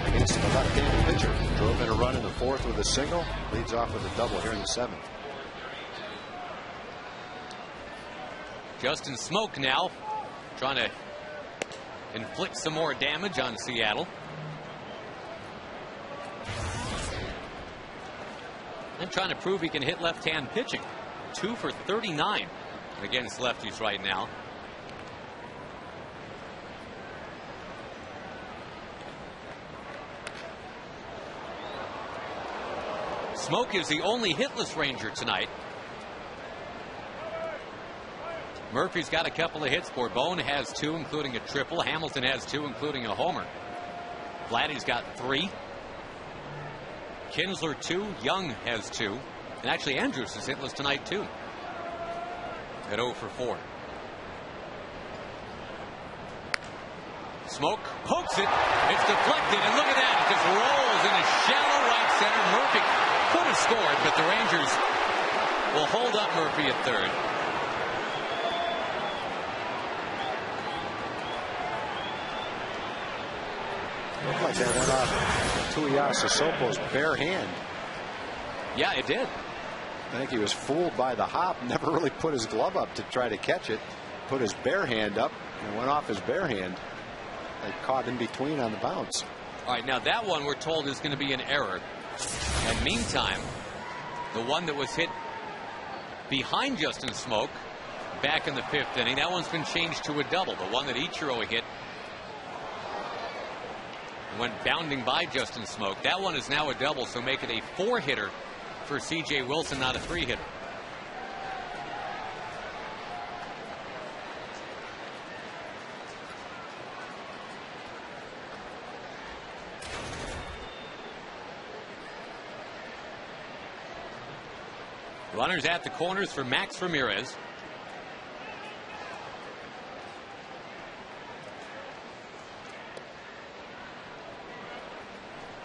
against the left-handed pitcher. Drove in a run in the 4th with a single. Leads off with a double here in the 7th. Justin Smoke now trying to inflict some more damage on Seattle. And trying to prove he can hit left-hand pitching. 2 for 39 against lefties right now. Smoke is the only hitless Ranger tonight. Murphy's got a couple of hits. Borbon has 2, including a triple. Hamilton has 2, including a homer. Vladdy's got 3. Kinsler 2. Young has 2. And actually Andrews is hitless tonight too. At 0 for 4. Smoke pokes it. It's deflected, and look at that. It just rolls in a shallow right center. Murphy could have scored, but the Rangers will hold up Murphy at third. Looked like that went off Tuiasa Sopo's bare hand. Yeah, it did. I think he was fooled by the hop. Never really put his glove up to try to catch it. Put his bare hand up and went off his bare hand. They caught in between on the bounce. All right, now that one we're told is going to be an error. And meantime, the one that was hit behind Justin Smoak back in the 5th inning, that one's been changed to a double. The one that Ichiro hit went bounding by Justin Smoak. That one is now a double, so make it a 4-hitter for C.J. Wilson, not a 3-hitter. Runners at the corners for Max Ramirez.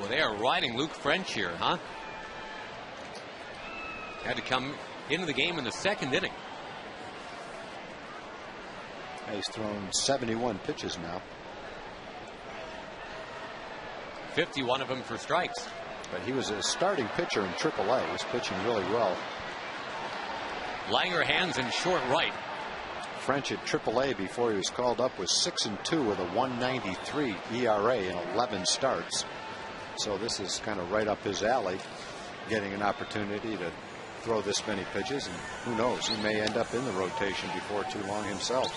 Well, they are riding Luke French here, huh? Had to come into the game in the 2nd inning. He's thrown 71 pitches now. 51 of them for strikes. But he was a starting pitcher in AAA. He was pitching really well. Langer hands in short right. French at AAA before he was called up was 6-2 with a 1.93 ERA in 11 starts. So this is kind of right up his alley, getting an opportunity to throw this many pitches, and who knows, he may end up in the rotation before too long himself.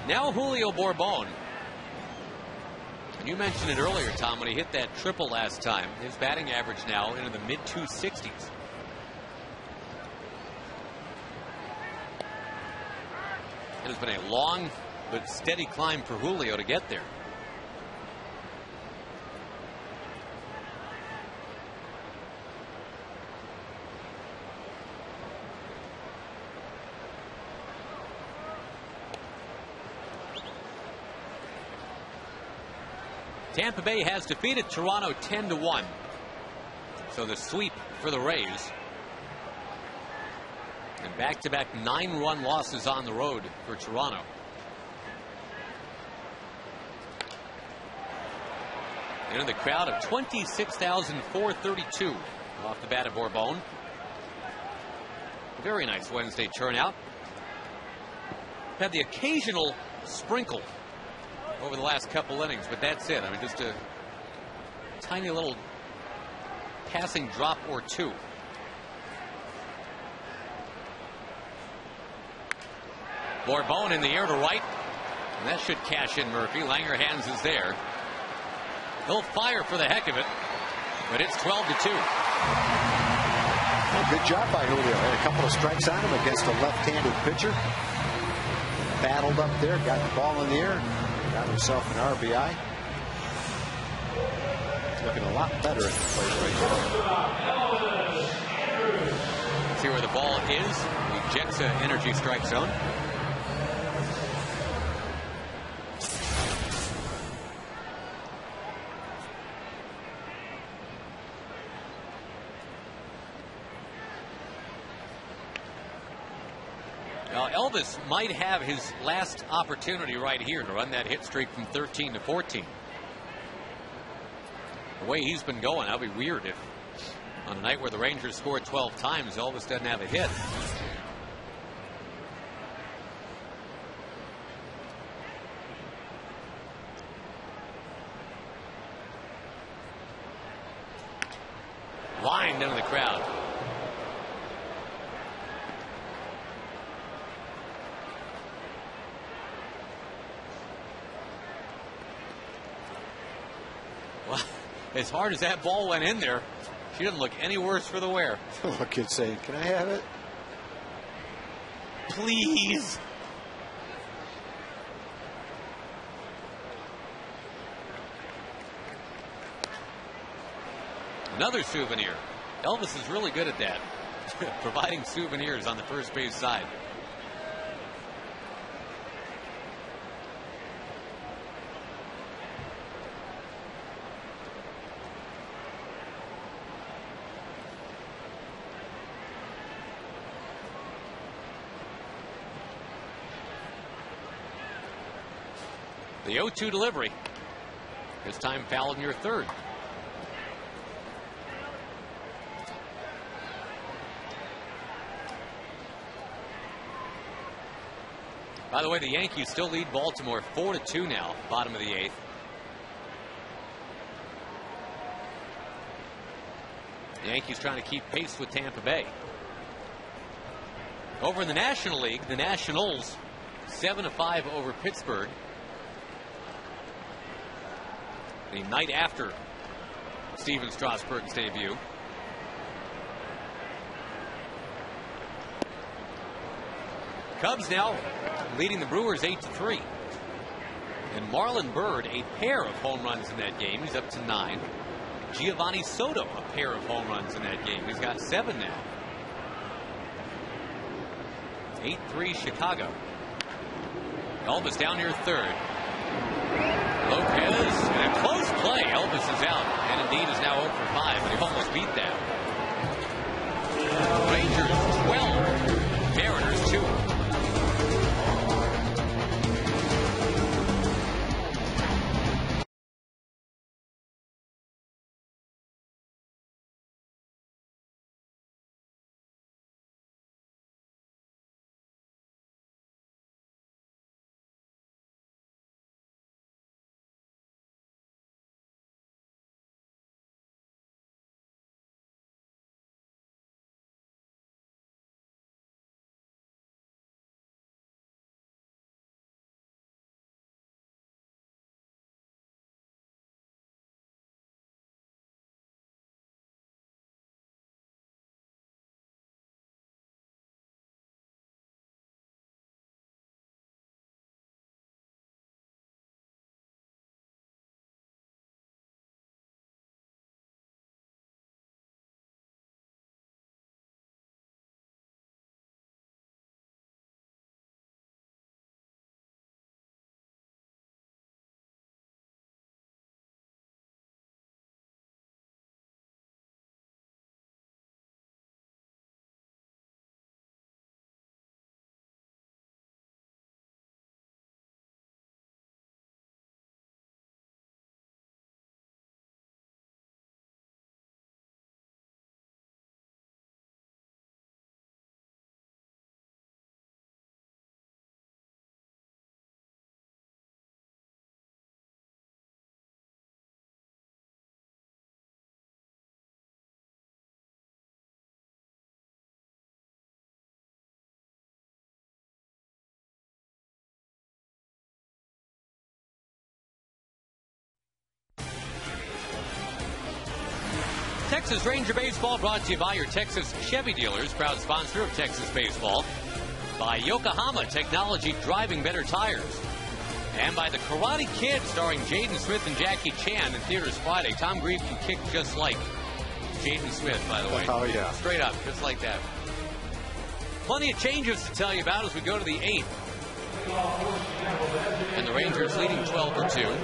Now Julio Bourbon. And you mentioned it earlier, Tom, when he hit that triple last time. His batting average now into the mid-260s. It has been a long but steady climb for Julio to get there. Tampa Bay has defeated Toronto 10-1. So the sweep for the Rays. And back-to-back 9-run losses on the road for Toronto. And in the crowd of 26,432 off the bat of Bourbon. Very nice Wednesday turnout. Had the occasional sprinkle over the last couple innings, but that's it. I mean, just a tiny little passing drop or two. Bourbon in the air to right, and that should cash in Murphy. Langer hands is there. He'll fire for the heck of it, but it's 12-2. Well, good job by Julio. Had a couple of strikes on him against a left-handed pitcher. Battled up there, got the ball in the air. Got himself an RBI. He's looking a lot better at the plate right now. See where the ball is. Ejects an energy strike zone. Now Elvis might have his last opportunity right here to run that hit streak from 13 to 14. The way he's been going, that'll be weird if on a night where the Rangers scored 12 times, Elvis doesn't have a hit. Lined into the crowd. as hard as that ball went in there, she doesn't look any worse for the wear. A kid saying, "Can I have it? Please." Another souvenir. Elvis is really good at that, providing souvenirs on the first base side. The 0-2 delivery. This time foul in your third. By the way, the Yankees still lead Baltimore 4-2 now, bottom of the 8th. The Yankees trying to keep pace with Tampa Bay. Over in the National League, the Nationals 7-5 over Pittsburgh. The night after Steven Strasburg's debut. Cubs now leading the Brewers 8-3. And Marlon Byrd, a pair of home runs in that game. He's up to 9. Giovanni Soto, a pair of home runs in that game. He's got 7 now. 8-3 Chicago. Elvis down near third. Lopez, and a close play. Elvis is out, and indeed is now 0 for 5, but he almost beat that. Rangers 12, Mariners 2. Texas Ranger Baseball brought to you by your Texas Chevy dealers, proud sponsor of Texas Baseball. By Yokohama Technology, driving better tires. And by The Karate Kid, starring Jaden Smith and Jackie Chan in theaters Friday. Tom Grieve can kick just like Jaden Smith, by the way. Oh, yeah. Straight up, just like that. Plenty of changes to tell you about as we go to the 8th. And the Rangers leading 12-2.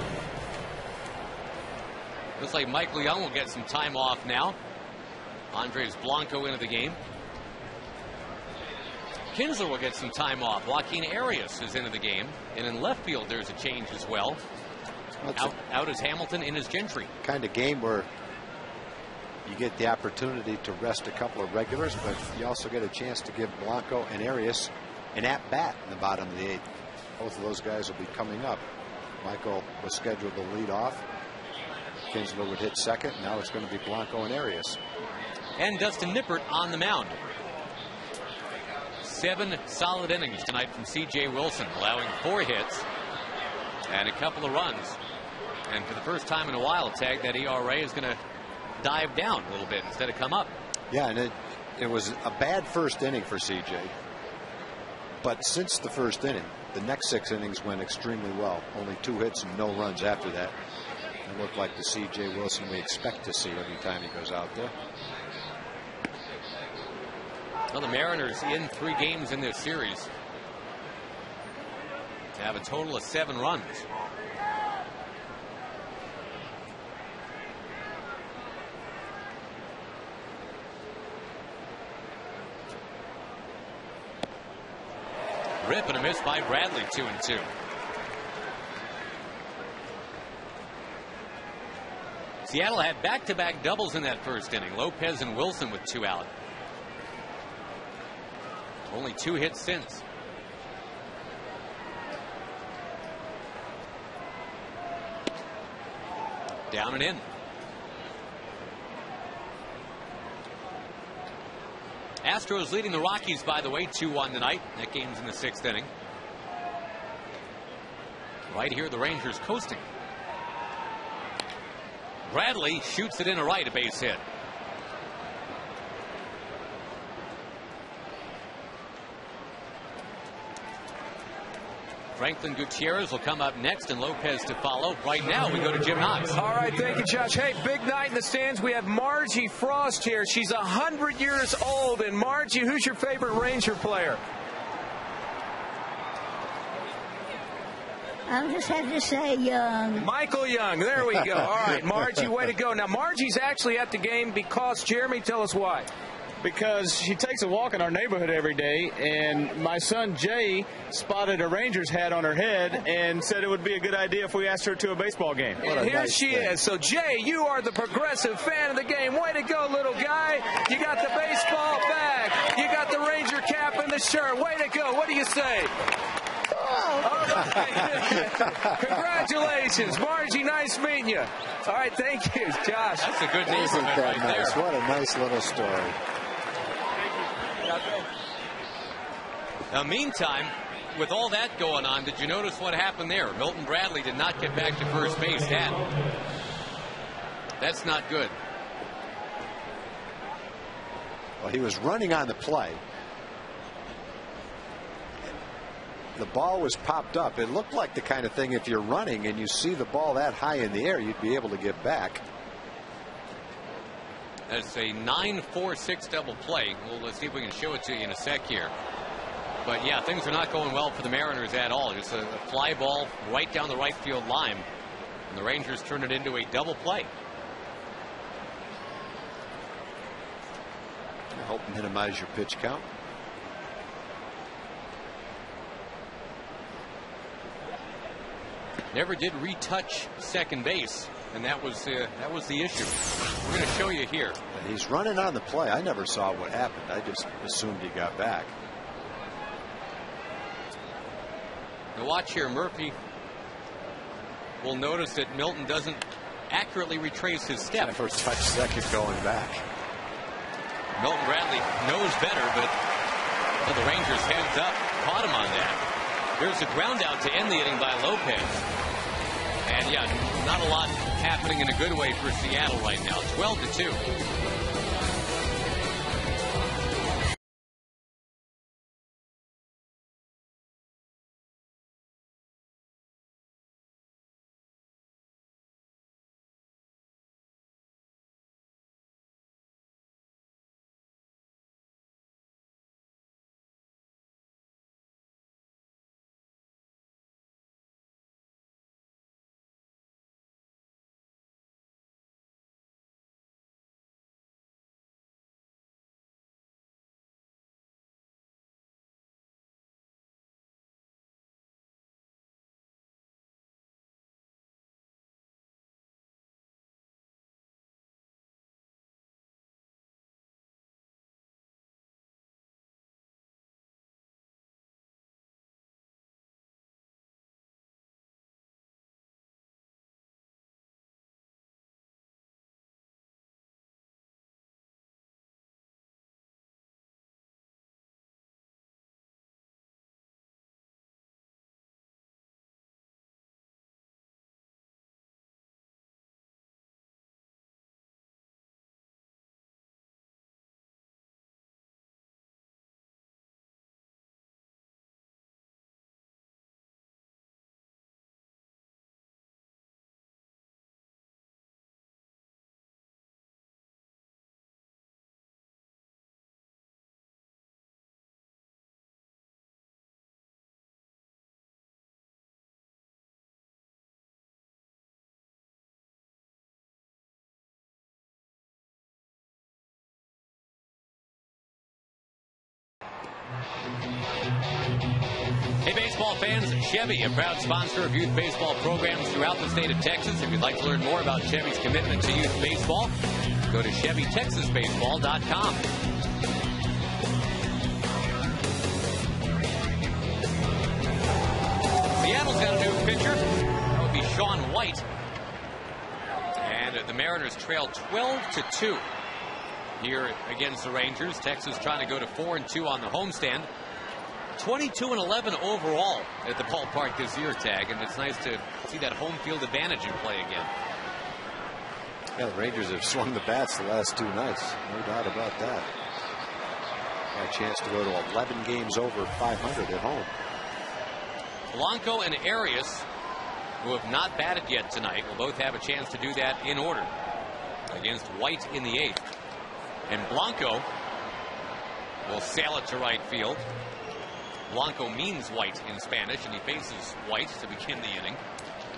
Looks like Michael Young will get some time off now. Andres Blanco into the game. Kinsler will get some time off. Joaquin Arias is into the game. And in left field, there's a change as well. Out is Hamilton, in is Gentry. Kind of game where you get the opportunity to rest a couple of regulars, but you also get a chance to give Blanco and Arias an at-bat in the bottom of the 8th. Both of those guys will be coming up. Michael was scheduled to lead off. Kinsler would hit second. Now it's going to be Blanco and Arias. And Dustin Nippert on the mound. 7 solid innings tonight from C.J. Wilson, allowing 4 hits and a couple of runs. And for the first time in a while, Tag, that ERA is going to dive down a little bit instead of come up. Yeah, and it was a bad first inning for CJ. But since the first inning, the next 6 innings went extremely well. Only 2 hits and no runs after that. It looked like the CJ Wilson we expect to see every time he goes out there. Well, the Mariners in 3 games in this series have a total of 7 runs. Rip and a miss by Bradley, 2-2. Seattle had back-to-back doubles in that first inning. Lopez and Wilson with 2 out. Only 2 hits since. Down and in. Astros leading the Rockies, by the way, 2-1 tonight. That game's in the 6th inning. Right here, the Rangers coasting. Bradley shoots it in a right, a base hit. Franklin Gutierrez will come up next and Lopez to follow. Right now we go to Jim Knox. All right, thank you, Josh. Hey, big night in the stands. We have Margie Frost here. She's 100 years old. And Margie, who's your favorite Ranger player? I'll just have to say Young. Michael Young. There we go. All right, Margie, way to go. Now, Margie's actually at the game because, Jeremy, tell us why. Because she takes a walk in our neighborhood every day, and my son Jay spotted a Rangers hat on her head and said it would be a good idea if we asked her to a baseball game. And here she is. So, Jay, you are the progressive fan of the game. Way to go, little guy. You got the baseball bag. You got the Ranger cap and the shirt. Way to go. What do you say? All right. Congratulations, Margie. Nice meeting you. All right, thank you, Josh. That's a good news. Isn't that nice? There. What a nice little story. Now, meantime, with all that going on, did you notice what happened there? Milton Bradley did not get back to first base. That's not good. Well, he was running on the play. The ball was popped up. It looked like the kind of thing, if you're running and you see the ball that high in the air, you'd be able to get back. That's a 9-4-6 double play. Well, let's see if we can show it to you in a sec here. But yeah, things are not going well for the Mariners at all. Just a fly ball right down the right field line. And the Rangers turn it into a double play. Help minimize your pitch count. Never did retouch second base, and that was the issue. We're going to show you here. And he's running on the play. I never saw what happened. I just assumed he got back. Now watch here. Murphy will notice that Milton doesn't accurately retrace his step. Never touched second going back. Milton Bradley knows better, but the Rangers heads up, caught him on that. There's a ground out to end the inning by Lopez. And yeah, not a lot happening in a good way for Seattle right now. 12-2. Hey, baseball fans, Chevy, a proud sponsor of youth baseball programs throughout the state of Texas. If you'd like to learn more about Chevy's commitment to youth baseball, go to ChevyTexasBaseball.com. Seattle's got a new pitcher. That would be Sean White. And the Mariners trail 12-2 here against the Rangers. Texas trying to go to 4-2 on the homestand. 22-11 overall at the ballpark this year, Tag, and it's nice to see that home field advantage in play again. Yeah, the Rangers have swung the bats the last 2 nights. No doubt about that. Got a chance to go to 11 games over 500 at home. Blanco and Arias, who have not batted yet tonight, will both have a chance to do that in order against White in the 8th. And Blanco will sail it to right field. Blanco means White in Spanish, and he faces White to begin the inning.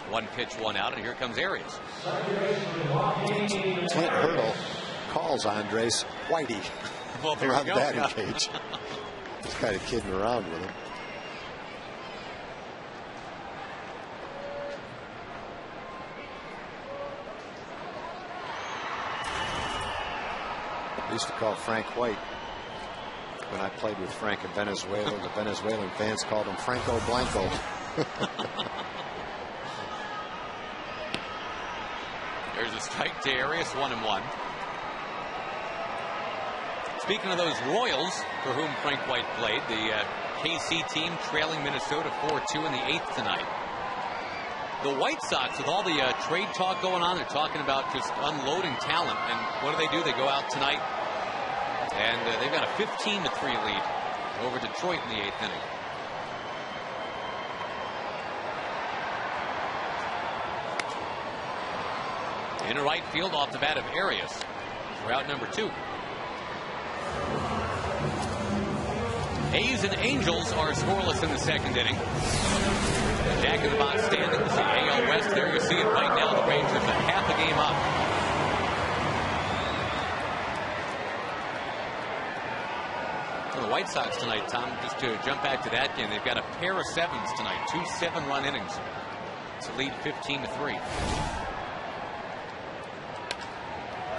1 pitch, 1 out, and here comes Arias. Clint Hurdle calls Andres Whitey around the batting cage. He's kind of kidding around with him. I used to call Frank White when I played with Frank in Venezuela. The Venezuelan fans called him Franco Blanco. There's a strike to Arias, 1-1. Speaking of those Royals for whom Frank White played, the KC team trailing Minnesota 4-2 in the 8th tonight. The White Sox, with all the trade talk going on, they're talking about just unloading talent. And what do? They go out tonight, and they've got a 15-3 lead over Detroit in the 8th inning. Into right field off the bat of Arias for out number 2. A's and Angels are scoreless in the 2nd inning. Jack in the box standings, the AL West. There you see it right now. The Rangers are half a game up. For the White Sox tonight, Tom, just to jump back to that game, they've got a pair of 7s tonight, 2 7-run innings to lead 15-3.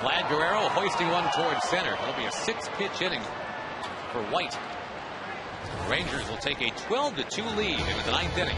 Vlad Guerrero hoisting one towards center. That'll be a 6-pitch inning for White. The Rangers will take a 12-2 lead into the 9th inning.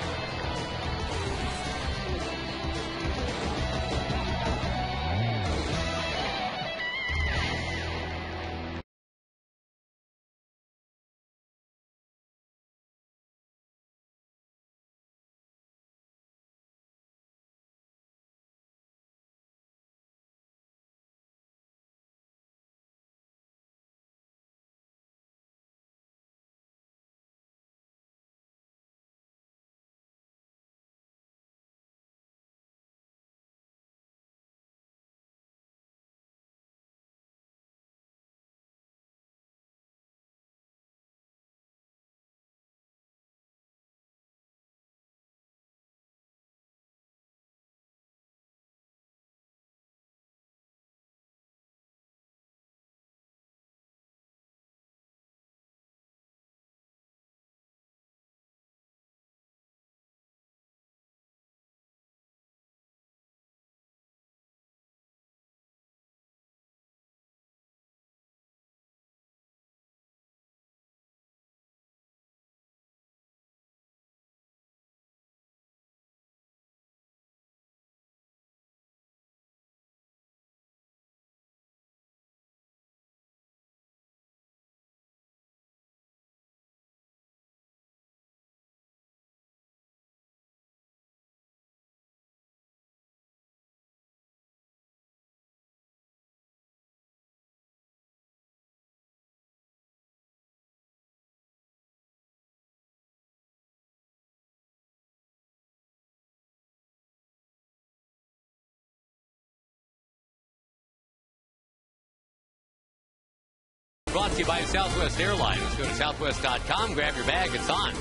Brought to you by Southwest Airlines. Go to southwest.com, grab your bag, it's on.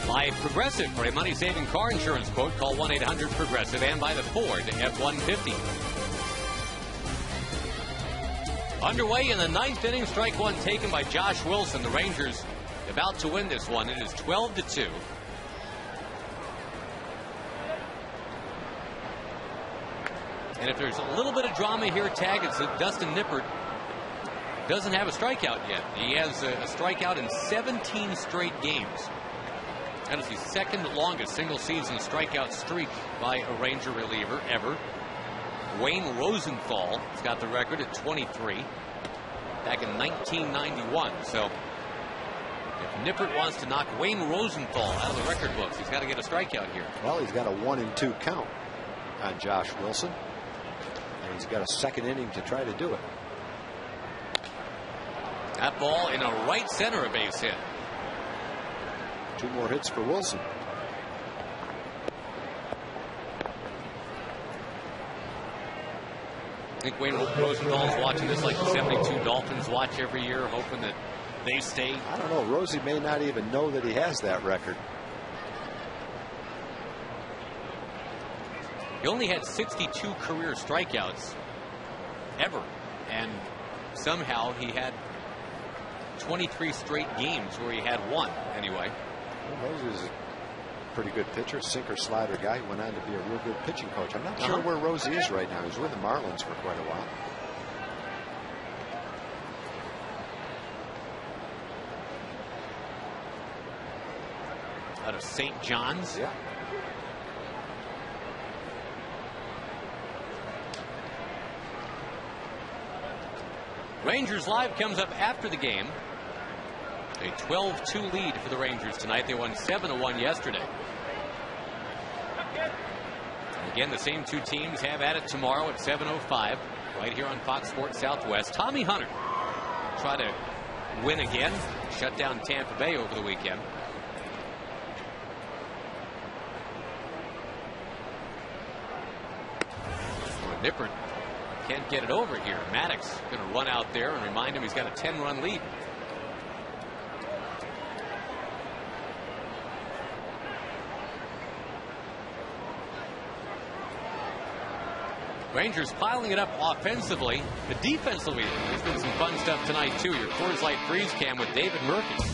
By Progressive for a money-saving car insurance quote, call 1-800-PROGRESSIVE, and by the Ford F-150. Underway in the 9th inning, strike 1 taken by Josh Wilson. The Rangers about to win this one. It is 12-2. And if there's a little bit of drama here, Tag, it's that Dustin Nippert doesn't have a strikeout yet. He has a strikeout in 17 straight games. That is the second longest single season strikeout streak by a Ranger reliever ever. Wayne Rosenthal has got the record at 23 back in 1991. So if Nippert wants to knock Wayne Rosenthal out of the record books, he's got to get a strikeout here. Well, he's got a 1-2 count on Josh Wilson. And he's got a second inning to try to do it. That ball in a right center, a base hit. 2 more hits for Wilson. I think Wayne Rosenthal is watching this like the 72 Dolphins watch every year, hoping that they stay. I don't know. Rosie may not even know that he has that record. He only had 62 career strikeouts ever, and somehow he had 23 straight games where he had 1 anyway. Well, Rosie's a pretty good pitcher, sinker slider guy. Went on to be a real good pitching coach. I'm not sure where Rosie is right now. He's with the Marlins for quite a while. Out of St. John's. Yeah. Rangers Live comes up after the game. A 12-2 lead for the Rangers tonight. They won 7-1 yesterday. And again, the same 2 teams have at it tomorrow at 7:05 right here on Fox Sports Southwest. Tommy Hunter try to win again. Shut down Tampa Bay over the weekend. Nippert can't get it over here. Maddox going to run out there and remind him he's got a 10-run lead. Rangers piling it up offensively, but defensively there's been some fun stuff tonight too. Your Coors Light Freeze Cam with David Murphy.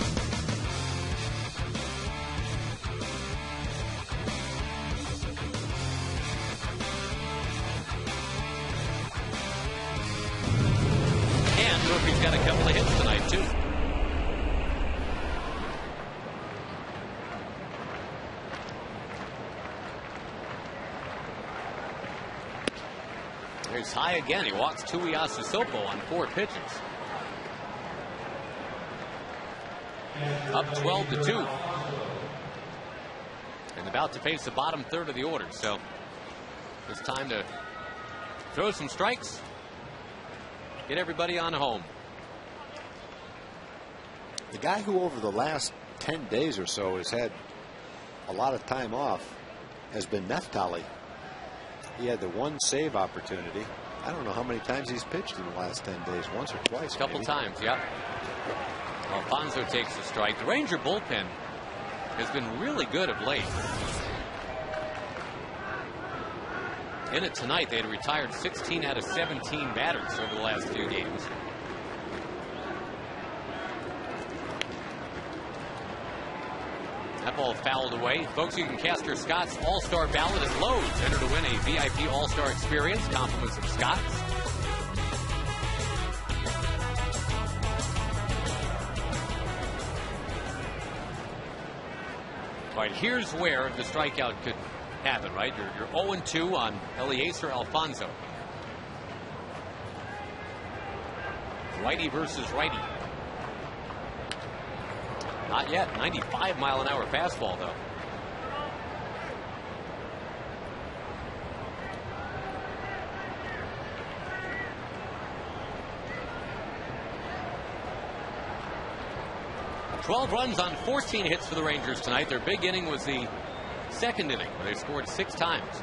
Murphy's got a couple of hits tonight, too. He's high again. He walks Tui Asusopo on 4 pitches. Up 12-2. And about to face the bottom third of the order. So it's time to throw some strikes. Get everybody on home. The guy who over the last 10 days or so has had a lot of time off has been Neftali. He had the 1 save opportunity. I don't know how many times he's pitched in the last 10 days. Once or twice. A couple times, yeah. Alfonso takes the strike. The Ranger bullpen has been really good of late. In it tonight, they had retired 16 out of 17 batters over the last few games. That ball fouled away. Folks, you can cast your Scott's All-Star ballot at Lowe's. Enter to win a VIP All-Star experience. Compliments of Scott's. All right, here's where the strikeout could happen, right? You're 0-2 on Eliezer Alfonso. Righty versus righty. Not yet. 95-mile-an-hour fastball, though. $12 runs on 14 hits for the Rangers tonight. Their big inning was the second inning, where they scored 6 times.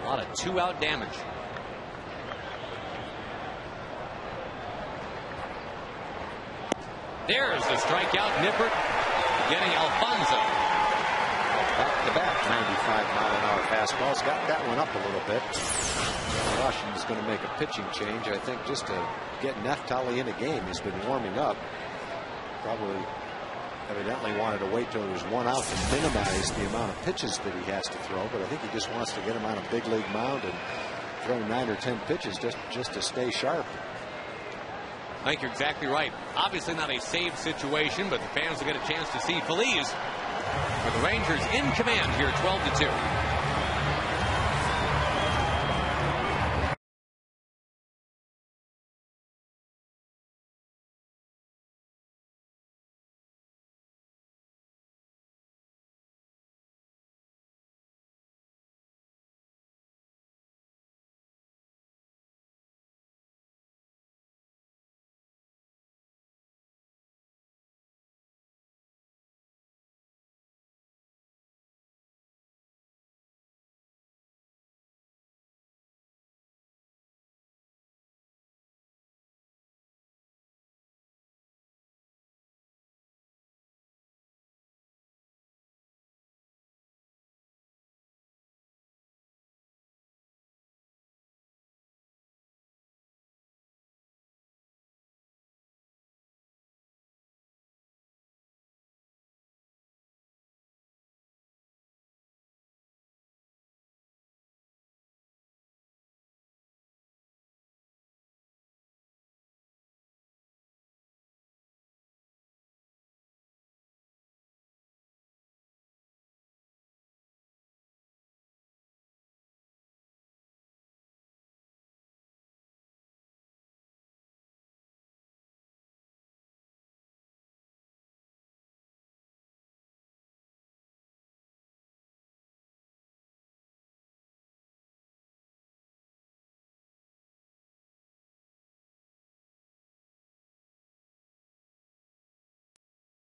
A lot of 2-out damage. There's the strikeout. Nippert getting Alfonso. Back-to-back 95-mile-an-hour fastball. He's got that one up a little bit. Washington's going to make a pitching change, I think, just to get Neftali in a game. He's been warming up. Probably evidently wanted to wait till there was one out to minimize the amount of pitches that he has to throw, but I think he just wants to get him on a big league mound and throw 9 or 10 pitches just to stay sharp. I think you're exactly right. Obviously not a save situation, but the fans will get a chance to see Feliz with the Rangers in command here, 12-2.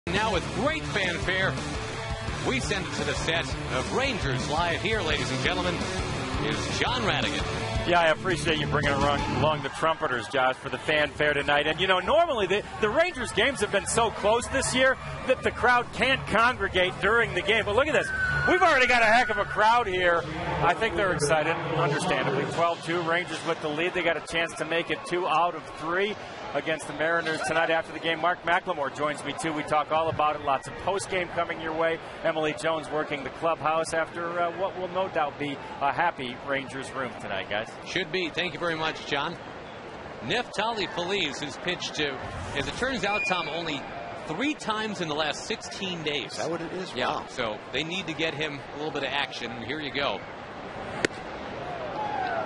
Now with great fanfare, we send it to the set of Rangers Live. Here, ladies and gentlemen, is John Radigan. Yeah, I appreciate you bringing along the trumpeters, Josh, for the fanfare tonight. And, you know, normally the Rangers games have been so close this year that the crowd can't congregate during the game. But look at this. We've already got a heck of a crowd here. I think they're excited, understandably. 12-2, Rangers with the lead. They got a chance to make it 2 out of 3 against the Mariners tonight after the game. Mark McLemore joins me, too. We talk all about it. Lots of post-game coming your way. Emily Jones working the clubhouse after what will no doubt be a happy Rangers room tonight, guys. Should be. Thank you very much, John. Neftali Feliz has pitched to, as it turns out, Tom, only 3 times in the last 16 days. Is that what it is? Yeah. Wow. So they need to get him a little bit of action. And here you go.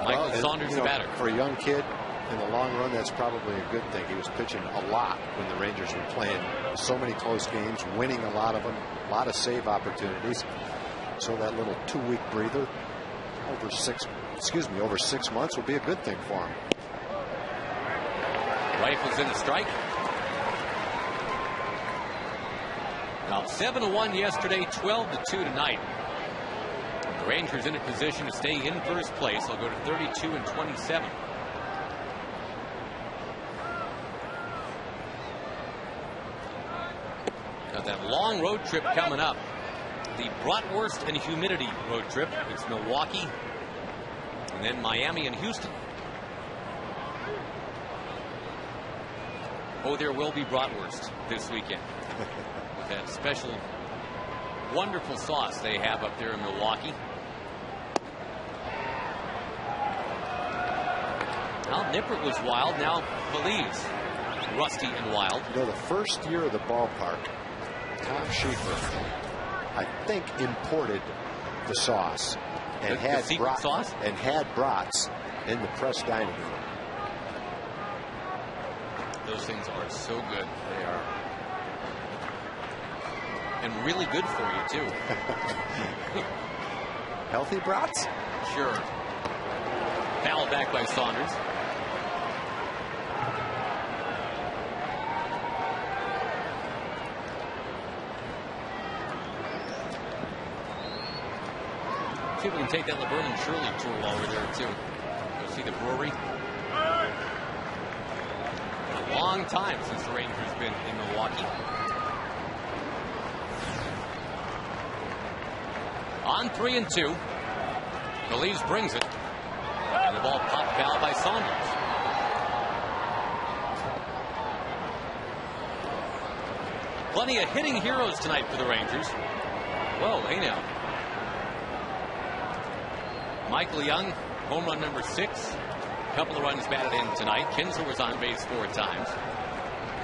Michael Saunders, the batter. For a young kid, in the long run, that's probably a good thing. He was pitching a lot when the Rangers were playing so many close games, winning a lot of them, a lot of save opportunities. So that little 2-week breather over 6 months will be a good thing for him. Rifles in a strike. Now 7-1 yesterday, 12-2 tonight. The Rangers in a position to stay in first place. They'll go to 32-27. Got that long road trip coming up. The Bratwurst and Humidity road trip. It's Milwaukee, and then Miami and Houston. Oh, there will be Bratwurst this weekend. With that special, wonderful sauce they have up there in Milwaukee. Well, Nippert was wild. Now Feliz, rusty and wild. You know, the first year of the ballpark, Tom Schieffer, I think, imported the sauce and had brats in the press dining room. Those things are so good. They are. And really good for you, too. Healthy brats? Sure. Foul back by Saunders. See if we can take that Laverne and Shirley tour while we're there, too. Go see the brewery. A long time since the Rangers been in Milwaukee. On 3-2. Feliz brings it. And the ball popped foul by Saunders. Plenty of hitting heroes tonight for the Rangers. Whoa, hey now. Michael Young, home run number 6. A couple of runs batted in tonight. Kinsler was on base 4 times.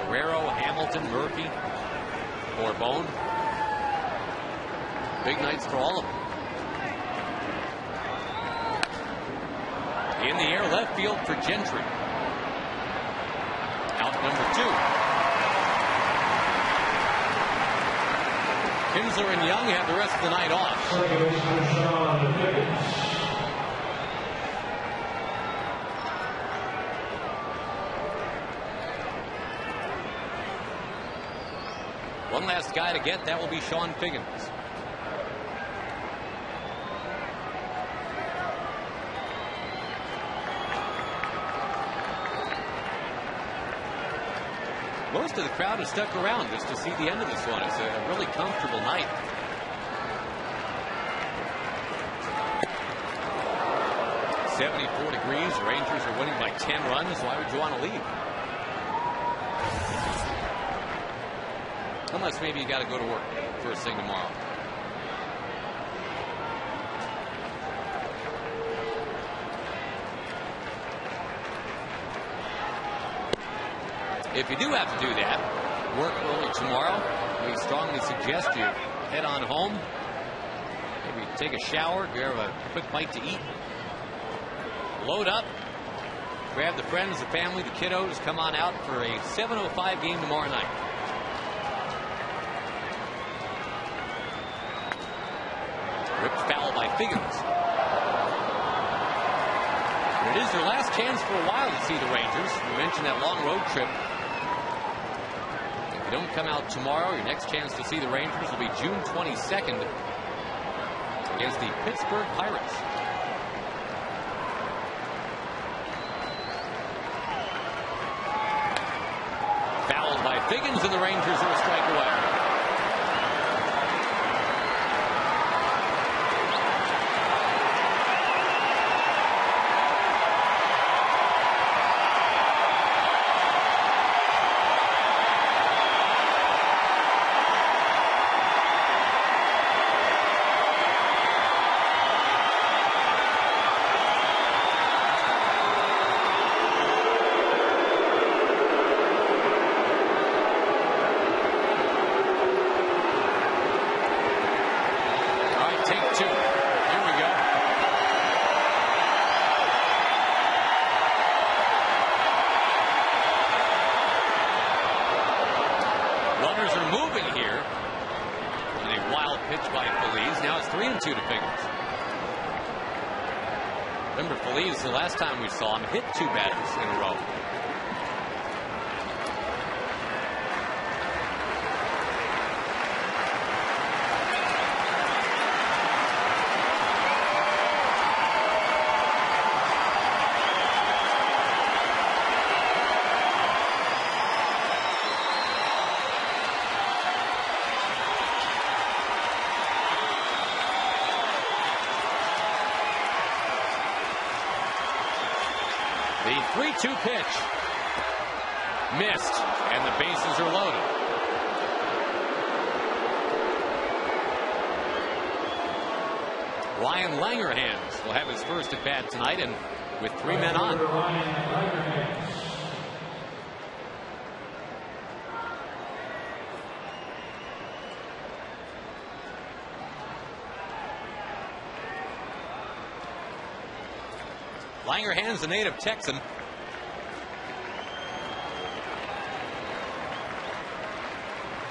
Guerrero, Hamilton, Murphy, Borbone. Big nights for all of them. In the air, left field for Gentry. Out number 2. Kinsler and Young have the rest of the night off. One last guy to get, that will be Sean Figgins. Most of the crowd has stuck around just to see the end of this one. It's a really comfortable night. .74 degrees. Rangers are winning by 10 runs. Why would you want to leave? Unless maybe you got to go to work first thing tomorrow. If you do have to do that, work early tomorrow, we strongly suggest you head on home, maybe take a shower, grab a quick bite to eat, load up, grab the friends, the family, the kiddos, come on out for a 7:05 game tomorrow night. Ripped foul by Figgins. It is their last chance for a while to see the Rangers. We mentioned that long road trip. If you don't come out tomorrow, your next chance to see the Rangers will be June 22nd against the Pittsburgh Pirates. Fouled by Figgins, and the Rangers are a strike away. The last time we saw him hit 2 batters in a row. The 3-2 pitch. Missed, and the bases are loaded. Ryan Langerhans will have his first at bat tonight, and with 3 men on. Langerhans, a native Texan.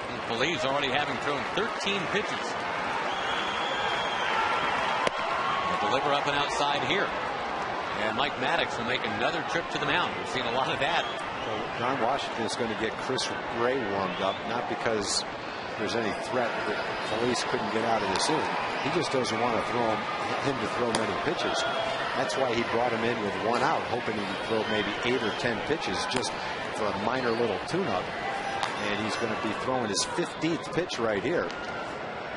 And Feliz already having thrown 13 pitches. He'll deliver up and outside here. And Mike Maddox will make another trip to the mound. We've seen a lot of that. Well, John Washington is going to get Chris Ray warmed up, not because there's any threat that Feliz couldn't get out of this inning. He just doesn't want to him to throw many pitches. That's why he brought him in with 1 out, hoping he could throw maybe 8 or 10 pitches just for a minor little tune-up. And he's going to be throwing his 15th pitch right here.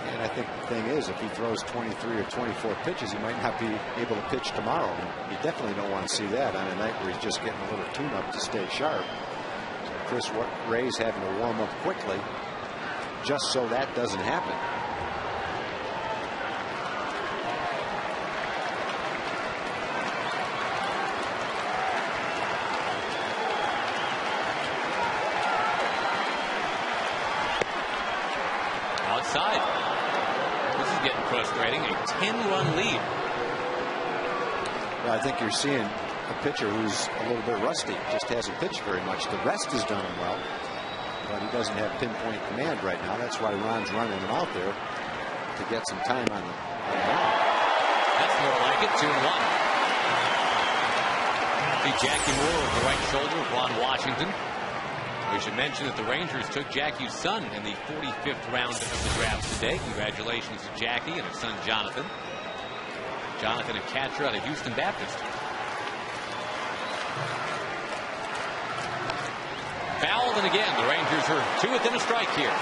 And I think the thing is, if he throws 23 or 24 pitches, he might not be able to pitch tomorrow. And you definitely don't want to see that on a night where he's just getting a little tune-up to stay sharp. So Chris Ray's having to warm up quickly just so that doesn't happen. Outside. This is getting frustrating. A 10-run lead. Well, I think you're seeing a pitcher who's a little bit rusty, just hasn't pitched very much. The rest is done well, but he doesn't have pinpoint command right now. That's why Ron's running him out there to get some time on the mound. That's more like it. 2-1. See Jackie Moore with the right shoulder of Ron Washington. We should mention that the Rangers took Jackie's son in the 45th round of the draft today. Congratulations to Jackie and his son Jonathan. Jonathan, a catcher out of Houston Baptist. Fouled, and again, the Rangers are 2 within a strike here.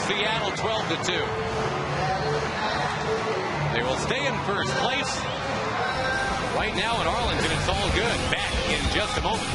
Seattle 12-2. They will stay in first place. Right now in Arlington, it's all good. Back in just a moment.